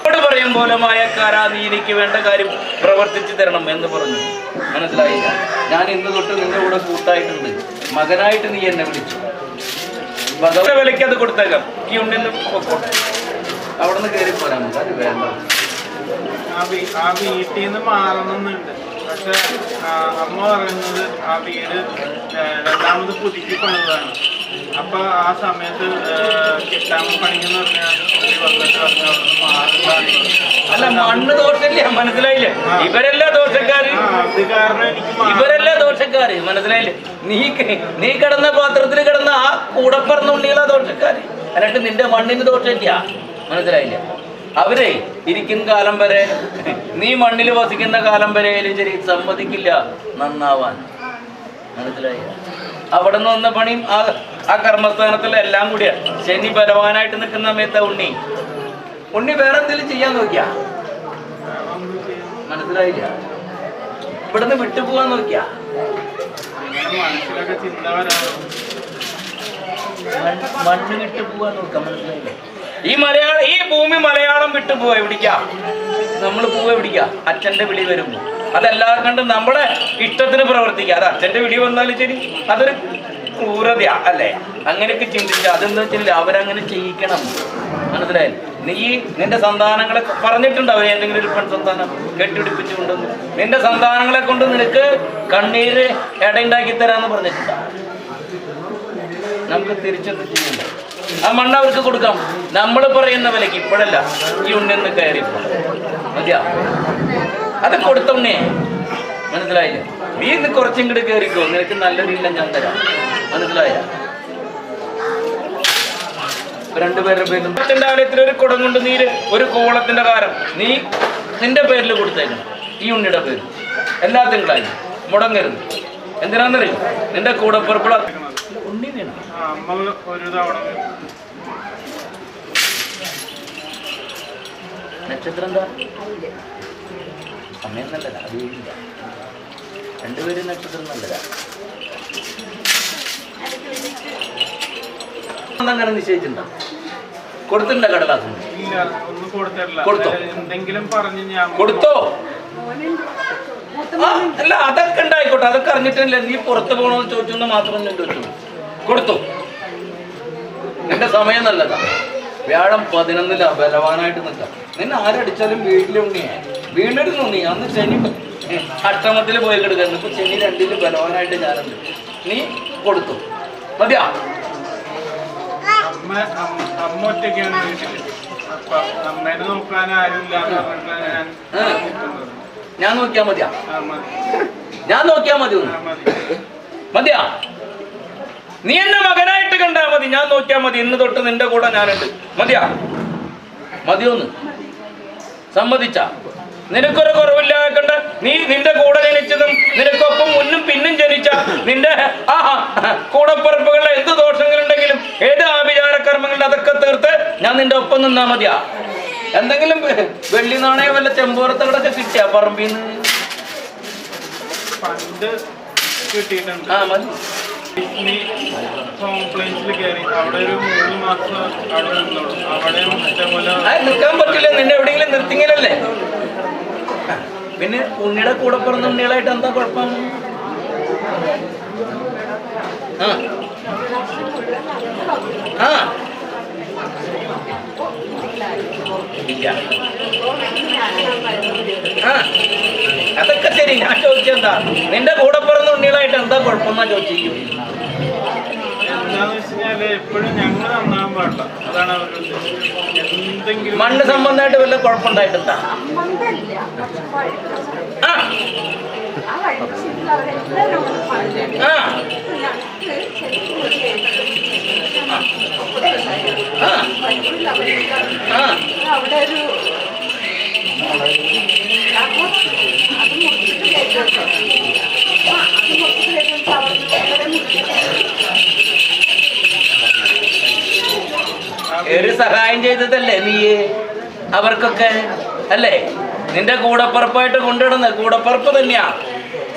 ോട് പറയും പോലെ മായക്കാരാ നീ എനിക്ക് വേണ്ട കാര്യം പ്രവർത്തിച്ചു തരണം എന്ന് പറഞ്ഞു. മനസ്സിലായില്ല? ഞാൻ ഇന്ന് തൊട്ട് നിന്റെ കൂടെ കൂട്ടായിട്ടുണ്ട്. മകനായിട്ട് നീ എന്നെ വിളിച്ചു. ഭഗവന്റെ വിലയ്ക്ക് അത് കൊടുത്തേക്കാം. ഈ ഉണ്ണിന്ന് പൊക്കോട്ടെ. അവിടെ നിന്ന് കയറി പോരാ. നമുക്ക് അത് വേണ്ട. ആ വീട്ടിൽ നിന്ന് മാറണമെന്നുണ്ട്. പക്ഷെ അമ്മ പറയുന്നത് ആ വീട് രണ്ടാമത് പുതുക്കി പണിതാണ്. അപ്പൊ ആ സമയത്ത് കിട്ടാൻ പണിയെന്ന് പറഞ്ഞാൽ അല്ല മണ്ണ് ദോഷമില്ല. മനസ്സിലായില്ലേ? ഇവരെല്ലാം ദോഷക്കാര്. ഇവരെല്ലാം ദോഷക്കാര്. മനസ്സിലായില്ലേ? നീ കിടന്ന പാത്രത്തിൽ കിടന്ന ആ കൂടെ പറഞ്ഞ ഉണ്ണികളാ ദോഷക്കാര്. എന്നിട്ട് നിന്റെ മണ്ണിന് ദോഷമില്ല. മനസ്സിലായില്ല? അവരെ ഇരിക്കുന്ന കാലം വരെ, നീ മണ്ണിൽ വസിക്കുന്ന കാലം വരെ ശരി സമ്മതിക്കില്ല നന്നാവാൻ. മനസ്സിലായില്ല? അവിടെ നിന്ന് വന്ന പണിയും ആ കർമ്മസ്ഥാനത്തിലെ എല്ലാം കൂടിയാ. ശനി ബലവാനായിട്ട് നിൽക്കുന്ന സമയത്ത് ഉണ്ണി വേറെ എന്തെങ്കിലും ചെയ്യാൻ നോക്കിയാ? മനസ്സിലായില്ല? ഇവിടുന്ന് വിട്ടുപോകാൻ നോക്കിയാ? മനസ്സിലൊക്കെ ചിന്ത വരാറുണ്ട്. മണ്ണ് വിട്ടു പോവാൻ നോക്കാം. മനസ്സിലായില്ലേ? ഈ ഭൂമി മലയാളം വിട്ടു പോവാ. എവിടിക്കാ നമ്മൾ പോവാ? എവിടിക്കാ? അച്ഛന്റെ വിളി വരുമ്പോ അതെല്ലാവരും കണ്ട് നമ്മുടെ ഇഷ്ടത്തിന് പ്രവർത്തിക്കുക. അത് അച്ഛന്റെ വിളി വന്നാലും ശരി, അതൊരു ക്രൂരതയാ അല്ലേ? അങ്ങനെയൊക്കെ ചിന്തിക്കുക. അതെന്താ വെച്ചാൽ അവരങ്ങനെ ചെയ്യിക്കണം. മനസ്സിലായില്ലേ? നീ നിന്റെ സന്താനങ്ങളെ പറഞ്ഞിട്ടുണ്ട്, അവരെ എന്തെങ്കിലും ഒരു പെൺസന്താനം കെട്ടിപിടിപ്പിച്ചുകൊണ്ടെന്ന്. നിന്റെ സന്താനങ്ങളെ കൊണ്ട് നിനക്ക് കണ്ണീര് ഇടയുണ്ടാക്കി തരാന്ന് പറഞ്ഞിട്ടുണ്ടാ. നമുക്ക് തിരിച്ചെന്ത് ചെയ്യണ്ട? ആ മണ്ണ് അവർക്ക് കൊടുക്കാം, നമ്മൾ പറയുന്ന വിലക്ക്. ഇപ്പോഴല്ല, ഈ ഉണ്ണിന്ന് കയറിപ്പോ മതിയാ, അത് കൊടുത്ത ഉണ്ണിയെ. മനസ്സിലായില്ലേ? നീ ഇന്ന് കുറച്ചിങ്ങോട്ട് കയറിക്കോ, നിനക്ക് നല്ലൊരില്ല ഞാൻ തരാം. മനസ്സിലായ? രണ്ടുപേരുടെ പേരിലും അച്ഛൻ്റെ ആലയത്തിൽ ഒരു കുടം കൊണ്ട് നീര്, ഒരു കോളത്തിന്റെ കാരം നീ നിന്റെ പേരിൽ കൊടുത്തേക്കണം. ഈ ഉണ്ണിയുടെ പേര് എല്ലാ തിങ്കളായി മുടങ്ങരുത്. എന്തിനാന്നറിയും? നിന്റെ കൂടെ പുറപ്പെടാ ഉണ്ണി വേണം. അമ്മ ഒരു തവണ നക്ഷത്രം എന്താ? സമയം നല്ലതാ, അത് ഇല്ല. രണ്ടുപേരും നക്ഷത്രം നല്ലതാ. അങ്ങനെ നിശ്ചയിച്ചിട്ടുണ്ടോ? കൊടുത്തിട്ടുണ്ടോ കടലാസ്? ഇല്ല, ഒന്നും കൊടുത്തിട്ടില്ല. കൊടുത്തോ? എന്തെങ്കിലും പറഞ്ഞു ഞാൻ കൊടുത്തോ? അല്ല, അതൊക്കെ ഉണ്ടായിക്കോട്ടെ, അതൊക്കെ അറിഞ്ഞിട്ടില്ല. നീ പുറത്ത് പോകണമെന്ന് ചോദിച്ചെന്ന് മാത്രം ഞാൻ ചോദിച്ചു. കൊടുത്തു. നിന്റെ സമയം നല്ലതാ. വ്യാഴം 11 ബലവാനായിട്ട് നിൽക്കാം. നിന്നെ ആരടിച്ചാലും വീട്ടിലുണ്ണിയാ. വീണ്ടെടുക്കുന്നു നീ. അന്ന് ശനി അഷ്ടമത്തിൽ പോയി കിടക്കുന്നു. ഇപ്പൊ ശനി 2 ബലവാനായിട്ട് ഞാനുണ്ട്. നീ കൊടുത്തു. മതിയാ? അമ്മ ഒറ്റയ്ക്കാണ് വീട്ടില്. അപ്പൊ അമ്മേനെ നോക്കാൻ ആരും ഇല്ലാന്ന് പറഞ്ഞിട്ടാണ് ഞാൻ നോക്കിയാ മതിയാ? മതി. ഞാൻ നോക്കിയാ മതി? മതിയാ? നീ എന്നെ മകനായിട്ട് കണ്ടാ മതി, ഞാൻ നോക്കിയാ മതി. ഇന്ന് തൊട്ട് നിന്റെ കൂടെ ഞാനുണ്ട്. മതിയാ? മതിയോന്ന് സമ്മതിച്ച? നിനക്കൊരു കുറവില്ലാക്കണ്ട. നീ നിന്റെ കൂടെ ജനിച്ചതും നിനക്കൊപ്പം മുന്നും പിന്നും ജനിച്ച നിന്റെ കൂടപ്പുറപ്പുകളിലെ എന്ത് ദോഷങ്ങളുണ്ടെങ്കിലും ഏത് ആഭിചാരകർമ്മങ്ങളുടെ അതൊക്കെ തീർത്ത് ഞാൻ നിന്റെ ഒപ്പം നിന്നാ മതിയാ? എന്തെങ്കിലും വെള്ളി നാണയോ വല്ല ചെമ്പോറത്തകളൊക്കെ കിട്ടിയാ പറമ്പിന്ന്? പണ്ട് കിട്ടിയിട്ടുണ്ട്. മതി. കോംപ്ലൈൻസിൽ കയറി അവിടെ ഒരു 3 മാസം അവിടെ നിന്നോളൂ. അവിടെ ഇതേപോലെ നിൽക്കാൻ പറ്റില്ല. നിന്നെ എവിടെയെങ്കിലും നിർത്തിങ്ങനല്ലേ? പിന്നെ ഉണ്ണിയുടെ കൂടെ പിറന്ന ഉണ്ണികളായിട്ട് എന്താ കുഴപ്പം? അതൊക്കെ ശരി. ഞാൻ ചോദിച്ചെന്താ, നിന്റെ കൂടെ പിറന്ന ഉണ്ണികളായിട്ട് എന്താ കുഴപ്പമെന്നാ ചോദിച്ചു. എന്താന്ന് വെച്ചാല് എപ്പോഴും ഞങ്ങൾ നന്നാകാൻ പാടില്ല. അതാണ് അവരുടെ എന്തെങ്കിലും മണ്ണ് സംബന്ധമായിട്ട് വല്ല കുഴപ്പമുണ്ടായിട്ടുണ്ടാ? അവിടെ ഒരു ഒരു സഹായം ചെയ്തതല്ലേ നീ അവർക്കൊക്കെ അല്ലേ? നിന്റെ കൂടപ്പറപ്പായിട്ട് കൊണ്ടുവിടുന്ന കൂടപ്പറപ്പ് തന്നെയാ.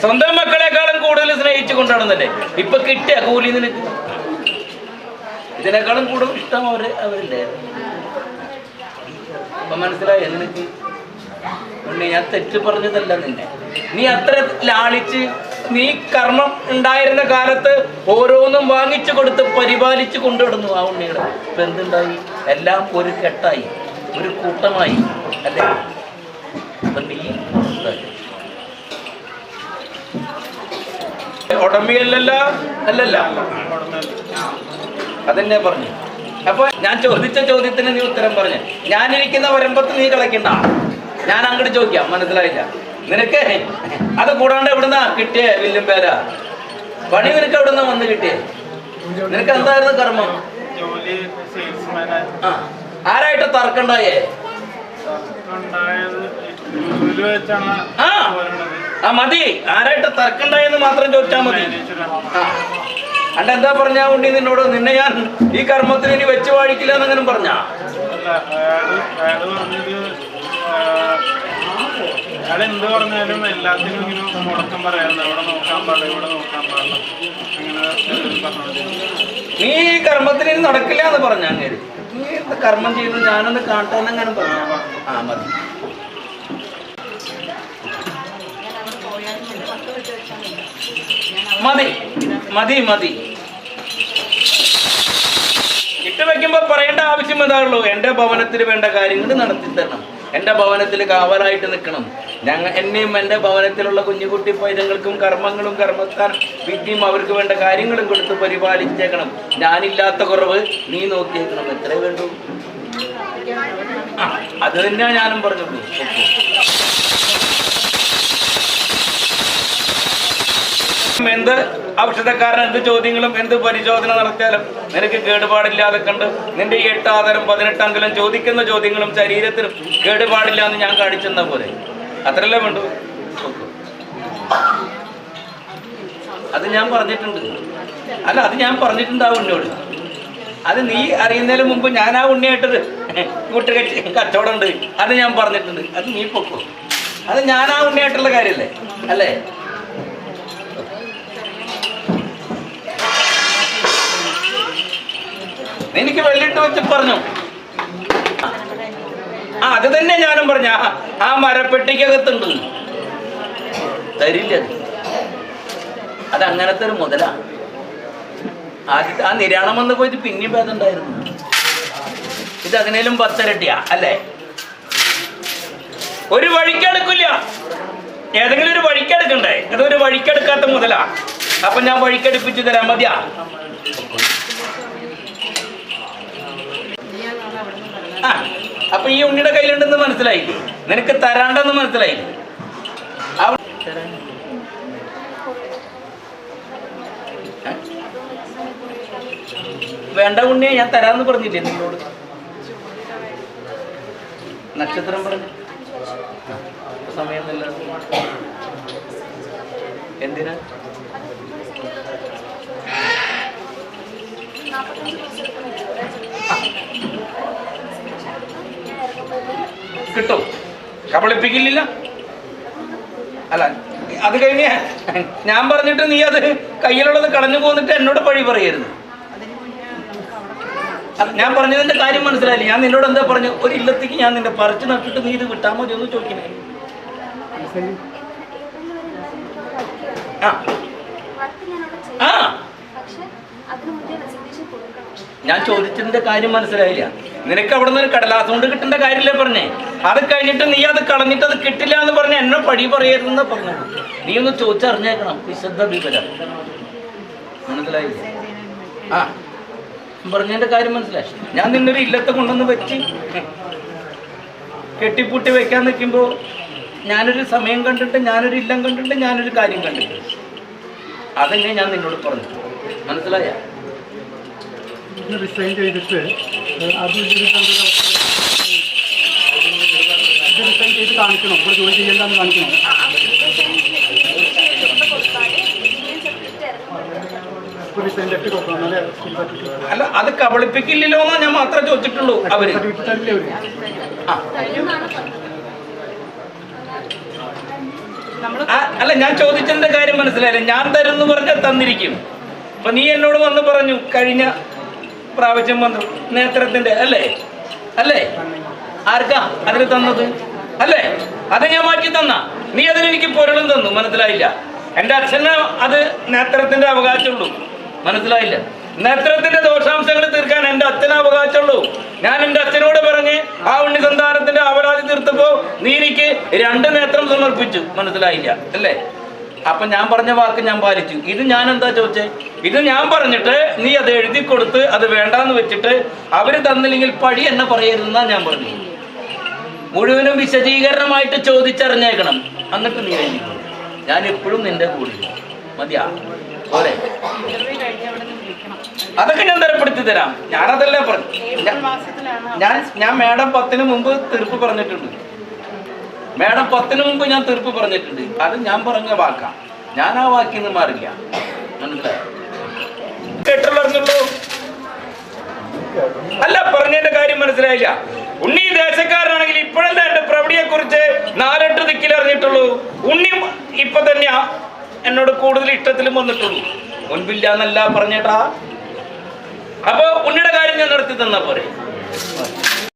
സ്വന്തം മക്കളെക്കാളും കൂടുതൽ സ്നേഹിച്ചു കൊണ്ടുവിടുന്നല്ലേ? ഇപ്പൊ കിട്ടിയ കൂലി നിനക്ക്? ഇതിനേക്കാളും കൂടുതൽ ഇഷ്ടം അവരില്ലേ? അപ്പൊ മനസ്സിലായോ നിനക്ക്? ഞാൻ തെറ്റ് പറഞ്ഞതല്ല നിന്നെ. നീ അത്ര ലാളിച്ച് നീ കർമ്മം ഉണ്ടായിരുന്ന കാലത്ത് ഓരോന്നും വാങ്ങിച്ചു കൊടുത്ത് പരിപാലിച്ചു കൊണ്ടുവിടുന്നു ആ ഉണ്ണികളെ. ഇപ്പൊ എന്തുണ്ടായി? എല്ലാം ഒരു കെട്ടായി, ഒരു കൂട്ടമായി അല്ലേ? അപ്പൊ നീ ഉടമയല്ലല്ല അല്ലല്ല, അതെന്നെ പറഞ്ഞു. അപ്പൊ ഞാൻ ചോദിച്ച ചോദ്യത്തിന് നീ ഉത്തരം പറഞ്ഞു. ഞാനിരിക്കുന്ന വരമ്പത്ത് നീ കളിക്കണ്ട. ഞാൻ അങ്ങോട്ട് ചോദിക്കാം. മനസ്സിലായില്ല നിനക്ക്? അത് കൂടാണ്ട് എവിടുന്നാ കിട്ടിയേ വില്ലും പേര? പണി നിനക്ക് എവിടുന്നാ വന്ന് കിട്ടിയേ? നിനക്ക് എന്തായിരുന്നു കർമ്മം? ജോലി സെയിൽസ്മാൻ ആരായിട്ട് തർക്കണ്ടായേ? ഉണ്ടായത് ജോലി വെച്ചാണ് ആ മതി, ആരായിട്ട് തർക്കണ്ടായെന്ന് മാത്രം ചോദിച്ചാൽ മതി. അണ്ട എന്താ പറഞ്ഞാ ഉണ്ണി നിന്നോട്? നിന്നെ ഞാൻ ഈ കർമ്മത്തിന് ഇനി വെച്ച് വാഴിക്കില്ല എന്നങ്ങനെ പറഞ്ഞാ? അയാള് പറഞ്ഞത് അയാൾ എന്ത് പറഞ്ഞാലും എല്ലാത്തിനും ഇങ്ങനെ മുടക്കം പറയാറുണ്ട്. അവിടെ നോക്കാൻ പാടില്ല, ഇവിടെ നോക്കാൻ പാടില്ല, അങ്ങനെ പറഞ്ഞോണ്ടിരിക്കും. നീ ഈ കർമ്മത്തിന് ഇനി നടക്കില്ല എന്ന് പറഞ്ഞാ അങ്ങേര്. നീ എന്ത് കർമ്മം ചെയ്യുന്നു ഞാനൊന്ന് കാണട്ടെന്നങ്ങനെ പറഞ്ഞ മതി. മതി മതി മതി ഇട്ട് വെക്കുമ്പോ പറയേണ്ട ആവശ്യം ഇതാണല്ലോ. എന്റെ ഭവനത്തിൽ വേണ്ട കാര്യങ്ങൾ നടത്തി തരണം, എന്റെ ഭവനത്തിൽ കാവലായിട്ട് നിൽക്കണം. എന്നെയും എന്റെ ഭവനത്തിലുള്ള കുഞ്ഞുകുട്ടി പൈതങ്ങൾക്കും കർമ്മങ്ങളും കർമ്മസ്ഥാൻ വിദ്യയും അവർക്ക് വേണ്ട കാര്യങ്ങളും കൊടുത്ത് പരിപാലിച്ചേക്കണം. ഞാനില്ലാത്ത കുറവ് നീ നോക്കിയേക്കണം. എത്രേ വേണ്ടു? അത് തന്നെയാ ഞാനും പറഞ്ഞുള്ളൂ. എന്ത് ഔഷധക്കാരൻ എന്ത് ചോദ്യങ്ങളും എന്ത് പരിശോധന നടത്തിയാലും നിനക്ക് കേടുപാടില്ലാതെ കണ്ട് നിന്റെ ഈ 8 ആധാരം 18 അംഗലം ചോദിക്കുന്ന ചോദ്യങ്ങളും ശരീരത്തിനും കേടുപാടില്ല എന്ന് ഞാൻ കാണിച്ചെന്ന പോലെ അത്രയല്ലേ വേണ്ടു? അത് ഞാൻ പറഞ്ഞിട്ടുണ്ട്. അല്ല, അത് ഞാൻ പറഞ്ഞിട്ടുണ്ട് ആ ഉണ്ണിയോട്. അത് നീ അറിയുന്നതിന് മുമ്പ് ഞാൻ ആ ഉണ്ണിയായിട്ടത് കച്ചവടം ഉണ്ട്, അത് ഞാൻ പറഞ്ഞിട്ടുണ്ട്. അത് നീ പൊക്കോ. അത് ഞാൻ ആ ഉണ്ണിയായിട്ടുള്ള കാര്യമല്ലേ അല്ലേ? എനിക്ക് വെള്ളിട്ട് വെച്ച് പറഞ്ഞു. അത് തന്നെ ഞാനും പറഞ്ഞ ആ മരപ്പെട്ടിക്കകത്തുണ്ട്, തരില്ല. അത് അങ്ങനത്തെ ഒരു മുതലാ. ആദ്യത്തെ ആ നിര്യാണം വന്ന് പോയിട്ട് പിന്നെയും ഭേദം ഉണ്ടായിരുന്നു. ഇത് അതിനേലും 10 ഇരട്ടിയാ അല്ലേ? ഒരു വഴിക്കെടുക്കില്ല, ഏതെങ്കിലും ഒരു വഴിക്കെടുക്കണ്ടേ? അതൊരു വഴിക്കെടുക്കാത്ത മുതലാ. അപ്പൊ ഞാൻ വഴിക്കടുപ്പിച്ച് തരാൻ മതിയാ? അപ്പൊ ഈ ഉണ്ണിയുടെ കയ്യിലുണ്ടെന്ന് മനസ്സിലായില്ലേ? നിനക്ക് തരാണ്ടെന്ന് മനസ്സിലായില്ലേ? വേണ്ട ഉണ്ണിയെ ഞാൻ തരാന്ന് പറഞ്ഞില്ലേ നിങ്ങളോട്? നക്ഷത്രം പറഞ്ഞു സമയമൊന്നുമില്ല. എന്തിനാ? കിട്ടും, കബളിപ്പിക്കില്ല. അല്ല, അത് കഴിഞ്ഞ് ഞാൻ പറഞ്ഞിട്ട് നീ അത് കയ്യിലുള്ളത് കളഞ്ഞു പോന്നിട്ട് എന്നോട് പഴി പറയരുത്. ഞാൻ പറഞ്ഞതിന്റെ കാര്യം മനസ്സിലായില്ലേ? ഞാൻ നിന്നോട് എന്താ പറഞ്ഞു? ഒരു ഇല്ലത്തേക്ക് ഞാൻ നിന്നെ പറിച്ചു നട്ടിട്ട് നീ ഇത് വിട്ടാൽ മതി ഒന്ന് ചോദിക്കണേ. ആ ഞാൻ ചോദിച്ചതിന്റെ കാര്യം മനസ്സിലായില്ല. നിനക്ക് അവിടെ നിന്ന് ഒരു കടലാസ് കൊണ്ട് കിട്ടേണ്ട കാര്യമില്ലേ പറഞ്ഞേ? അത് കഴിഞ്ഞിട്ട് നീ അത് കളഞ്ഞിട്ട് അത് കിട്ടില്ല എന്ന് പറഞ്ഞ എന്നെ പഴി പറയരുതെന്ന് പറഞ്ഞു. നീ ഒന്ന് ചോദിച്ചറിഞ്ഞേക്കണം. വിശുദ്ധ വിവരം മനസ്സിലായില്ലേ? ആ പറഞ്ഞതിന്റെ കാര്യം മനസ്സിലായി. ഞാൻ നിന്നൊരു ഇല്ലത്തെ കൊണ്ടുവന്ന് വെച്ച് കെട്ടിപ്പൂട്ടി വെക്കാൻ നിൽക്കുമ്പോ ഞാനൊരു സമയം കണ്ടിട്ട്, ഞാനൊരു ഇല്ലം കണ്ടിട്ട്, ഞാനൊരു കാര്യം കണ്ടിട്ട്, അതന്നെ ഞാൻ നിന്നോട് പറഞ്ഞു. മനസ്സിലായ? റിസൈൻ ചെയ്തിട്ട് റിസൈൻ ചെയ്ത് കാണിക്കണോ? ഇവിടെ ജോലി ചെയ്യേണ്ടെന്ന് കാണിക്കണോ? റിസൈൻ ലെറ്റർ കൊടുക്കണം. അല്ല, അത് കബളിപ്പിക്കില്ലല്ലോ എന്നാ ഞാൻ മാത്രമേ ചോദിച്ചിട്ടുള്ളൂ. അവര് അല്ല, ഞാൻ ചോദിച്ചതിന്റെ കാര്യം മനസ്സിലായില്ല. ഞാൻ തരുമെന്ന് പറഞ്ഞാൽ തന്നിരിക്കും. അപ്പൊ നീ എന്നോട് വന്ന് പറഞ്ഞു കഴിഞ്ഞ പ്രാവശ്യം വന്നു നേത്രത്തിന്റെ അല്ലേ അല്ലേ? ആർക്കാ അതിന് തന്നത് അല്ലേ? അത് ഞാൻ മാറ്റി തന്ന. നീ അതിനെനിക്ക് പൊരുളും തന്നു. മനസ്സിലായില്ല? എൻ്റെ അച്ഛന് അത് നേത്രത്തിന്റെ അവകാശമുള്ളൂ. മനസ്സിലായില്ല? നേത്രത്തിന്റെ ദോഷാംശങ്ങൾ തീർക്കാൻ എൻ്റെ അച്ഛന് അവകാശമുള്ളൂ. ഞാൻ എൻ്റെ അച്ഛനോട് പറഞ്ഞ് ആ ഉണ്ണി സന്താനത്തിന്റെ അപരാധി തീർത്തപ്പോ നീ എനിക്ക് 2 നേത്രം സമർപ്പിച്ചു. മനസ്സിലായില്ല അല്ലേ? അപ്പൊ ഞാൻ പറഞ്ഞ വാക്ക് ഞാൻ പാലിച്ചു. ഇത് ഞാൻ എന്താ ചോദിച്ചേ? ഇത് ഞാൻ പറഞ്ഞിട്ട് നീ അത് എഴുതി കൊടുത്ത് അത് വേണ്ടാന്ന് വെച്ചിട്ട് അവര് തന്നില്ലെങ്കിൽ പഴി എന്നെ പറയരുതെന്നാ ഞാൻ പറഞ്ഞു. മുഴുവനും വിശദീകരണമായിട്ട് ചോദിച്ചറിഞ്ഞേക്കണം. എന്നിട്ട് നീ എഴുതിക്കോ. ഞാൻ എപ്പോഴും നിന്റെ കൂടെ. മതിയാ പോലെ? അതൊക്കെ ഞാൻ തരപ്പെടുത്തി തരാം. ഞാനതല്ലേ പറഞ്ഞു. ഞാൻ മേഡം 10-ന് മുമ്പ് തീർപ്പ് പറഞ്ഞിട്ടുണ്ട്. മേഡം 10-ന് മുമ്പ് ഞാൻ തീർപ്പ് പറഞ്ഞിട്ടുണ്ട്. അത് ഞാൻ പറഞ്ഞ വാക്കാ. ഞാൻ ആ വാക്കിൽ നിന്ന് മാറില്ല. മനസ്സിലായോ? കേട്ടുള്ളൂ. അല്ല, പറഞ്ഞതിന്റെ കാര്യം മനസ്സിലായില്ല. ഉണ്ണി ദേശക്കാരനാണെങ്കിൽ ഇപ്പോഴല്ല എന്റെ പ്രവടിയെ കുറിച്ച് 4-8 ദിക്കിൽ അറിഞ്ഞിട്ടുള്ളൂ. ഉണ്ണി ഇപ്പൊ തന്നെയാ എന്നോട് കൂടുതൽ ഇഷ്ടത്തിലും വന്നിട്ടുള്ളൂ. മുൻപില്ല എന്നല്ല പറഞ്ഞേട്ടാ. അപ്പൊ ഉണ്ണിയുടെ കാര്യം ഞാൻ നടത്തി തന്നാ പോരെ.